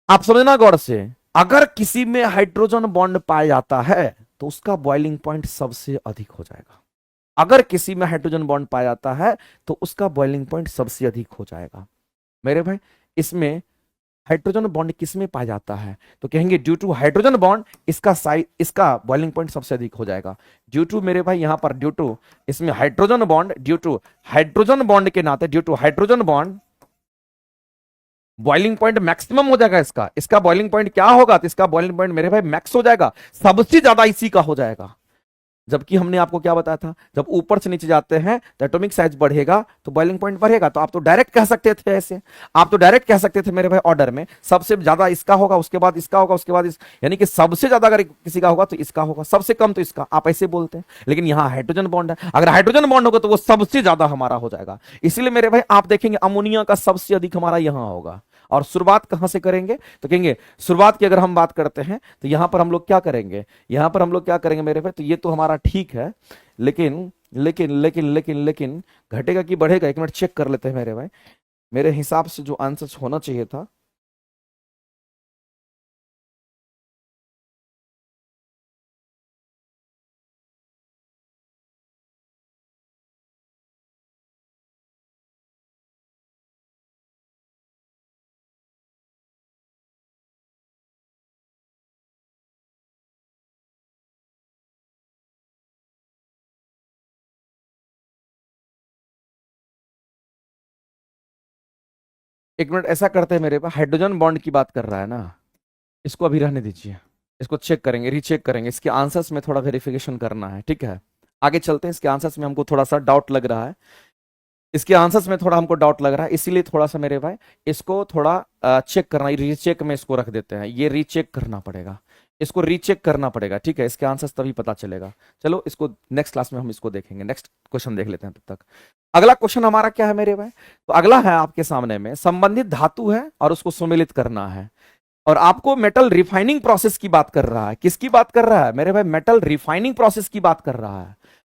आप समझना गौर से। अगर किसी में हाइड्रोजन बॉन्ड पाया जाता है तो उसका बॉइलिंग पॉइंट सबसे अधिक हो जाएगा। अगर किसी में हाइड्रोजन बॉन्ड पाया जाता है तो उसका बॉइलिंग पॉइंट सबसे अधिक हो जाएगा। मेरे भाई इसमें हाइड्रोजन बॉन्ड किस में पाया जाता है, तो कहेंगे ड्यू टू हाइड्रोजन बॉन्ड इसका साइज, इसका बॉइलिंग पॉइंट सबसे अधिक हो जाएगा। ड्यू टू मेरे भाई यहां पर ड्यू टू इसमें hydrogen bond, due to hydrogen bond के नाते, due to hydrogen bond boiling point maximum हो जाएगा इसका, इसका बॉइलिंग पॉइंट क्या होगा, तो इसका बॉइलिंग पॉइंट मेरे भाई मैक्स हो जाएगा, सबसे ज्यादा इसी का हो जाएगा। जबकि हमने आपको क्या बताया था, जब ऊपर से नीचे जाते हैं तो एटॉमिक साइज बढ़ेगा तो बॉइलिंग पॉइंट बढ़ेगा। तो आप तो डायरेक्ट कह सकते थे ऐसे, आप तो डायरेक्ट कह सकते थे मेरे भाई ऑर्डर में, सबसे ज्यादा इसका होगा, उसके बाद इसका होगा, उसके बाद यानी कि सबसे ज्यादा अगर किसी का होगा तो इसका होगा, सबसे कम तो इसका, आप ऐसे बोलते हैं। लेकिन यहां हाइड्रोजन बॉन्ड है, अगर हाइड्रोजन बॉन्ड होगा तो वो सबसे ज्यादा हमारा हो जाएगा। इसलिए मेरे भाई आप देखेंगे अमोनिया का सबसे अधिक हमारा यहां होगा। और शुरुआत कहां से करेंगे, तो कहेंगे शुरुआत की अगर हम बात करते हैं तो यहां पर हम लोग क्या करेंगे, यहां पर हम लोग क्या करेंगे मेरे भाई, तो ये तो हमारा ठीक है, लेकिन लेकिन लेकिन लेकिन लेकिन घटेगा कि बढ़ेगा, एक मिनट चेक कर लेते हैं मेरे भाई। मेरे हिसाब से जो आंसर होना चाहिए था, एक मिनट ऐसा करते हैं मेरे पास, हाइड्रोजन बॉन्ड की बात कर रहा है ना, इसको अभी रहने दीजिए, इसको चेक करेंगे, रीचेक करेंगे, इसके आंसर्स में थोड़ा वेरिफिकेशन करना है, ठीक है। आगे चलते हैं, इसके आंसर्स में हमको थोड़ा सा डाउट लग रहा है, इसके आंसर्स में थोड़ा हमको डाउट लग रहा है, इसीलिए थोड़ा सा मेरे भाई इसको थोड़ा चेक करना, रीचेक में इसको रख देते हैं, ये रीचेक करना पड़ेगा, इसको रीचेक करना पड़ेगा, ठीक है, इसके आंसर्स तभी पता चलेगा। चलो इसको नेक्स्ट क्लास में हम इसको देखेंगे, नेक्स्ट क्वेश्चन देख लेते हैं तब तक। अगला क्वेश्चन हमारा क्या है मेरे भाई, तो अगला है आपके सामने में, संबंधित धातु है और उसको सुमेलित करना है, और आपको मेटल रिफाइनिंग प्रोसेस की बात कर रहा है, किसकी बात कर रहा है मेरे भाई, मेटल रिफाइनिंग प्रोसेस की बात कर रहा है।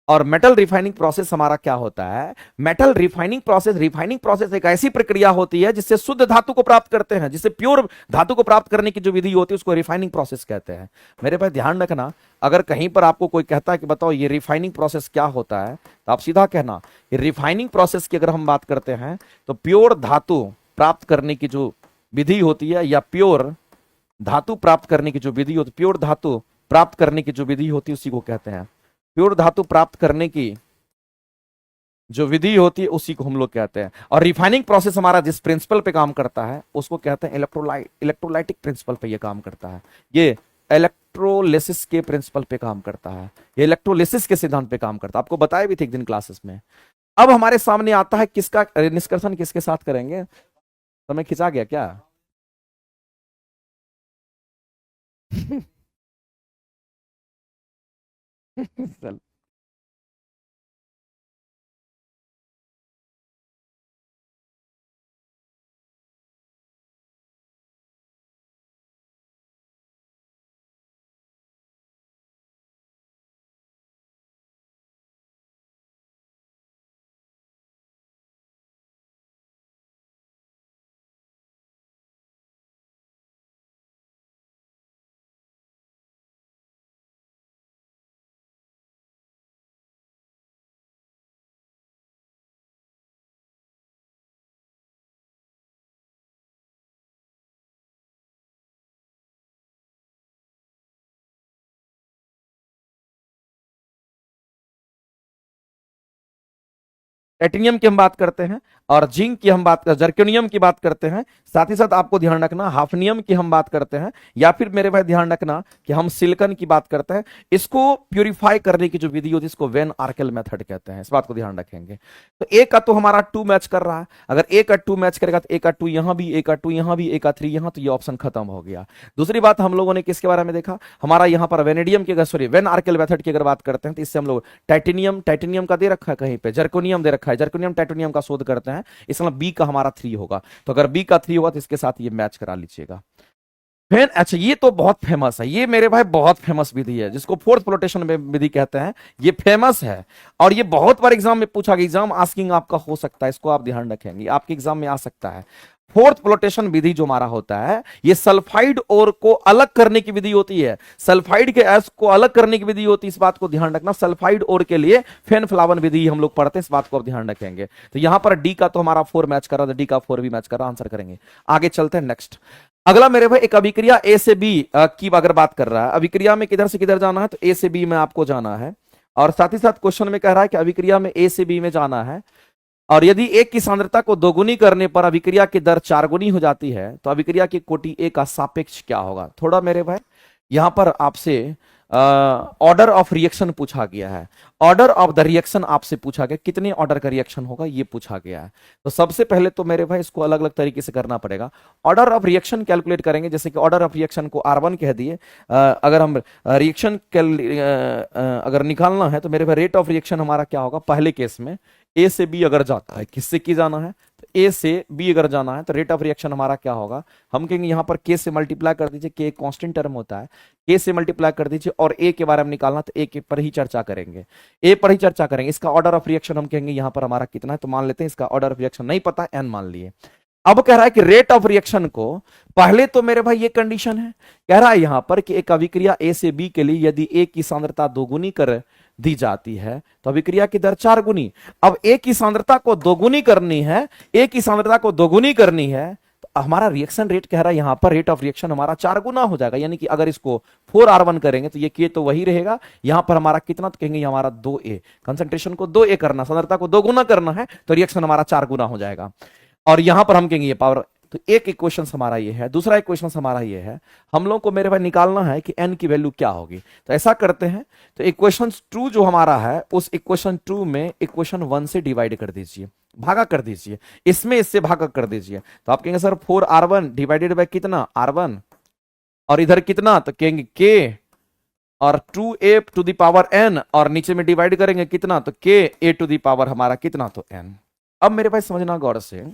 और मेटल रिफाइनिंग प्रोसेस हमारा क्या होता है, मेटल रिफाइनिंग प्रोसेस एक ऐसी प्रक्रिया होती है जिससे शुद्ध धातु को प्राप्त करते हैं, जिससे प्योर धातु को प्राप्त करने की जो विधि होती है उसको रिफाइनिंग प्रोसेस कहते हैं। मेरे भाई ध्यान रखना, अगर कहीं पर आपको कोई कहता है कि बताओ ये रिफाइनिंग प्रोसेस क्या होता है, तो आप सीधा कहना रिफाइनिंग प्रोसेस की अगर हम बात करते हैं तो प्योर धातु प्राप्त करने की जो विधि होती है, या प्योर धातु प्राप्त करने की जो विधि होती, प्योर धातु प्राप्त करने की जो विधि होती है उसी को कहते हैं, प्योर धातु प्राप्त करने की जो विधि होती है उसी को हम लोग कहते हैं। और रिफाइनिंग प्रोसेस हमारा जिस प्रिंसिपल पे काम करता है उसको कहते हैं इलेक्ट्रोलाइटिक प्रिंसिपल पे ये काम करता है, ये इलेक्ट्रोलिसिस के प्रिंसिपल पे काम करता है, ये इलेक्ट्रोलिसिस के सिद्धांत पे काम करता है, आपको बताया भी थे एक दिन क्लासेस में। अब हमारे सामने आता है किसका निष्कर्षण किसके साथ करेंगे, समय खिंचा गया क्या? चल टाइटेनियम की हम बात करते हैं, और जिंक की हम बात जर्कोनियम की बात करते हैं। साथ ही साथ आपको ध्यान रखना हाफनियम की हम बात करते हैं, या फिर मेरे भाई ध्यान रखना कि हम सिलिकॉन की बात करते हैं। इसको प्यूरिफाई करने की जो विधि होती है इसको वेन आर्केल मेथड कहते हैं, इस बात को ध्यान रखेंगे। तो ए का तो हमारा 2 मैच कर रहा है, अगर ए का 2 मैच करेगा तो ए का 2 यहां भी, ए का 2 यहां भी, ए का 3 यहां, तो ये ऑप्शन खत्म हो गया। दूसरी बात हम लोगों ने किसके बारे में देखा, हमारा यहां पर वेनेडियम की, सॉरी वेन आर्केल मेथड की अगर बात करते हैं तो इससे हम लोग टाइटेनियम का दे रखा है कहीं पे, जर्कोनियम दे रखा है, जर्कोनियम टाइटेनियम का शोध करते हैं, इसमें बी का हमारा 3 होगा। तो अगर बी का 3 होगा तो इसके साथ ये मैच करा लीजिएगा। फिर अच्छा, ये तो बहुत फेमस है, ये मेरे भाई बहुत फेमस विधि है जिसको फोर्थ फ्लोटेशन विधि कहते हैं, ये फेमस है और ये बहुत बार एग्जाम में पूछा गया, एग्जाम आस्किंग आपका हो सकता है, इसको आप ध्यान रखेंगे, आपके एग्जाम में आ सकता है। फोर्थ फ्लोटेशन विधि जो हमारा होता है, ये सल्फाइड और को अलग करने की विधि होती है, सल्फाइड के एस को अलग करने की विधि होती है, इस बात को ध्यान रखना। सल्फाइड और के लिए फेन फ्लावन विधि हम लोग पढ़ते हैं, इस बात को आप ध्यान रखेंगे। तो यहां पर डी का तो हमारा 4 मैच कर रहा था, डी का 4 भी मैच कर रहा, आंसर करेंगे। आगे चलते हैं नेक्स्ट। अगला मेरे भाई एक अभिक्रिया ए से बी की अगर बात कर रहा है, अभिक्रिया में किधर से किधर जाना है, तो ए से बी में आपको जाना है, और साथ ही साथ क्वेश्चन में कह रहा है कि अभिक्रिया में ए से बी में जाना है, और यदि एक की सांद्रता को दोगुनी करने पर अभिक्रिया की दर 4 गुनी हो जाती है तो अभिक्रिया की कोटि ए का सापेक्ष क्या होगा। थोड़ा मेरे भाई यहां पर आपसे ऑर्डर ऑफ रिएक्शन पूछा गया है, ऑर्डर ऑफ द रिएक्शन आपसे पूछा गया, कितने ऑर्डर का रिएक्शन होगा ये पूछा गया है। तो सबसे पहले तो मेरे भाई इसको अलग अलग तरीके से करना पड़ेगा। ऑर्डर ऑफ रिएक्शन कैलकुलेट करेंगे, जैसे कि ऑर्डर ऑफ रिएक्शन को R1 कह दिए, अगर हम रिएक्शन अगर निकालना है तो मेरे भाई रेट ऑफ रिएक्शन हमारा क्या होगा, पहले केस में ए से बी अगर जाता है, किससे की जाना है, तो ए से बी अगर जाना है तो रेट ऑफ रिएक्शन हमारा क्या होगा, हम कहेंगे यहां पर के से मल्टीप्लाई कर दीजिए, के कांस्टेंट टर्म होता है, के से मल्टीप्लाई कर दीजिए, और ए के बारे में निकालना तो ए के पर ही चर्चा करेंगे, ए पर ही चर्चा करेंगे। इसका ऑर्डर ऑफ रिएक्शन हम कहेंगे यहां पर हमारा कितना है, तो मान लेते हैं इसका ऑर्डर ऑफ रिएक्शन नहीं पता, एन मान लिए। अब कह रहा है कि रेट ऑफ रिएक्शन को, पहले तो मेरे भाई ये कंडीशन है, कह रहा है यहां पर कि एक अभिक्रिया ए से बी के लिए यदि ए की सांद्रता दोगुनी कर दी जाती है तो अभिक्रिया की दर 4 गुनी। अब ए की सांद्रता को दोगुनी करनी है, ए की सांद्रता को दोगुनी करनी है, तो हमारा रिएक्शन रेट कह रहा है यहां पर रेट ऑफ रिएक्शन हमारा 4 गुना हो जाएगा, यानी कि अगर इसको 4R1 करेंगे तो ये के तो वही रहेगा, यहां पर हमारा कितना, तो कहेंगे हमारा 2A, कंसंट्रेशन को 2A करना, सांद्रता को 2 गुना करना है तो रिएक्शन हमारा 4 गुना हो जाएगा, और यहां पर हम कहेंगे ये पावर। तो एक इक्वेशन हमारा ये है, दूसरा इक्वेशन हमारा ये है, हम लोग को मेरे भाई निकालना है कि n की वैल्यू क्या होगी। तो ऐसा करते हैं, तो इक्वेशन 2 जो हमारा है उस इक्वेशन 2 में इक्वेशन 1 से डिवाइड कर दीजिए, भागा कर दीजिए, इसमें इससे भागा कर दीजिए। तो आप कहेंगे सर 4R1 डिवाइडेड बाय कितना, R1, और इधर कितना, तो कहेंगे k और 2a to the power n, और नीचे में डिवाइड करेंगे कितना, तो k a to the power हमारा कितना, तो n। अब मेरे भाई समझना गौर से,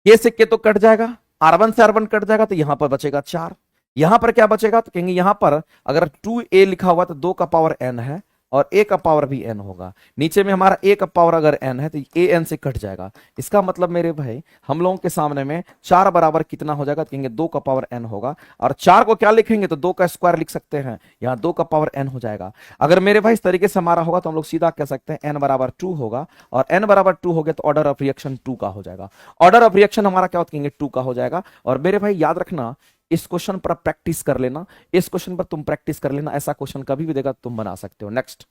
के से के तो कट जाएगा, R1 से R1 कट जाएगा, तो यहां पर बचेगा 4, यहां पर क्या बचेगा, तो कहेंगे यहां पर अगर 2a लिखा हुआ तो 2 का पावर n है, और a का पावर भी n होगा, नीचे में हमारा a का पावर अगर n है तो a n से कट जाएगा। इसका मतलब मेरे भाई हम लोगों के सामने में 4 बराबर कितना हो जाएगा, तो कहेंगे 2 का पावर n होगा, और 4 को क्या लिखेंगे, तो 2 का स्क्वायर लिख सकते हैं, यहाँ 2 का पावर n हो जाएगा। अगर मेरे भाई इस तरीके से हमारा होगा तो हम लोग सीधा कह सकते हैं n बराबर 2 होगा, और n बराबर 2 हो गया तो ऑर्डर ऑफ रिएक्शन 2 का हो जाएगा, ऑर्डर ऑफ रिएक्शन हमारा क्या होता है, 2 का हो जाएगा। और मेरे भाई याद रखना, इस क्वेश्चन पर प्रैक्टिस कर लेना, इस क्वेश्चन पर तुम प्रैक्टिस कर लेना, ऐसा क्वेश्चन कभी भी देगा तुम बना सकते हो। नेक्स्ट,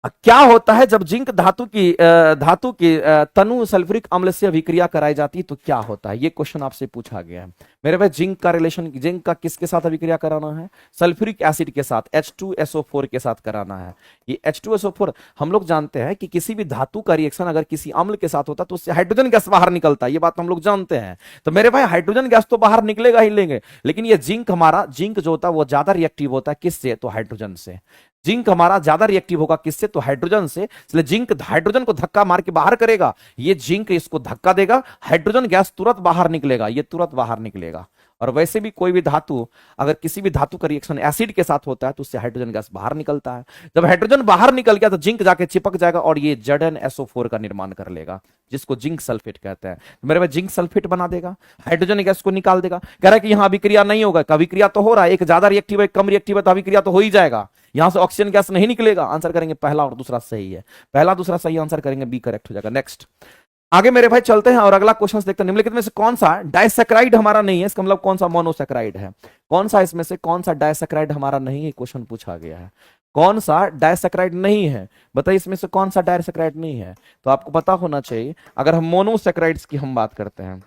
क्या होता है जब जिंक धातु की तनु सल्फ्यूरिक अम्ल से अभिक्रिया कराई जाती है तो क्या होता है, ये क्वेश्चन आपसे पूछा गया है। मेरे भाई जिंक का रिलेशन, जिंक का किसके साथ अभिक्रिया कराना है, सल्फ्यूरिक एसिड के साथ, H2SO4 के साथ कराना है। ये H2SO4 हम लोग जानते हैं कि किसी भी धातु का रिएक्शन अगर किसी अम्ल के साथ होता है तो उससे हाइड्रोजन गैस बाहर निकलता है, ये बात हम लोग जानते हैं। तो मेरे भाई हाइड्रोजन गैस तो बाहर निकलेगा ही लेंगे, लेकिन ये जिंक हमारा, जिंक जो होता है वो ज्यादा रिएक्टिव होता है किससे, तो हाइड्रोजन से। जिंक हमारा ज्यादा रिएक्टिव होगा किससे, तो हाइड्रोजन से, इसलिए जिंक हाइड्रोजन को धक्का मार के बाहर करेगा, ये जिंक इसको धक्का देगा, हाइड्रोजन गैस तुरंत बाहर निकलेगा, ये तुरंत बाहर निकलेगा। और वैसे भी कोई भी धातु, अगर किसी भी धातु का रिएक्शन एसिड के साथ होता है तो उससे हाइड्रोजन गैस बाहर निकलता है, जब हाइड्रोजन बाहर निकल गया तो जिंक जाके चिपक जाएगा और ये ZnSO4 का निर्माण कर लेगा, जिसको जिंक सल्फेट कहते हैं। तो मेरे भाई जिंक सल्फेट बना देगा, हाइड्रोजन गैस को निकाल देगा। कह रहा है कि यहां अभिक्रिया नहीं होगा, अभिक्रिया तो हो रहा है, एक ज्यादा रिएक्टिव है एक कम रिएक्टिव है, तो अभिक्रिया तो हो ही जाएगा, यहां से ऑक्सीजन गैस नहीं निकलेगा। आंसर करेंगे पहला और दूसरा सही है, पहला दूसरा सही आंसर करेंगे, बी करेक्ट हो जाएगा। नेक्स्ट, आगे मेरे भाई चलते हैं और अगला क्वेश्चन देखते हैं, निम्नलिखित में से कौन सा डाइसैकेराइड हमारा नहीं है, इसका मतलब कौन सा मोनोसैकेराइड है, कौन सा इसमें से कौन सा डाइसैकेराइड हमारा नहीं है, क्वेश्चन पूछा गया है। कौन सा डायसैकेराइड नहीं है? बताइए इसमें से कौन सा डायसैकेराइड नहीं है? तो आपको पता होना चाहिए। अगर हम मोनोसैकेराइड्स की हम बात करते हैं,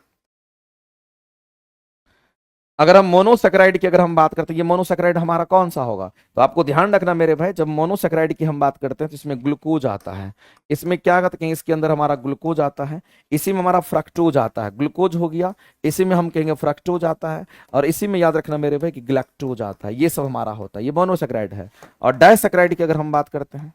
अगर हम मोनोसैकेराइड की अगर हम बात करते हैं, ये मोनोसैकेराइड हमारा कौन सा होगा? तो आपको ध्यान रखना मेरे भाई, जब मोनोसैकेराइड की हम बात करते हैं तो इसमें ग्लूकोज आता है। इसमें क्या कहते हैं, इसके अंदर हमारा ग्लूकोज आता है, इसी में हमारा फ्रक्टोज आता है। ग्लूकोज हो गया, इसी में हम कहेंगे फ्रक्टोज आता है, और इसी में याद रखना मेरे भाई कि गैलेक्टोज आता है। ये सब हमारा होता है, ये मोनोसैकेराइड है। और डायसैकेराइड की अगर हम बात करते हैं,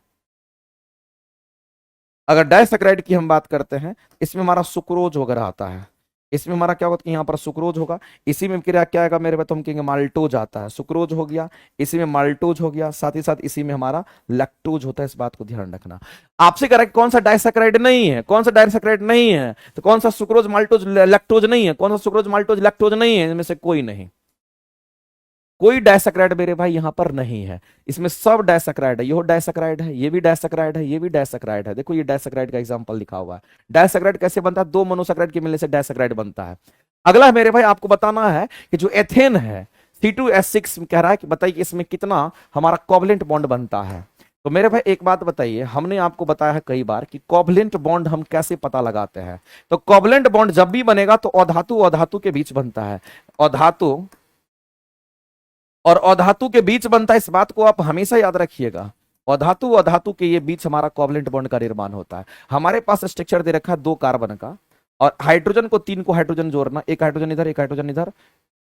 अगर डायसैकेराइड की हम बात करते हैं, इसमें हमारा सुक्रोज वगैरह आता है। इसमें हमारा क्या होगा कि यहाँ पर सुक्रोज होगा, इसी में क्या आएगा मेरे पास, तो हम कहेंगे माल्टोज आता है। सुक्रोज हो गया, इसी में माल्टोज हो गया, साथ ही साथ इसी में हमारा लैक्टोज होता है। इस बात को ध्यान रखना। आपसे कह रहा है कौन सा डायसैकेराइड नहीं है, कौन सा डायसैकेराइड नहीं है, तो कौन सा सुक्रोज माल्टोज लैक्टोज नहीं है, कौन सा सुक्रोज माल्टोज लैक्टोज नहीं है? इनमें से कोई नहीं, कोई डायसैकेराइड मेरे भाई यहां पर नहीं है। इसमें सब डायसैकेराइड है, ये डायसैकेराइड है, ये भी डायसैकेराइड है, ये भी डायसैकेराइड है। देखो ये डायसैकेराइड का एग्जांपल लिखा हुआ है। डायसैकेराइड कैसे बनता है? दो मोनोसैकेराइड के मिलने से डायसैकेराइड बनता है। अगला मेरे भाई आपको बताना है कि जो एथेन है, C2H6 कह रहा है कि बताइए इसमें कितना हमारा कोवलेंट बॉन्ड बनता है। तो मेरे भाई एक बात बताइए, हमने आपको बताया है कई बार कि कोवलेंट बॉन्ड हम कैसे पता लगाते हैं। तो कोवलेंट बॉन्ड जब भी बनेगा तो अधातु अधातु के बीच बनता है। अधातु और अधातु के बीच बनता है, इस बात को आप हमेशा याद रखिएगा। अधातु अधातु के ये बीच हमारा कोवलेंट बॉन्ड का निर्माण होता है। हमारे पास स्ट्रक्चर दे रखा है 2 कार्बन का, और हाइड्रोजन को 3 को हाइड्रोजन जोड़ना, एक हाइड्रोजन इधर एक हाइड्रोजन इधर,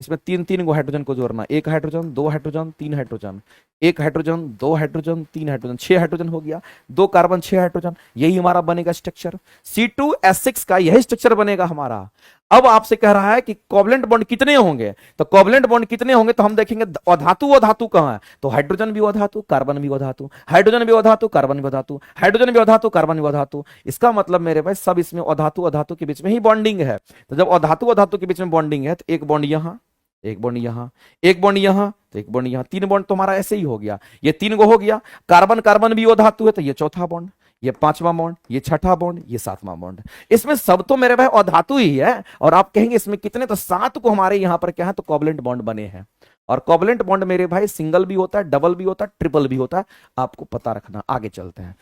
इसमें 3 को हाइड्रोजन को जोड़ना, एक हाइड्रोजन 2 हाइड्रोजन 3 हाइड्रोजन, एक हाइड्रोजन 2 हाइड्रोजन 3 हाइड्रोजन, 6 हाइड्रोजन हो गया, 2 कार्बन 6 हाइड्रोजन, यही हमारा बनेगा स्ट्रक्चर। C2H6 का यही स्ट्रक्चर बनेगा हमारा। अब आपसे कह रहा है कि कोवलेंट बॉन्ड कितने होंगे, तो कोवलेंट बॉन्ड कितने होंगे तो हम देखेंगे अधातु अधातु कहां है, तो हाइड्रोजन भी अधातु कार्बन भी अधातु, हाइड्रोजन भी अधातु कार्बन भी अधातु, हाइड्रोजन भी अधातु कार्बन भी अधातु। इसका मतलब मेरे भाई सब इसमें अधातु अधातु के बीच में ही बॉन्डिंग है। तो जब अधातु अधातु के बीच में बॉन्डिंग है, तो एक बॉन्ड यहां, एक बॉन्ड यहां, एक बॉन्ड यहां, तो एक बॉन्ड यहां, 3 बॉन्ड तो हमारा ऐसे ही हो गया। ये 3 गो हो गया। कार्बन कार्बन भी अधातु है, तो ये चौथा बॉन्ड, ये 5वां बॉन्ड, ये 6ठा बॉन्ड, ये 7वां बॉन्ड। इसमें सब तो मेरे भाई अधातु ही है। और आप कहेंगे इसमें कितने, तो 7 को हमारे यहां पर क्या है, तो कोवलेंट बॉन्ड बने हैं। और कोवलेंट बॉन्ड मेरे भाई सिंगल भी होता है, डबल भी होता है, ट्रिपल भी होता है। आपको पता रखना। आगे चलते हैं।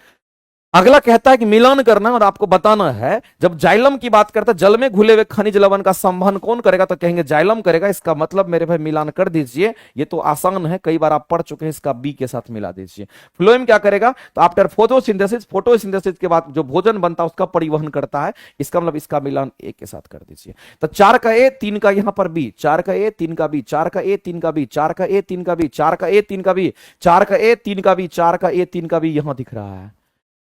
अगला कहता है कि मिलान करना, और आपको बताना है जब जाइलम की बात करता है, जल में घुले हुए खनिज लवण का संवहन कौन करेगा, तो कहेंगे जाइलम करेगा। इसका मतलब मेरे भाई मिलान कर दीजिए, ये तो आसान है, कई बार आप पढ़ चुके हैं। इसका बी के साथ मिला दीजिए। फ्लोएम क्या करेगा, तो आफ्टर फोटोसिंथेसिस, फोटोसिंथेसिस के बाद जो भोजन बनता है उसका परिवहन करता है। इसका मतलब इसका मिलान ए के साथ कर दीजिए। तो 4 का ए 3 का यहां पर बी, 4 का ए 3 का बी, 4 का ए 3 का बी, 4 का ए 3 का बी, 4 का ए 3 का बी, 4 का ए 3 का बी, 4 का ए 3 का बी यहां दिख रहा है।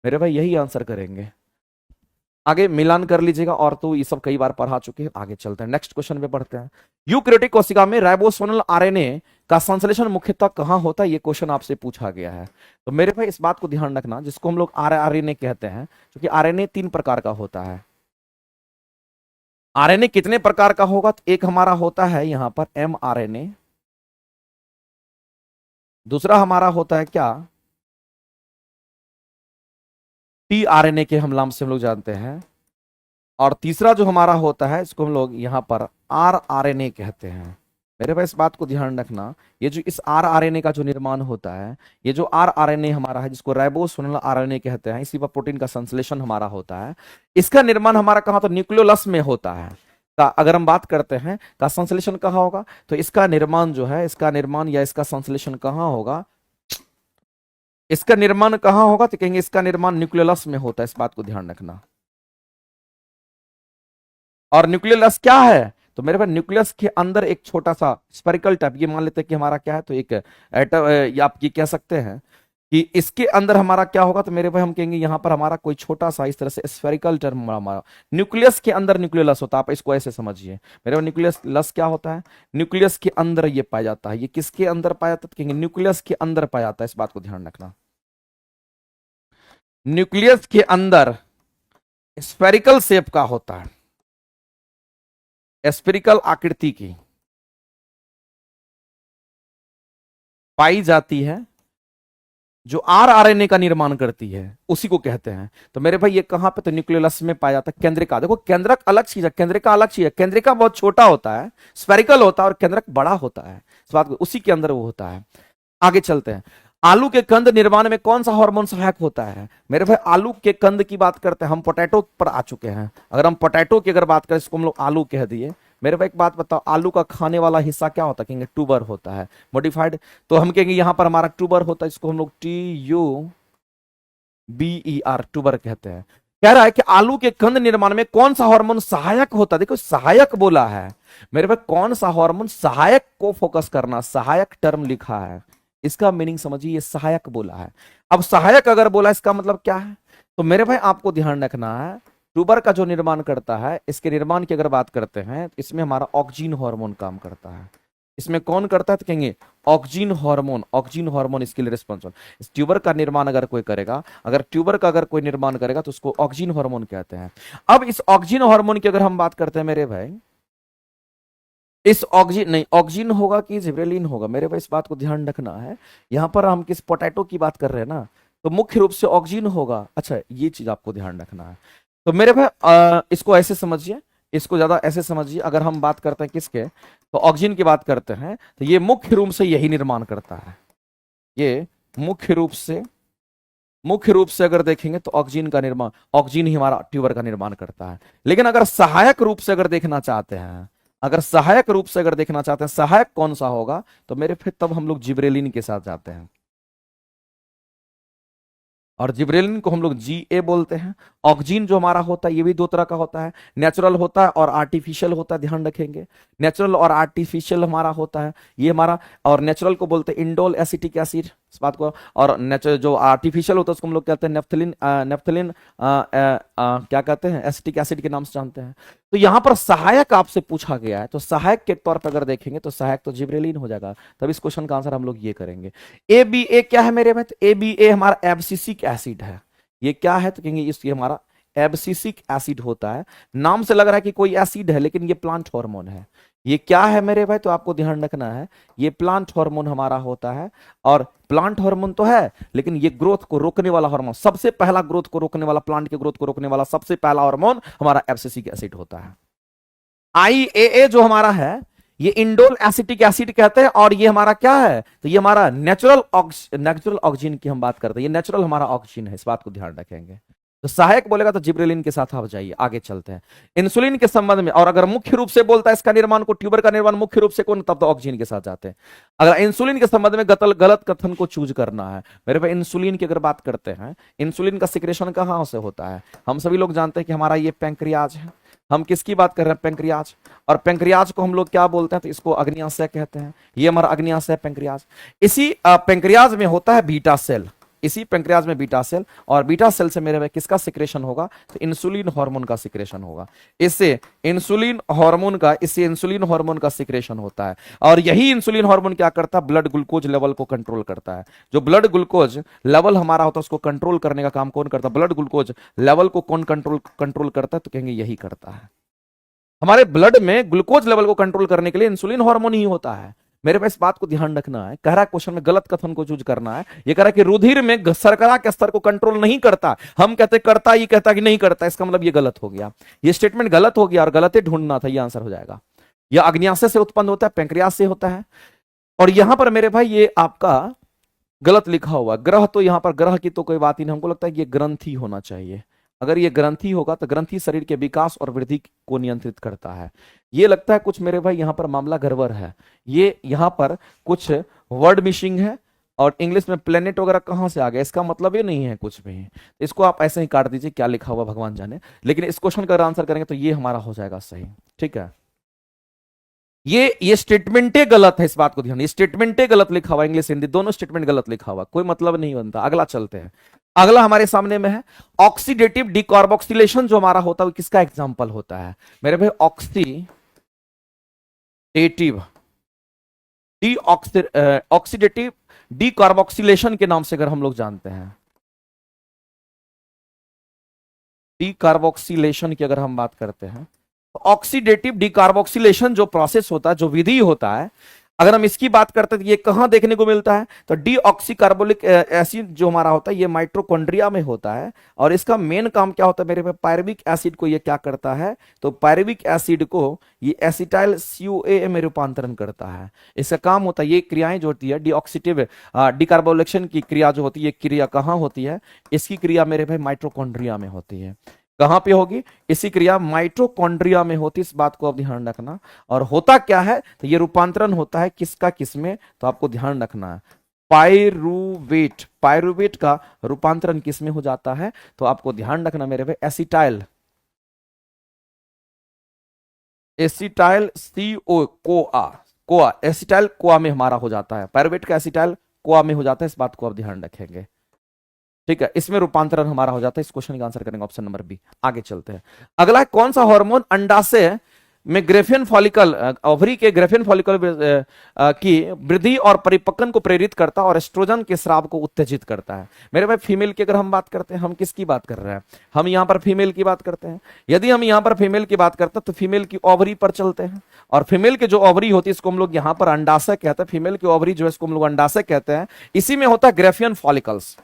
मेरे भाई यही आंसर करेंगे। आगे मिलान कर लीजिएगा, और तो ये सब कई बार पढ़ा चुके हैं। आगे चलते हैं, नेक्स्ट क्वेश्चन पे बढ़ते हैं। यूकैरियोटिक कोशिका में राइबोसोमल आरएनए का संश्लेषण मुख्यतः कहां होता है, ये क्वेश्चन आपसे पूछा गया है। तो मेरे भाई इस बात को ध्यान रखना, जिसको हम लोग आरएनए कहते हैं, क्योंकि आरएनए 3 प्रकार का होता है। आरएनए कितने प्रकार का होगा, तो एक हमारा होता है यहां पर mRNA, दूसरा हमारा होता है क्या, tRNA के हम नाम से हम लोग जानते हैं, और तीसरा जो हमारा होता है इसको हम लोग यहां पर rRNA कहते हैं। मेरे भाई इस बात को ध्यान रखना, ये जो इस rRNA का जो निर्माण होता है, ये जो rRNA हमारा है, जिसको राइबोसोमल आरएनए कहते हैं, इसी पर प्रोटीन का संश्लेषण हमारा होता है। इसका निर्माण हमारा कहां, तो न्यूक्लियोलस में होता है। का अगर हम बात करते हैं का संश्लेषण कहां होगा, तो इसका निर्माण जो है, इसका निर्माण या इसका संश्लेषण कहां होगा, इसका निर्माण कहां होगा, तो कहेंगे इसका निर्माण न्यूक्लियोलस में होता है। इस बात को ध्यान रखना। और न्यूक्लियोलस क्या है, तो मेरे पास न्यूक्लियस के अंदर एक छोटा सा स्फेरिकल टाइप, ये मान लेते हैं कि हमारा क्या है, तो एक एटम, या आप ये कह सकते हैं कि इसके अंदर हमारा क्या होगा, तो मेरे भाई हम कहेंगे यहां पर हमारा कोई छोटा सा इस तरह से स्फेरिकल टर्म हमारा न्यूक्लियस के अंदर न्यूक्लियोलस होता है। आप इसको ऐसे समझिए। मेरे भाई न्यूक्लियस लस क्या होता है, न्यूक्लियस के अंदर ये पाया जाता है। ये किसके अंदर पाया जाता है, तो कहेंगे न्यूक्लियस के अंदर पाया जाता है। इस बात को ध्यान रखना। न्यूक्लियस के अंदर स्फेरिकल शेप का होता है, स्फेरिकल आकृति की पाई जाती है, जो आरएनए का निर्माण करती है, उसी को कहते हैं। तो मेरे भाई ये कहां पे, तो न्यूक्लियोलस में पाया जाता है। केंद्रिका, देखो केंद्रक अलग चीज है, केंद्रिका अलग चीज है। केंद्रिका बहुत छोटा होता है, स्फेरिकल होता है, और केंद्रक बड़ा होता है। इस बात को, उसी के अंदर वो होता है। आगे चलते हैं। आलू के कंद निर्माण में कौन सा हार्मोन सहायक होता है? मेरे भाई आलू के कंद की बात करते हैं, हम पोटैटो पर आ चुके हैं। अगर हम पोटैटो की अगर बात करें, इसको हम लोग आलू कह दिए। मेरे भाई एक बात बताओ, आलू का खाने वाला हिस्सा क्या होता है? कहेंगे ट्यूबर होता है, मॉडिफाइड। तो हम कहेंगे यहां पर हमारा ट्यूबर होता है, इसको हम लोग TUBER ट्यूबर कहते हैं। कह रहा है कि आलू के कंद निर्माण में कौन सा हार्मोन सहायक होता है? देखो सहायक बोला है मेरे भाई, कौन सा हार्मोन सहायक को फोकस करना, सहायक टर्म लिखा है, इसका मीनिंग समझिए, ये सहायक बोला है। अब सहायक अगर बोला इसका मतलब क्या है? तो मेरे भाई आपको ध्यान रखना है, ट्यूबर का जो निर्माण करता है, इसके निर्माण की अगर बात करते हैं, इसमें हमारा ऑक्सीजन हार्मोन काम करता है। इसमें कौन करता है? तो कहेंगे ऑक्सीजन हार्मोन। ऑक्सीजन हार्मोन इसके लिए रिस्पॉन्सिबल। इस ट्यूबर का निर्माण अगर कोई करेगा, अगर ट्यूबर का अगर कोई निर्माण करेगा तो उसको ऑक्सीजन हार्मोन कहते हैं। अब इस ऑक्सीजन हार्मोन की अगर हम बात करते हैं मेरे भाई, इस ऑक्सीजन नहीं, ऑक्सीजन होगा कि जिब्रेलिन होगा? मेरे भाई इस बात को ध्यान रखना है। यहां पर हम किस पोटैटो की बात कर रहे हैं ना, तो मुख्य रूप से ऑक्सीजन होगा। अच्छा, ये चीज आपको ध्यान रखना है। तो मेरे भाई इसको ऐसे समझिए, इसको ज्यादा ऐसे समझिए। अगर हम बात करते हैं किसके, तो ऑक्सीजन की बात करते हैं, तो ये मुख्य रूप से यही निर्माण करता है। ये मुख्य रूप से अगर देखेंगे तो ऑक्सीजन का निर्माण, ऑक्सीजन ही हमारा ट्यूबर का निर्माण करता है। लेकिन अगर सहायक रूप से अगर देखना चाहते हैं, अगर सहायक रूप से अगर देखना चाहते हैं सहायक कौन सा होगा, तो मेरे फिर तब हम लोग जिब्रेलिन के साथ जाते हैं। और जिब्रेलिन को हम लोग GA बोलते हैं। ऑक्सीजन जो हमारा होता है ये भी दो तरह का होता है, नेचुरल होता है और आर्टिफिशियल होता है, ध्यान रखेंगे। नेचुरल और आर्टिफिशियल हमारा होता है ये हमारा, और नेचुरल को बोलते हैं इंडोल एसिटिक एसिड, इस बात को। और नेचुरल जो आर्टिफिशियल होता है उसको हम लोग कहते हैं नेफ्थलिन, क्या कहते हैं, एसिटिक एसिड के नाम से जानते हैं। तो यहां पर सहायक आपसे पूछा गया है, तो सहायक के तौर पर अगर देखेंगे तो सहायक तो जिब्रेलिन हो जाएगा। तब इस क्वेश्चन का आंसर हम लोग ये करेंगे। ABA क्या है मेरे भाई? तो ABA हमारा एब्सिसिक एसिड है। ये क्या है? तो कहेंगे ये हमारा एब्सिसिक एसिड होता है। नाम से लग रहा है कि कोई एसिड है, लेकिन ये प्लांट हार्मोन है। ये क्या है मेरे भाई? तो आपको ध्यान रखना है, ये प्लांट हार्मोन हमारा होता है। और प्लांट हार्मोन तो है, लेकिन ये ग्रोथ को रोकने वाला हार्मोन, सबसे पहला ग्रोथ को रोकने वाला, प्लांट के ग्रोथ को रोकने वाला सबसे पहला हार्मोन हमारा एब्सिसिक एसिड होता है। IAA जो हमारा है, ये इंडोल एसिटिक एसिड कहते हैं। और ये हमारा क्या है? तो ये हमारा नेचुरल ऑक्सीजन की हम बात करते हैं, ये नेचुरल हमारा ऑक्सीजन है, इस बात को ध्यान रखेंगे। तो सहायक बोलेगा तो जिब्रेलिन के साथ आप जाइए, आगे चलते हैं। इंसुलिन के संबंध में, और अगर मुख्य रूप से बोलता है इसका निर्माण को, ट्यूबर का निर्माण मुख्य रूप से कौन, तब तो ऑक्सीजन के साथ जाते हैं। अगर इंसुलिन के संबंध में गलत कथन को चूज करना है मेरे भाई, इंसुलिन की अगर बात करते हैं, इंसुलिन का सिक्रेशन कहां से होता है? हम सभी लोग जानते हैं कि हमारा ये पैंक्रियाज है। हम किसकी बात कर रहे हैं? पैंक्रियाज। और पैंक्रियाज को हम लोग क्या बोलते हैं? तो इसको अग्न्याशय कहते हैं। ये हमारा अग्न्याशय है पैंक्रियाज। इसी पैंक्रियाज में होता है बीटा सेल, इसी पैंक्रियाज में बीटा सेल, और बीटा सेल से मेरे में किसका सिक्रेशन होगा? तो इंसुलिन हार्मोन का सिक्रेशन होगा। इससे इंसुलिन हार्मोन का सिक्रेशन होता है। और यही इंसुलिन हार्मोन क्या करता है? ब्लड ग्लूकोज लेवल को कंट्रोल करता है। जो ब्लड ग्लूकोज लेवल हमारा होता है उसको कंट्रोल करने का काम कौन करता है? ब्लड ग्लूकोज लेवल को कौन कंट्रोल करता है? तो कहेंगे यही करता है। हमारे ब्लड में ग्लूकोज लेवल को कंट्रोल करने के लिए इंसुलिन हार्मोन ही होता है। मेरे पास बात को ध्यान रखना है। कह रहा है क्वेश्चन में गलत कथन को चूज करना है। ये कह रहा है कि रुधिर में शर्करा के स्तर को कंट्रोल नहीं करता, हम कहते करता, ये कहता कि नहीं करता, इसका मतलब ये गलत हो गया, ये स्टेटमेंट गलत हो गया, और गलत ही ढूंढना था, ये आंसर हो जाएगा। यह अग्न्याशय से उत्पन्न होता है, पैंक्रियाज से होता है। और यहां पर मेरे भाई ये आपका गलत लिखा हुआ, ग्रह, तो यहां पर ग्रह की तो कोई बात ही नहीं, हमको लगता है कि ये ग्रंथि होना चाहिए। अगर ये ग्रंथि होगा तो ग्रंथि शरीर के विकास और वृद्धि को नियंत्रित करता है। ये लगता है कुछ मेरे भाई यहां पर मामला गड़बड़ है, ये यहां पर कुछ वर्ड मिसिंग है। और इंग्लिश में प्लेनेट वगैरह कहां से आ गया, इसका मतलब ये नहीं है कुछ भी। इसको आप ऐसे ही काट दीजिए, क्या लिखा हुआ भगवान जाने। लेकिन इस क्वेश्चन का आंसर करेंगे तो ये हमारा हो जाएगा सही, ठीक है। ये स्टेटमेंटे गलत है, इस बात को ध्यान, ये स्टेटमेंटे गलत लिखा हुआ, इंग्लिश हिंदी दोनों स्टेटमेंट गलत लिखा हुआ, कोई मतलब नहीं बनता। अगला चलते हैं। अगला हमारे सामने में है ऑक्सीडेटिव डिकार्बोक्सिलेशन, जो हमारा होता है किसका एग्जांपल होता है मेरे भाई? ऑक्सीडेटिव डिकार्बोक्सिलेशन के नाम से अगर हम लोग जानते हैं, डिकार्बोक्सिलेशन की अगर हम बात करते हैं, ऑक्सीडेटिव डिकार्बोक्सिलेशन जो प्रोसेस होता है, जो विधि होता है, अगर हम इसकी बात करते हैं तो ये कहां देखने को मिलता है, तो डीऑक्सी कार्बोलिक एसिड जो हमारा होता है ये माइटोकॉन्ड्रिया में होता है। और इसका मेन काम क्या होता है मेरे पे, पायरुविक एसिड को ये क्या करता है, तो पायरुविक एसिड को ये एसिटाइल CuA में रूपांतरण करता है। इसका काम होता है, ये क्रियाएं जो होती है डीऑक्सीटिव डिकार्बोलेशन की क्रिया जो होती है, ये क्रिया कहाँ होती है, इसकी क्रिया मेरे भाई माइटोकॉन्ड्रिया में होती है। कहां पे होगी, इसी क्रिया माइटोकॉन्ड्रिया में होती है, इस बात को आप ध्यान रखना। और होता क्या है, तो ये रूपांतरण होता है किसका किसमें, तो आपको ध्यान रखना है पायरुवेट, पायरुवेट का रूपांतरण किसमें हो जाता है, तो आपको ध्यान रखना मेरे भाई एसिटाइल, एसिटाइल CO कोआ, कोआ एसिटाइल कोआ में हमारा हो जाता है, पायरुवेट का एसिटाइल कोआ में हो जाता है, इस बात को आप ध्यान रखेंगे। ठीक है, इसमें रूपांतरण हमारा हो जाता है। इस क्वेश्चन का आंसर करेंगे ऑप्शन नंबर बी। आगे चलते हैं, अगला है कौन सा हार्मोन अंडाशय में ग्रेफियन फॉलिकल, ओवरी के ग्रेफियन फॉलिकल की वृद्धि और परिपक्वन को प्रेरित करता है और एस्ट्रोजन के स्राव को उत्तेजित करता है। मेरे भाई फीमेल की अगर हम बात करते हैं, हम किसकी बात कर रहे हैं, हम यहां पर फीमेल की बात करते हैं। यदि हम यहां पर फीमेल की बात करते हैं तो फीमेल की ओवरी पर चलते हैं, और फीमेल की जो ओवरी होती है इसको हम लोग यहां पर अंडाशय कहते हैं। फीमेल की ओवरी जो है इसको हम लोग अंडाशय कहते हैं। इसी में होता है ग्रेफियन फॉलिकल्स,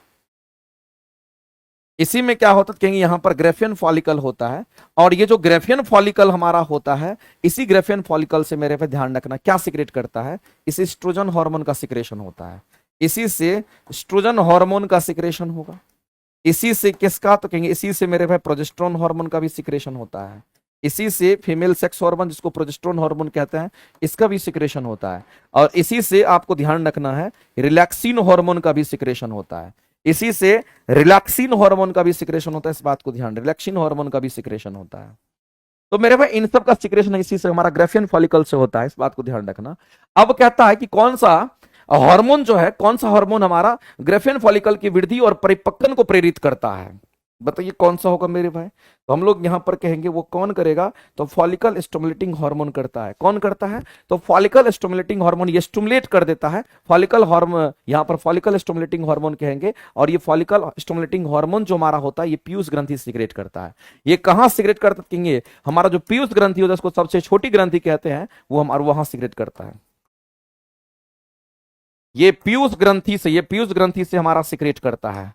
इसी में क्या होता है कहेंगे यहां पर ग्रेफियन फॉलिकल होता है। और ये जो ग्रेफियन फॉलिकल हमारा होता है, इसी ग्रेफियन फॉलिकल से मेरे पे ध्यान रखना क्या सिक्रेट करता है, इसी एस्ट्रोजन हार्मोन का सिक्रेशन होता है। इसी से एस्ट्रोजन हार्मोन का सिक्रेशन होगा। इसी से किसका, तो कहेंगे इसी से मेरे भाई प्रोजेस्टेरोन हार्मोन का भी सिक्रेशन होता है। इसी से फीमेल सेक्स हार्मोन जिसको प्रोजेस्टेरोन हार्मोन कहते हैं, इसका भी सिक्रेशन होता है। और इसी से आपको ध्यान रखना है रिलैक्सिन हार्मोन का भी सिक्रेशन होता है। इसी से रिलैक्सिन हार्मोन का भी सिक्रेशन होता है, इस बात को ध्यान, रिलैक्सिन हार्मोन का भी सिक्रेशन होता है। तो मेरे भाई इन सब का सिक्रेशन इसी से हमारा ग्रेफियन फॉलिकल से होता है, इस बात को ध्यान रखना। अब कहता है कि कौन सा हार्मोन जो है, कौन सा हार्मोन हमारा ग्रेफियन फॉलिकल की वृद्धि और परिपक्वन को प्रेरित करता है, बताइए कौन सा होगा मेरे भाई। तो हम लोग यहां पर कहेंगे वो कौन करेगा, तो फॉलिकल स्टिमुलेटिंग हार्मोन करता है। कौन करता है, तो फॉलिकल स्टिमुलेटिंग हार्मोन, ये स्टिमुलेट कर देता है फॉलिकल हार्मोन, यहां पर फॉलिकल स्टिमुलेटिंग हार्मोन कहेंगे। और ये फॉलिकल स्टिमुलेटिंग हार्मोन जो हमारा होता है ये पीयूष ग्रंथि सिक्रेट करता है। ये कहां सिक्रेट करता कहेंगे, हमारा जो पीयूष ग्रंथि होता है उसको सबसे छोटी ग्रंथि कहते हैं, वो हमारा वहां सिक्रेट करता है। ये पीयूष ग्रंथि से, ये पीयूष ग्रंथि से हमारा सिक्रेट करता है।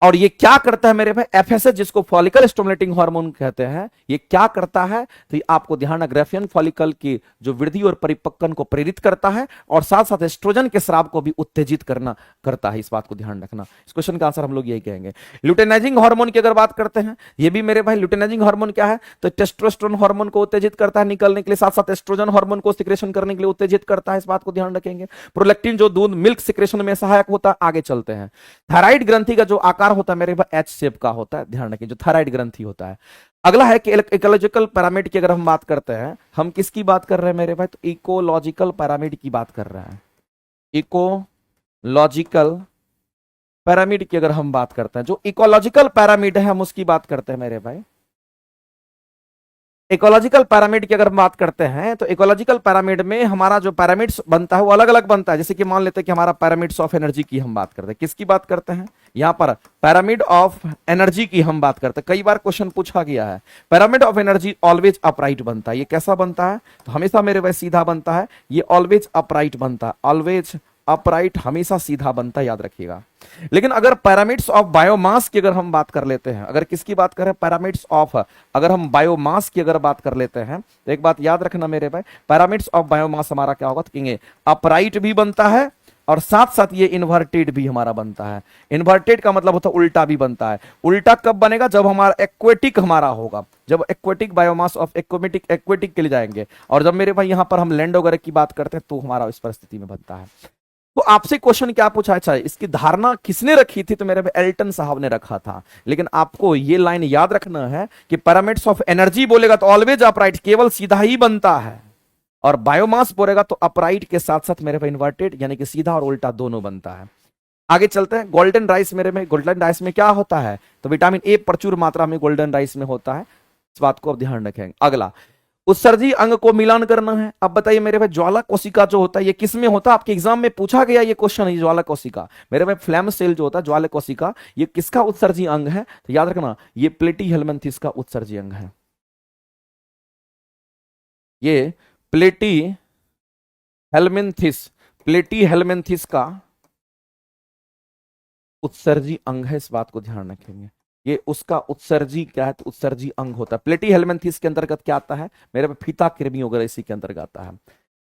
और ये क्या करता है मेरे भाई, FSH जिसको फॉलिकल स्टिमुलेटिंग हार्मोन कहते हैं, ये क्या करता है, तो ये आपको ध्यान है ग्रेफियन फॉलिकल की जो वृद्धि और परिपक्वन को प्रेरित करता है, और साथ साथ एस्ट्रोजन के स्राव को भी उत्तेजित करता है, इस बात को ध्यान रखना। इस क्वेश्चन का आंसर हम लोग यही कहेंगे। ल्यूटेनाइजिंग हार्मोन की अगर बात करते हैं, ये भी मेरे भाई ल्यूटेनाइजिंग हार्मोन क्या है, तो टेस्टोस्टेरोन हार्मोन को उत्तेजित करता है निकलने के लिए, साथ साथ एस्ट्रोजन हार्मोन को सिक्रेशन करने के लिए उत्तेजित करता है, इस बात को ध्यान रखेंगे। प्रोलैक्टिन जो दूध मिल्क सिक्रेशन में सहायक होता है। आगे चलते हैं, थायराइड ग्रंथि का जो आकार होता है मेरे भाई एच शेप का होता है, ध्यान रखें, जो थायराइड ग्रंथि होता है। अगला है कि इकोलॉजिकल पिरामिड की अगर हम बात करते हैं, हम किसकी बात कर रहे हैं मेरे भाई, तो इकोलॉजिकल पिरामिड की बात कर रहे हैं। इकोलॉजिकल पिरामिड की अगर हम बात करते हैं, जो इकोलॉजिकल पिरामिड है हम उसकी बात करते हैं मेरे भाई। इकोलॉजिकल पिरामिड की अगर बात करते हैं, तो इकोलॉजिकल पिरामिड में हमारा जो पिरामिड्स बनता है वो अलग अलग बनता है। जैसे कि मान लेते हैं कि हमारा पिरामिड्स ऑफ एनर्जी की हम बात करते हैं, किसकी बात करते हैं, यहां पर पिरामिड ऑफ एनर्जी की हम बात करते हैं। कई बार क्वेश्चन पूछा गया है, pyramid of energy always upright बनता है। ये कैसा बनता है, तो हमेशा मेरे भाई सीधा बनता है, ये ऑलवेज अपराइट बनता है, ऑलवेज अपराइट हमेशा सीधा बनता है, याद रखिएगा। लेकिन अगर पिरामिड्स ऑफ बायोमास की अगर हम बात कर लेते हैं, अगर किसकी बात करें, पिरामिड्स ऑफ, अगर हम बायोमास की अगर बात कर लेते हैं, तो एक बात याद रखना मेरे भाई, पिरामिड्स ऑफ बायोमास हमारा क्या होगा, तो कहेंगे अपराइट भी बनता है, और साथ साथ ये इन्वर्टेड भी हमारा बनता है। इन्वर्टेड का मतलब होता है उल्टा भी बनता है। उल्टा कब बनेगा, जब हमारा एक्वेटिक हमारा होगा, जब एक्वेटिक बायोमास ऑफ एक्वेटिक के लिए जाएंगे। और जब मेरे भाई यहां पर हम लैंड वगैरह की बात करते हैं, तो हमारा इस परिस्थिति में बनता है। तो आपसे क्वेश्चन क्या पूछा, अच्छा इसकी धारणा किसने रखी थी, तो मेरे भाई एल्टन साहब ने रखा था। लेकिन आपको ये लाइन याद रखना है कि पिरामिड्स ऑफ एनर्जी बोलेगा तो ऑलवेज अपराइट, केवल सीधा ही बनता है, और बायोमास बोलेगा तो अपराइट के साथ साथ मेरे भाई इन्वर्टेड, यानी कि सीधा और उल्टा दोनों बनता है। आगे चलते हैं, गोल्डन राइस मेरे में, गोल्डन राइस में क्या होता है, तो विटामिन ए प्रचुर मात्रा में गोल्डन राइस में होता है, इस बात को आप ध्यान रखेंगे। अगला, उत्सर्जी अंग को मिलान करना है। अब बताइए मेरे भाई ज्वाला कोशिका जो होता है ये किस में होता है, आपके एग्जाम में पूछा गया ये क्वेश्चन है। ज्वाला कोशिका मेरे भाई फ्लैम सेल जो होता है, ज्वाला कोशिका, ये किसका उत्सर्जी अंग है, तो याद रखना ये प्लेटी हेलमिंथिस का उत्सर्जी अंग है। ये प्लेटी हेलमिंथिस, प्लेटी हेलमिंथिस का उत्सर्जी अंग है, इस बात को ध्यान रखेंगे। ये उसका उत्सर्जी क्या है, तो उत्सर्जी अंग होता है। प्लेटी हेलमिंथिस के अंतर्गत क्या आता है मेरे पे, फीता कृमि वगैरह इसी के अंतर्गत आता है।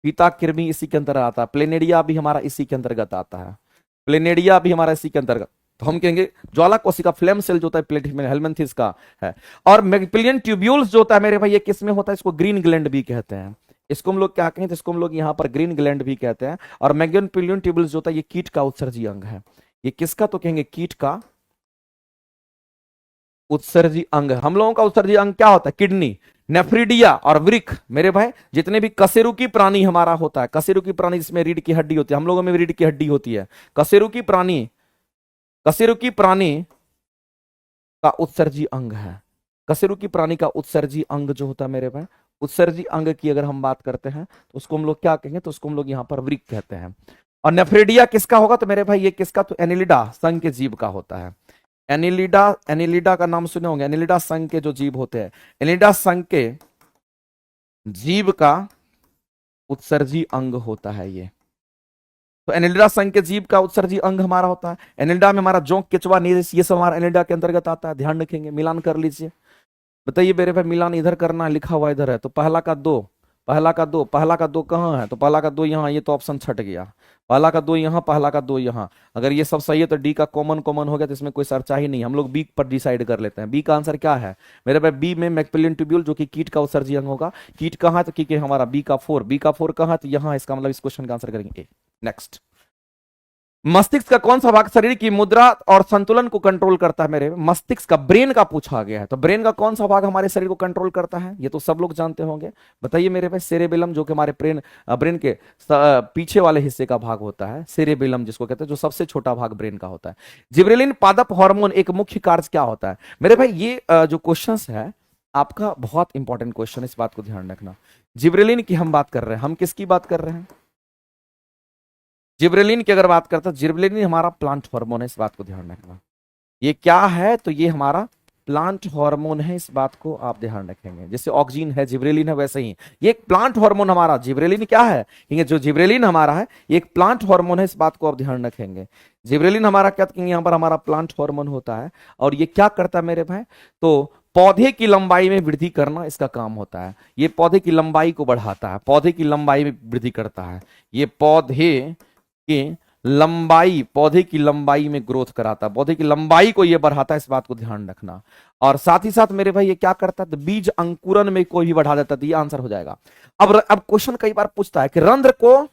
फीता कृमि इसी के अंतर्गत आता है। प्लेनेडिया भी हमारा इसी के अंतर्गत आता है। प्लेनेडिया भी हमारा इसी के अंतर्गत। तो हम कहेंगे ज्वाला कोशिका, फ्लेम सेल जो होता है प्लेटी हेलमिंथिस का है। और मैगपिलियन ट्यूब्यूल्स जो होता है मेरे भाई, ये किस में होता है, इसको ग्रीन ग्लैंड भी कहते हैं। इसको हम लोग क्या कहें, तो इसको हम लोग यहाँ पर ग्रीन ग्लैंड भी कहते हैं। और मैगपिलियन ट्यूब्यूल्स जो होता है ये कीट का उत्सर्जी अंग है। ये किसका, तो कहेंगे कीट का उत्सर्जी अंग। हम लोगों का उत्सर्जी अंग क्या होता है, किडनी, नेफ्रिडिया और वृक्क। मेरे भाई जितने भी कशेरुकी प्राणी हमारा होता है, कशेरुकी प्राणी जिसमें रीढ़ की हड्डी होती है, हम लोगों में भी रीढ़ की हड्डी होती है। कशेरुकी प्राणी, कशेरुकी प्राणी का उत्सर्जी अंग है। कशेरुकी प्राणी का उत्सर्जी अंग जो होता है मेरे भाई, उत्सर्जी अंग की अगर हम बात करते हैं तो उसको हम लोग क्या कहेंगे, तो उसको हम लोग यहाँ पर वृक्क कहते हैं। और नेफ्रेडिया किसका होगा, तो मेरे भाई ये किसका, तो एनिलिडा संघ के जीव का होता है। एनिलिडा, एनिलिडा का नाम सुने होंगे। एनिलिडा संघ के जो जीव होते हैं, एनिलिडा संघ के जीव का उत्सर्जी अंग होता है ये। तो एनिलिडा संघ के जीव का उत्सर्जी अंग हमारा होता है। एनिलिडा में हमारा जोंक, केचुआ, नीरिस, ये सब हमारा एनिलिडा के अंतर्गत आता है। ध्यान रखेंगे, मिलान कर लीजिए। बताइए मेरे भाई, मिलान इधर करना है, लिखा हुआ इधर है। तो पहला का दो, पहला का दो, पहला का दो कहाँ है, तो पहला का दो यहाँ, ये तो ऑप्शन छट गया। पहला का दो यहाँ, पहला का दो यहाँ। अगर ये सब सही है तो डी का कॉमन कॉमन हो गया, तो इसमें कोई चर्चा ही नहीं। हम लोग बी पर डिसाइड कर लेते हैं। बी का आंसर क्या है मेरे भाई, बी में मैक्पिलियन ट्यूब्यूल जो कि कीट का उत्सर्जी अंग होगा। कीट कहाँ है, तो कि हमारा बी का फोर, बी का फोर कहाँ है, तो यहाँ। इसका मतलब इस क्वेश्चन का आंसर करेंगे ए। नेक्स्ट, मस्तिष्क का कौन सा भाग शरीर की मुद्रा और संतुलन को कंट्रोल करता है मेरे, मस्तिष्क का, ब्रेन का पूछा गया है। तो ब्रेन का कौन सा भाग हमारे शरीर को कंट्रोल करता है, ये तो सब लोग जानते होंगे। बताइए मेरे भाई, सेरेबेलम जो कि हमारे ब्रेन ब्रेन के पीछे वाले हिस्से का भाग होता है, सेरेबेलम जिसको कहते हैं, जो सबसे छोटा भाग ब्रेन का होता है। जिब्रेलिन पादप हार्मोन एक मुख्य कार्य क्या होता है मेरे भाई, ये जो क्वेश्चन है आपका बहुत इंपॉर्टेंट क्वेश्चन, इस बात को ध्यान रखना। जिब्रेलिन की हम बात कर रहे हैं, हम किसकी बात कर रहे हैं, जिब्रेलिन की अगर बात करते हैं, जिब्रेलिन हमारा प्लांट हार्मोन है, इस बात को ध्यान रखना। ये क्या है, तो ये हमारा प्लांट हार्मोन है, इस बात को आप ध्यान रखेंगे। जैसे ऑक्सीजन है, जिब्रेलिन है, वैसे ही ये एक प्लांट हार्मोन हमारा जिब्रेलिन क्या है, ये जो जिब्रेलिन हमारा है ये एक प्लांट हार्मोन है, इस बात को आप ध्यान रखेंगे। जिब्रेलिन हमारा क्या, यहाँ पर हमारा प्लांट हार्मोन होता है। और ये क्या करता है मेरे भाई, तो पौधे की लंबाई में वृद्धि करना इसका काम होता है। ये पौधे की लंबाई को बढ़ाता है, पौधे की लंबाई में वृद्धि करता है। ये पौधे की लंबाई, पौधे की लंबाई में ग्रोथ कराता है, पौधे की लंबाई को ये बढ़ाता है, इस बात को ध्यान रखना। और साथ ही साथ मेरे भाई ये क्या करता है, तो बीज अंकुरन में कोई भी बढ़ा देता है, तो ये आंसर हो जाएगा। अब क्वेश्चन कई बार पूछता है कि रंध्र को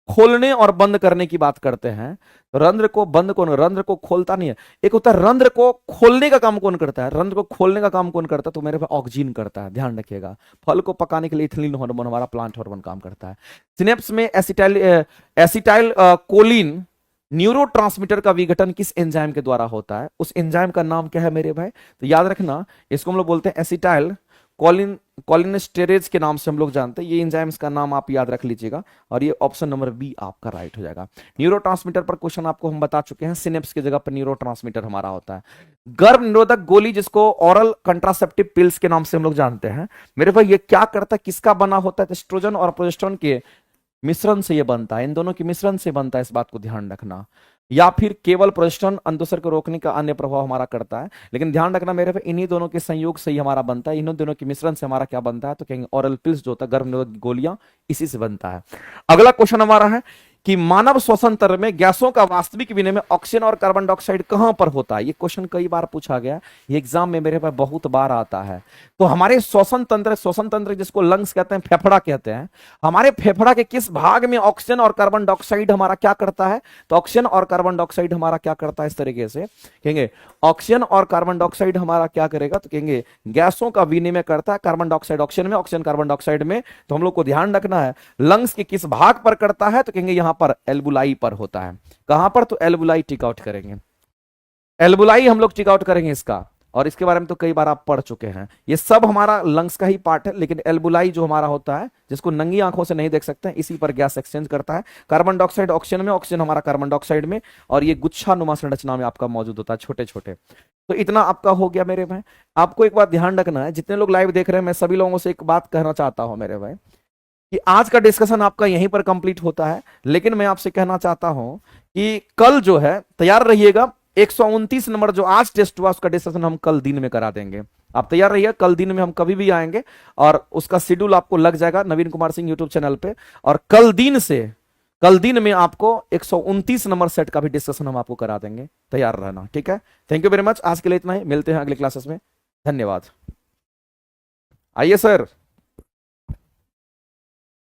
खोलने और बंद करने की बात करते हैं, तो रंध्र को बंद कौन, रंध्र को खोलता नहीं है। एक होता है रंध्र को खोलने का काम कौन करता है, रंध्र को खोलने का काम कौन करता है, तो मेरे पास ऑक्सीजन करता है, ध्यान रखिएगा। फल को पकाने के लिए इथिलीन हार्मोन हमारा प्लांट हार्मोन काम करता है। सिनेप्स में एसिटाइल कोलिन न्यूरोट्रांसमीटर का विघटन किस एंजाइम के द्वारा होता है, उस एंजाइम का नाम क्या है मेरे भाई, तो याद रखना, इसको हम लोग बोलते हैं एसिटाइल कोलिनेस्टेरेज के नाम से हम लोग जानते हैं। ये एंजाइम्स का नाम आप याद रख लीजिएगा, और ये ऑप्शन नंबर बी आपका राइट हो जाएगा। न्यूरोट्रांसमीटर पर क्वेश्चन आपको हम बता चुके हैं, सिनेप्स की जगह पर न्यूरोट्रांसमीटर हमारा होता है। गर्भ निरोधक गोली जिसको ऑरल कंट्रासेप्टिव पिल्स के नाम से हम लोग जानते हैं मेरे भाई, ये क्या करता है, किसका बना होता है, एस्ट्रोजन और प्रोजेस्टेरोन के मिश्रण से ये बनता है, इन दोनों के मिश्रण से बनता है, इस बात को ध्यान रखना। या फिर केवल प्रोजेस्टेरोन अंडोत्सर्ग को रोकने का अन्य प्रभाव हमारा करता है, लेकिन ध्यान रखना मेरे पे, इन्हीं दोनों के संयोग से ही हमारा बनता है, इन्हीं दोनों के मिश्रण से हमारा क्या बनता है, तो कहेंगे ऑरल पिल्स जो होता है, गर्भ निरोधक गोलियां, इसी से बनता है। अगला क्वेश्चन हमारा है कि मानव श्वसन तंत्र में गैसों का वास्तविक विनिमय ऑक्सीजन और कार्बन डाइऑक्साइड कहां पर होता है, ये क्वेश्चन कई बार पूछा गया, ये एग्जाम में मेरे पास बहुत बार आता है। तो हमारे श्वसन तंत्र जिसको लंग्स कहते हैं, फेफड़ा कहते हैं, हमारे फेफड़ा के किस भाग में ऑक्सीजन और कार्बन डाइऑक्साइड हमारा क्या करता है, तो ऑक्सीजन और कार्बन डाइऑक्साइड हमारा क्या करता है, इस तरीके से कहेंगे ऑक्सीजन और कार्बन डाइऑक्साइड हमारा क्या करेगा, तो कहेंगे गैसों का विनिमय करता है, कार्बन डाइऑक्साइड ऑक्सीजन में, ऑक्सीजन कार्बन डाइऑक्साइड में। तो हम लोग को ध्यान रखना है लंग्स के किस भाग पर करता है, तो कहेंगे यहां पर एल्बुलाई पर होता है। कहां पर, तो एल्बुलाई टिक आउट करेंगे, एल्बुलाई हम लोग टिक आउट करेंगे इसका। और इसके बारे में तो कई बार आप पढ़ चुके हैं, ये सब हमारा लंग्स का ही पार्ट है, लेकिन एल्बुलाई जो हमारा होता है, जिसको नंगी आंखों से नहीं देख सकते हैं, इसी पर गैस एक्सचेंज करता है। कार्बन डाइऑक्साइड ऑक्सीजन में, ऑक्सीजन हमारा कार्बन डाइऑक्साइड में, और ये गुच्छा नुमा संरचना में आपका मौजूद होता है, छोटे छोटे। तो इतना आपका हो गया मेरे भाई। आपको एक बात ध्यान रखना है, जितने लोग लाइव देख रहे हैं, मैं सभी लोगों से एक बात कहना चाहता हूं मेरे भाई, कि आज का डिस्कशन आपका यहीं पर कंप्लीट होता है, लेकिन मैं आपसे कहना चाहता हूं कि कल जो है तैयार रहिएगा। 129 नंबर जो आज टेस्ट हुआ उसका डिस्कशन हम कल दिन में करा देंगे। आप तैयार रहिए, कल दिन में हम कभी भी आएंगे और उसका शेड्यूल आपको लग जाएगा नवीन कुमार सिंह यूट्यूब चैनल पे। और कल दिन में आपको 129 नंबर सेट का भी डिस्कशन हम आपको करा देंगे, तैयार रहना, ठीक है। थैंक यू वेरी मच, आज के लिए इतना ही, मिलते हैं अगले क्लासेस में, धन्यवाद। आइए सर।